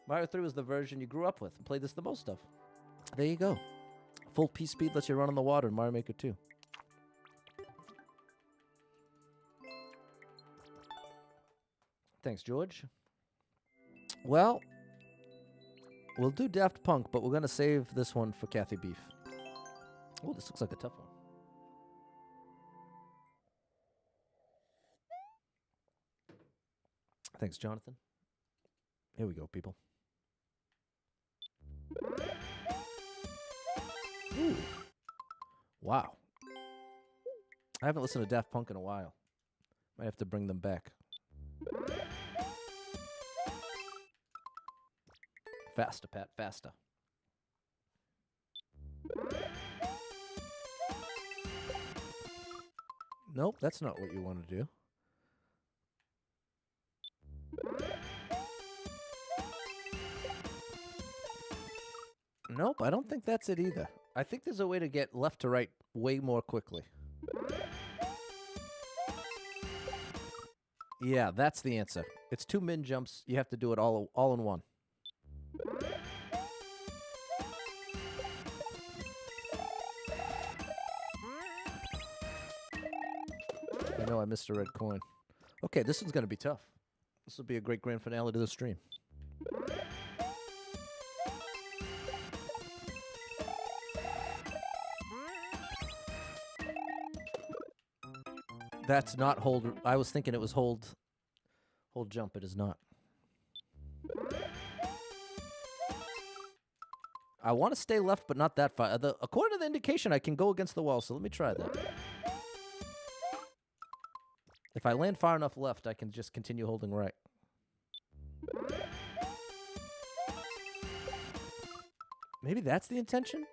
Mario 3 was the version you grew up with and played this the most of. There you go. Full P speed lets you run on the water in Mario Maker 2. Thanks, George. Well, We'll do Daft Punk, but we're going to save this one for Kathy Beef. Oh, this looks like a tough one. Thanks, Jonathan. Here we go, people. Ooh. Wow. I haven't listened to Daft Punk in a while. Might have to bring them back. Faster, Pat, faster. Nope, that's not what you want to do. Nope, I don't think that's it either. I think there's a way to get left to right way more quickly. Yeah, that's the answer. It's 2 min jumps. You have to do it all in one. I know I missed a red coin. Okay, this one's going to be tough. This will be a great grand finale to the stream. That's not hold. I was thinking it was hold jump. It is not. I want to stay left, but not that far. According to the indication, I can go against the wall, so let me try that. If I land far enough left, I can just continue holding right. Maybe that's the intention?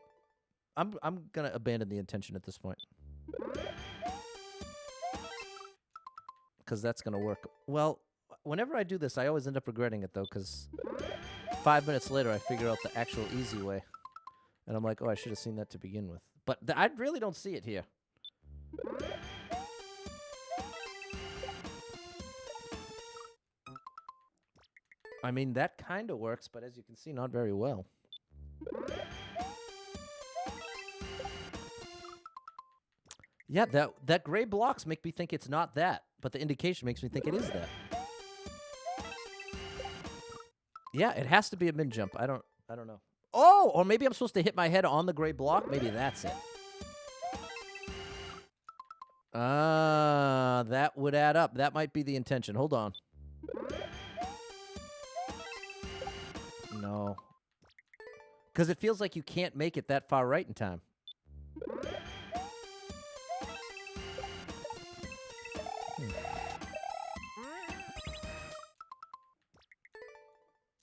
I'm going to abandon the intention at this point. Because that's going to work. Well, whenever I do this, I always end up regretting it, though, because 5 minutes later, I figure out the actual easy way. And I'm like, oh, I should have seen that to begin with. But I really don't see it here. I mean, that kind of works, but as you can see, not very well. Yeah, that gray blocks make me think it's not that, but the indication makes me think it is that. Yeah, it has to be a min jump. I don't know. Oh, or maybe I'm supposed to hit my head on the gray block. Maybe that's it. That would add up. That might be the intention. Hold on. No. Because it feels like you can't make it that far right in time.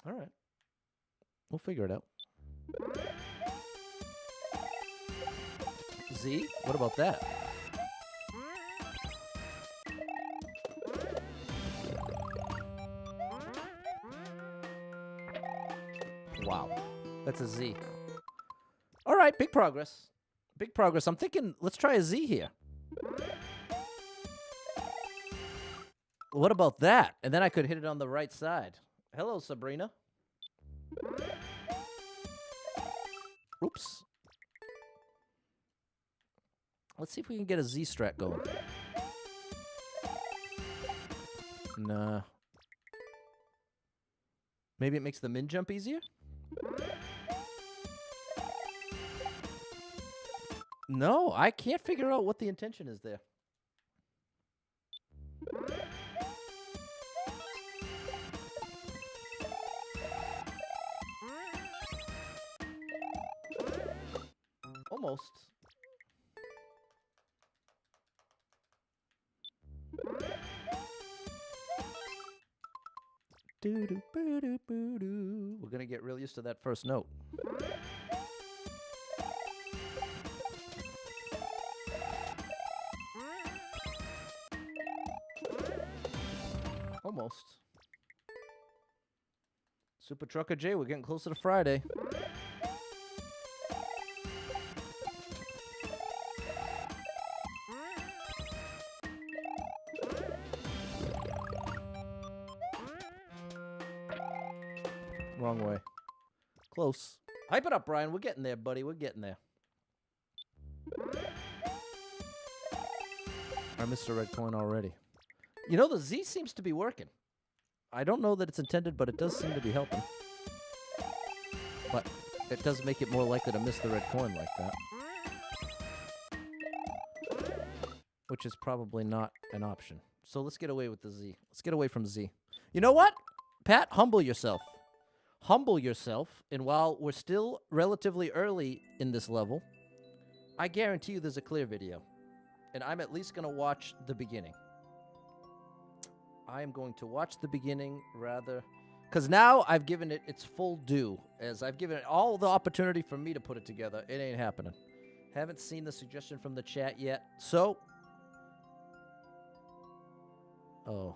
All right. We'll figure it out. Z? What about that? Wow. That's a Z. All right, big progress. Big progress. I'm thinking, let's try a Z here. What about that? And then I could hit it on the right side. Hello, Sabrina. Oops. Let's see if we can get a Z strat going. Nah. Maybe it makes the min jump easier? No, I can't figure out what the intention is there. Almost. We're gonna get real used to that first note. Almost. Super Trucker J, we're getting closer to Friday. Wrong way. Close. Hype it up, Brian. We're getting there, buddy. We're getting there. I missed a red coin already. You know, the Z seems to be working. I don't know that it's intended, but it does seem to be helping. But it does make it more likely to miss the red coin like that. Which is probably not an option. So let's get away with the Z. Let's get away from Z. You know what? Pat, humble yourself. Humble yourself, and while we're still relatively early in this level, I guarantee you there's a clear video. And I'm at least going to watch the beginning. I am going to watch the beginning rather... Because now I've given it its full due. As I've given it all the opportunity for me to put it together. It ain't happening. Haven't seen the suggestion from the chat yet. So... Oh...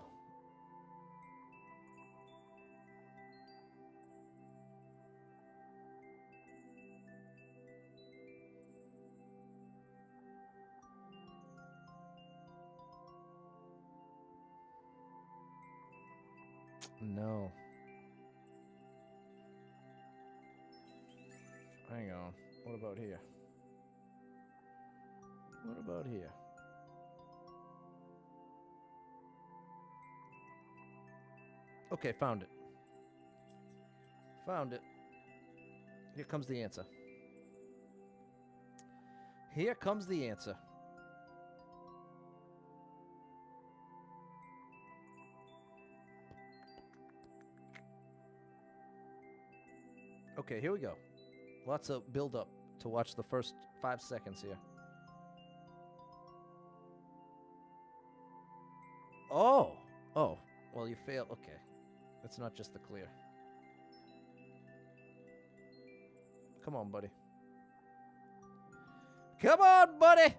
No. Hang on. What about here? What about here? Okay, found it. Found it. Here comes the answer. Here comes the answer. Okay, here we go. Lots of build-up to watch the first 5 seconds here. Oh! Oh. Well, you failed. Okay. That's not just the clear. Come on, buddy. Come on, buddy!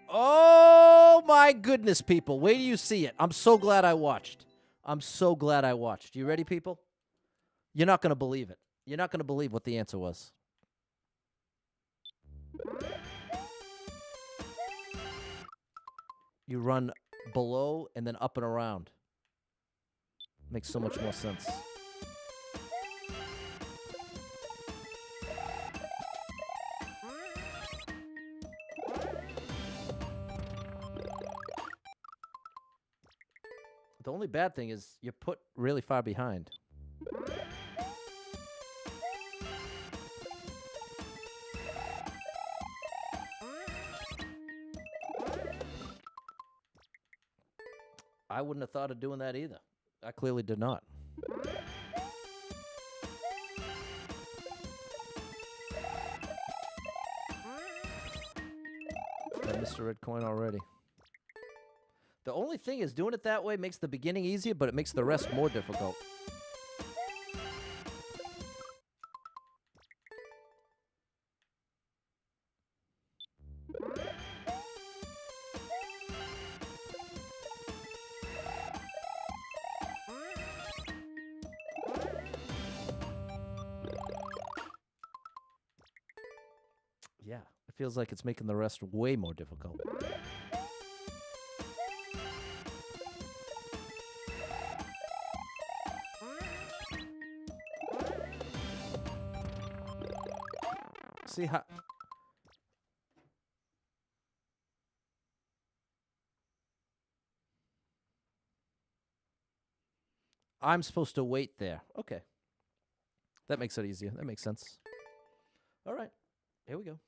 Oh, my goodness, people. Wait till you see it. I'm so glad I watched. I'm so glad I watched. You ready, people? You're not going to believe it. You're not going to believe what the answer was. You run below and then up and around. Makes so much more sense. The only bad thing is you're put really far behind. I wouldn't have thought of doing that either. I clearly did not. I missed a red coin already. The only thing is doing it that way makes the beginning easier, but it makes the rest more difficult. Yeah, it feels like it's making the rest way more difficult. See how... I'm supposed to wait there. Okay. That makes it easier. That makes sense. All right. Here we go.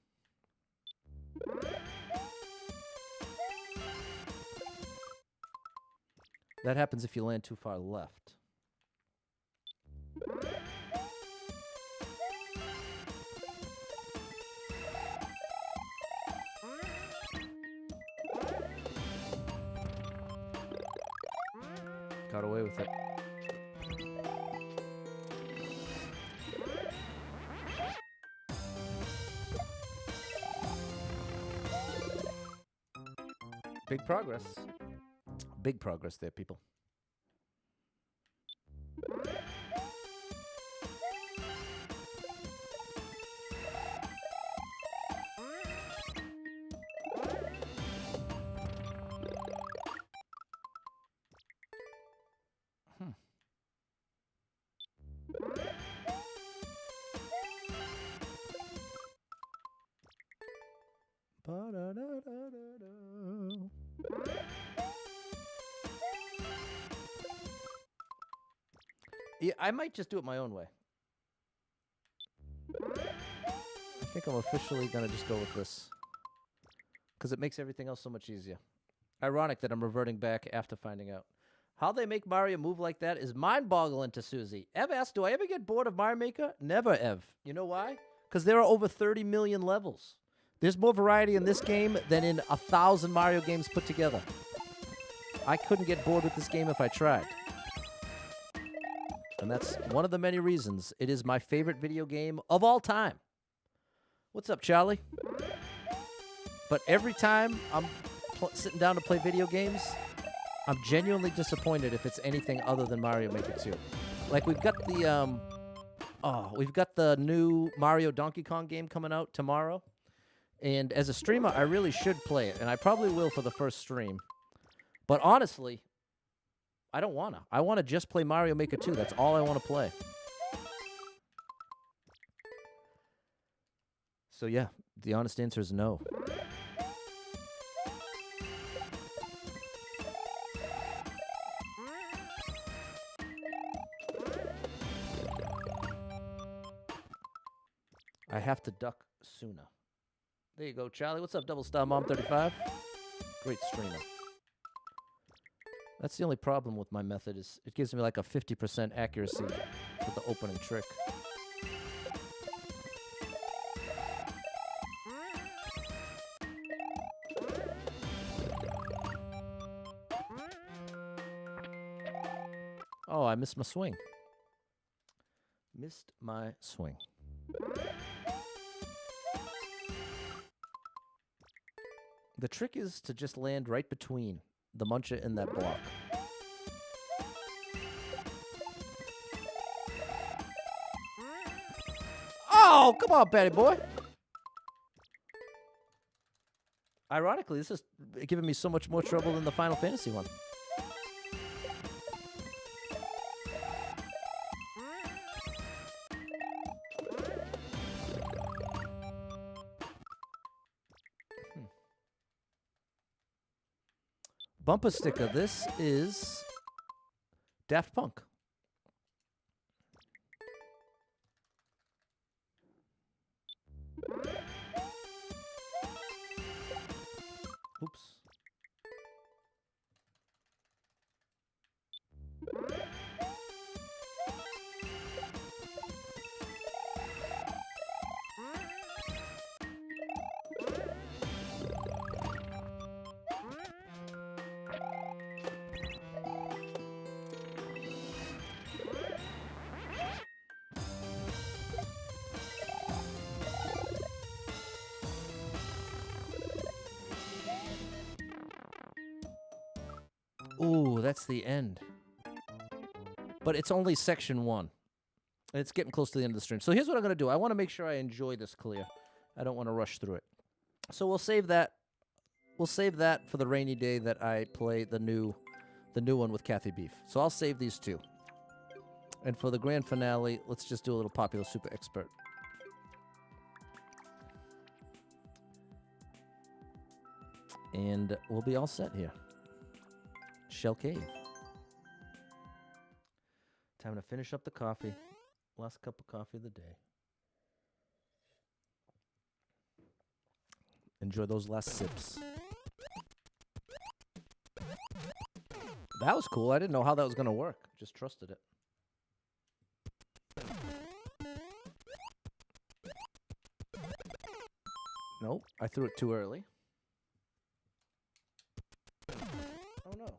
That happens if you land too far left. Got away with it. Big progress. Big progress there, people. Yeah, I might just do it my own way. I think I'm officially going to just go with this. Because it makes everything else so much easier. Ironic that I'm reverting back after finding out. How they make Mario move like that is mind-boggling to Susie. Ev asked, do I ever get bored of Mario Maker? Never, Ev. You know why? Because there are over 30 million levels. There's more variety in this game than in 1,000 Mario games put together. I couldn't get bored with this game if I tried. And that's one of the many reasons it is my favorite video game of all time. What's up, Charlie? But every time I'm sitting down to play video games, I'm genuinely disappointed if it's anything other than Mario Maker 2. Like, we've got the new Mario Donkey Kong game coming out tomorrow. And as a streamer, I really should play it. And I probably will for the first stream. But honestly, I don't want to. I want to just play Mario Maker 2. That's all I want to play. So yeah, the honest answer is no. I have to duck sooner. There you go, Charlie. What's up, Double Star Mom 35? Great streamer. That's the only problem with my method is it gives me like a 50% accuracy for the opening trick. Oh, I missed my swing. Missed my swing. The trick is to just land right between the Muncher and that block. Oh, come on, Patty boy. Ironically, this is giving me so much more trouble than the Final Fantasy one. Bumper sticker. This is Daft Punk. Oops. Ooh, that's the end. But it's only section 1. It's getting close to the end of the stream. So here's what I'm going to do. I want to make sure I enjoy this clear. I don't want to rush through it. So we'll save that. We'll save that for the rainy day that I play the new one with Kathy Beef. So I'll save these two. And for the grand finale, let's just do a little Popular Super Expert. And we'll be all set here. Shell Cave. Time to finish up the coffee. Last cup of coffee of the day. Enjoy those last sips. That was cool. I didn't know how that was going to work. Just trusted it. Nope, I threw it too early. Oh no.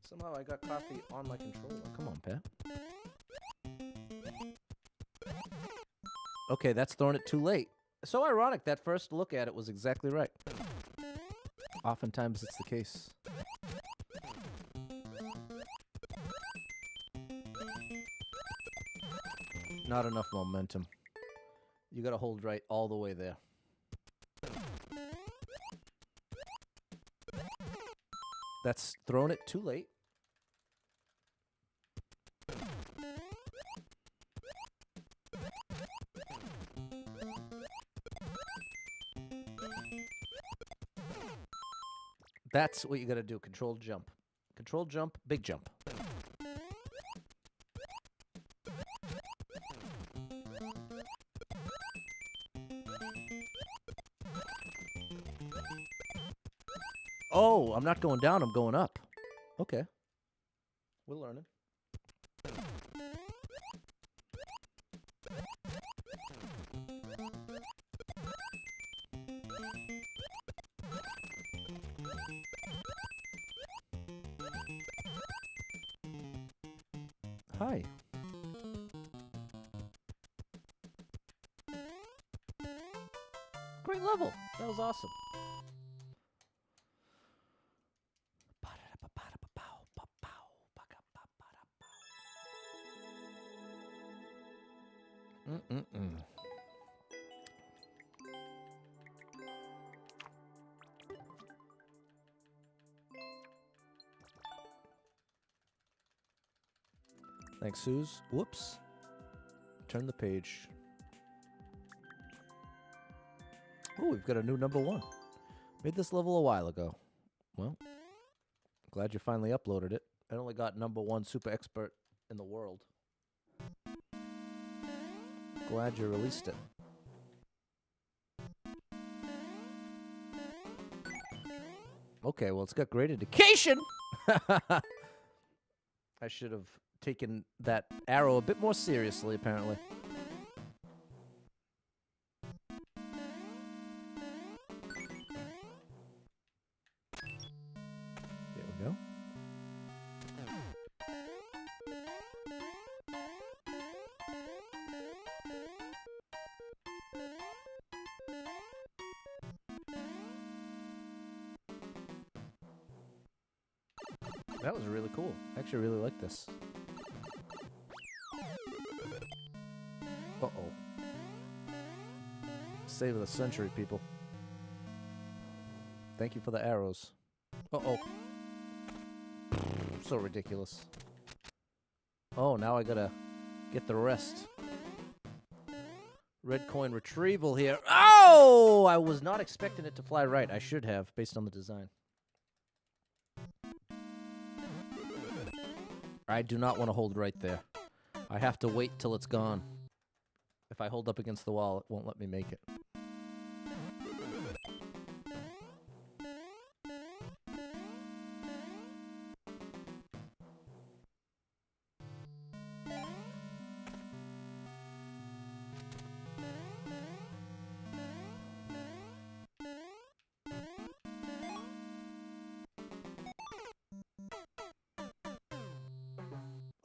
Somehow I got coffee on my controller. Come on, Pat. Okay, that's throwing it too late. So ironic, that first look at it was exactly right. Oftentimes it's the case. Not enough momentum. You gotta hold right all the way there. That's thrown it too late. That's what you gotta do. Control jump. Control jump, big jump. Oh, I'm not going down. I'm going up. Okay. We're learning. Hi. Great level. That was awesome. Mm-mm-mm. Thanks, Suze. Whoops. Turn the page. Oh, we've got a new number 1. Made this level a while ago. Well, glad you finally uploaded it. I only got number 1 super expert in the world. Glad you released it. Okay, well, it's got great indication. I should have taken that arrow a bit more seriously, apparently. There we go. That was really cool. I actually really like this. Uh-oh. Save of the century, people. Thank you for the arrows. Uh-oh. So ridiculous. Oh, now I gotta get the rest. Red coin retrieval here. Oh! I was not expecting it to fly right. I should have, based on the design. I do not want to hold right there. I have to wait till it's gone. If I hold up against the wall, it won't let me make it.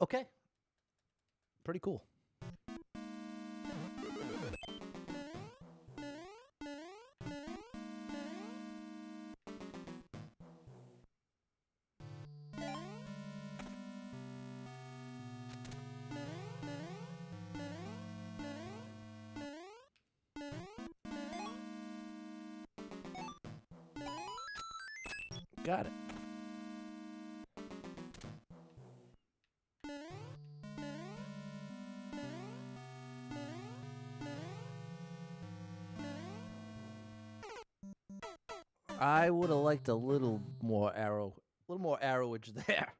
Okay. Pretty cool. Got it. I would have liked a little more arrowage there.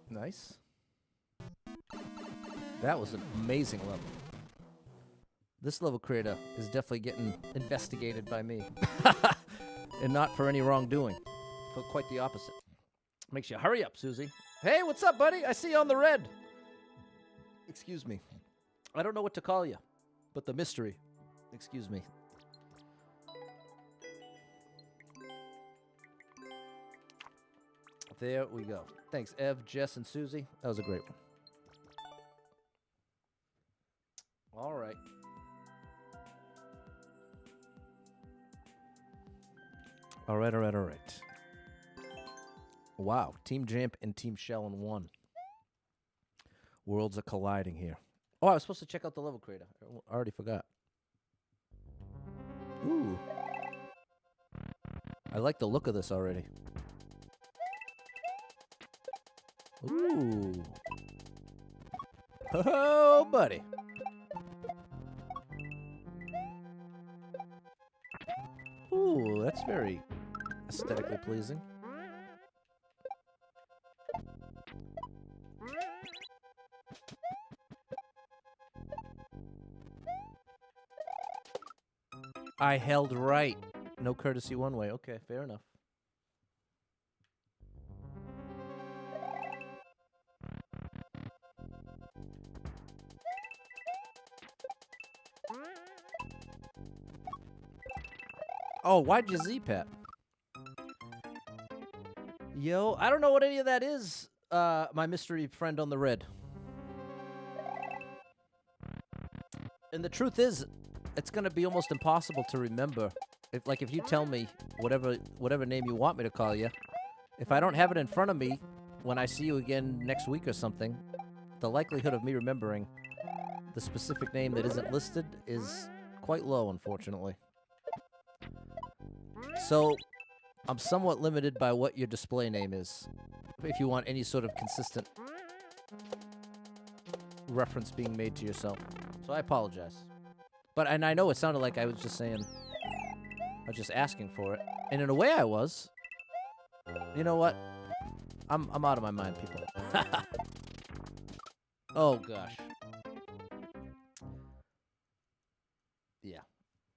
Nice. That was an amazing level. This level creator is definitely getting investigated by me. And not for any wrongdoing. But quite the opposite. Makes you hurry up, Susie. Hey, what's up, buddy? I see you on the red. Excuse me. I don't know what to call you, but the mystery. Excuse me. There we go. Thanks, Ev, Jess, and Susie. That was a great one. All right. All right, all right, all right. Wow. Team Jamp and Team Shell in one. Worlds are colliding here. Oh, I was supposed to check out the level creator. I already forgot. Ooh. I like the look of this already. Ooh. Oh, buddy. Ooh, that's very aesthetically pleasing. I held right. No courtesy one way. Okay, fair enough. Oh, why'd you Z-Pat? Yo, I don't know what any of that is, my mystery friend on the red. And the truth is, it's gonna be almost impossible to remember. If you tell me whatever name you want me to call you, if I don't have it in front of me when I see you again next week or something, the likelihood of me remembering the specific name that isn't listed is quite low, unfortunately. So, I'm somewhat limited by what your display name is, if you want any sort of consistent reference being made to yourself. So I apologize. And I know it sounded like I was just saying, I was just asking for it. And in a way I was. You know what? I'm out of my mind, people. Oh, gosh. Yeah.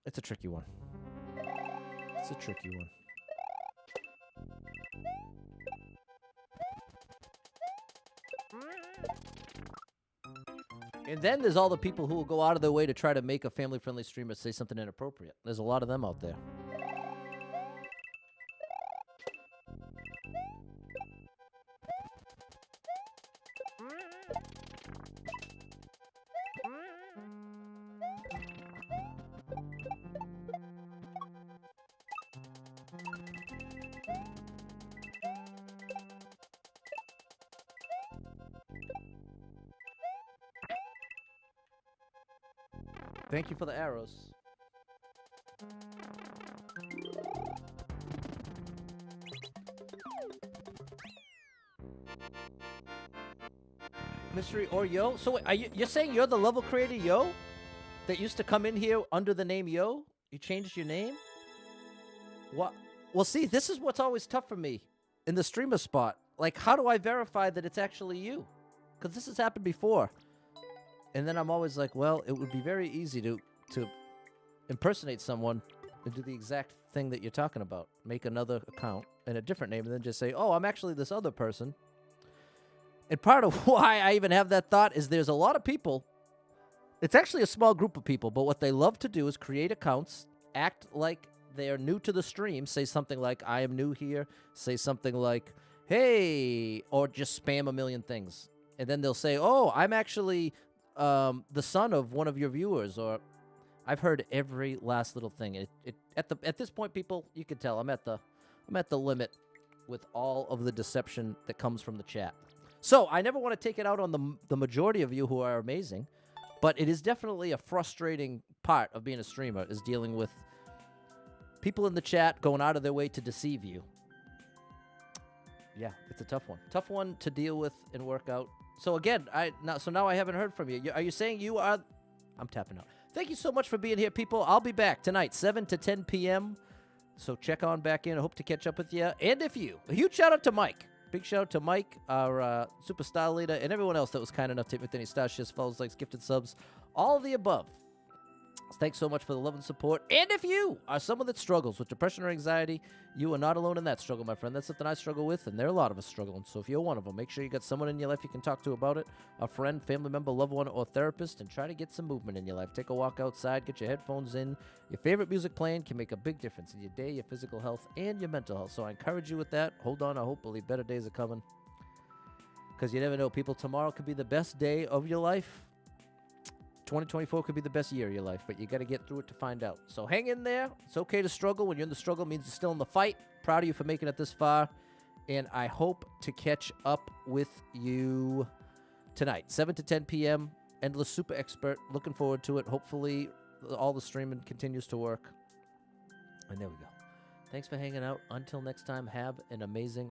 It's a tricky one. It's a tricky one. And then there's all the people who will go out of their way to try to make a family-friendly streamer say something inappropriate. There's a lot of them out there. Thank you for the arrows. Mystery or Yo? So wait, you're saying you're the level creator Yo? That used to come in here under the name Yo? You changed your name? What? Well, see, this is what's always tough for me in the streamer spot. Like, how do I verify that it's actually you? Because this has happened before. And then I'm always like, well, it would be very easy to impersonate someone and do the exact thing that you're talking about. Make another account and a different name and then just say, oh, I'm actually this other person. And part of why I even have that thought is there's a lot of people. It's actually a small group of people, but what they love to do is create accounts, act like they are new to the stream, say something like, I am new here, say something like, hey, or just spam a million things. And then they'll say, oh, I'm actually the son of one of your viewers, or I've heard every last little thing. At this point, people, you can tell I'm at the limit with all of the deception that comes from the chat. So I never want to take it out on the majority of you who are amazing, but it is definitely a frustrating part of being a streamer, is dealing with people in the chat going out of their way to deceive you. Yeah, it's a tough one. Tough one to deal with and work out. So again, now I haven't heard from you. Are you saying you are? I'm tapping out. Thank you so much for being here, people. I'll be back tonight, 7 to 10 p.m. So check on back in. I hope to catch up with you. And a huge shout out to Mike. Big shout out to Mike, our superstar leader, and everyone else that was kind enough to hit with any stars, shares, follows, likes, gifted subs, all of the above. Thanks so much for the love and support. And if you are someone that struggles with depression or anxiety, you are not alone in that struggle, my friend. That's something I struggle with, and there are a lot of us struggling. So if you're one of them, make sure you got someone in your life you can talk to about it, a friend, family member, loved one, or therapist, and try to get some movement in your life. Take a walk outside, get your headphones in. Your favorite music playing can make a big difference in your day, your physical health, and your mental health. So I encourage you with that. Hold on, I hope, believe better days are coming. Because you never know, people. Tomorrow could be the best day of your life. 2024 could be the best year of your life, but you got to get through it to find out. So hang in there. It's okay to struggle. When you're in the struggle, it means you're still in the fight. Proud of you for making it this far. And I hope to catch up with you tonight, 7 to 10 p.m. Endless Super Expert. Looking forward to it. Hopefully, all the streaming continues to work. And there we go. Thanks for hanging out. Until next time, have an amazing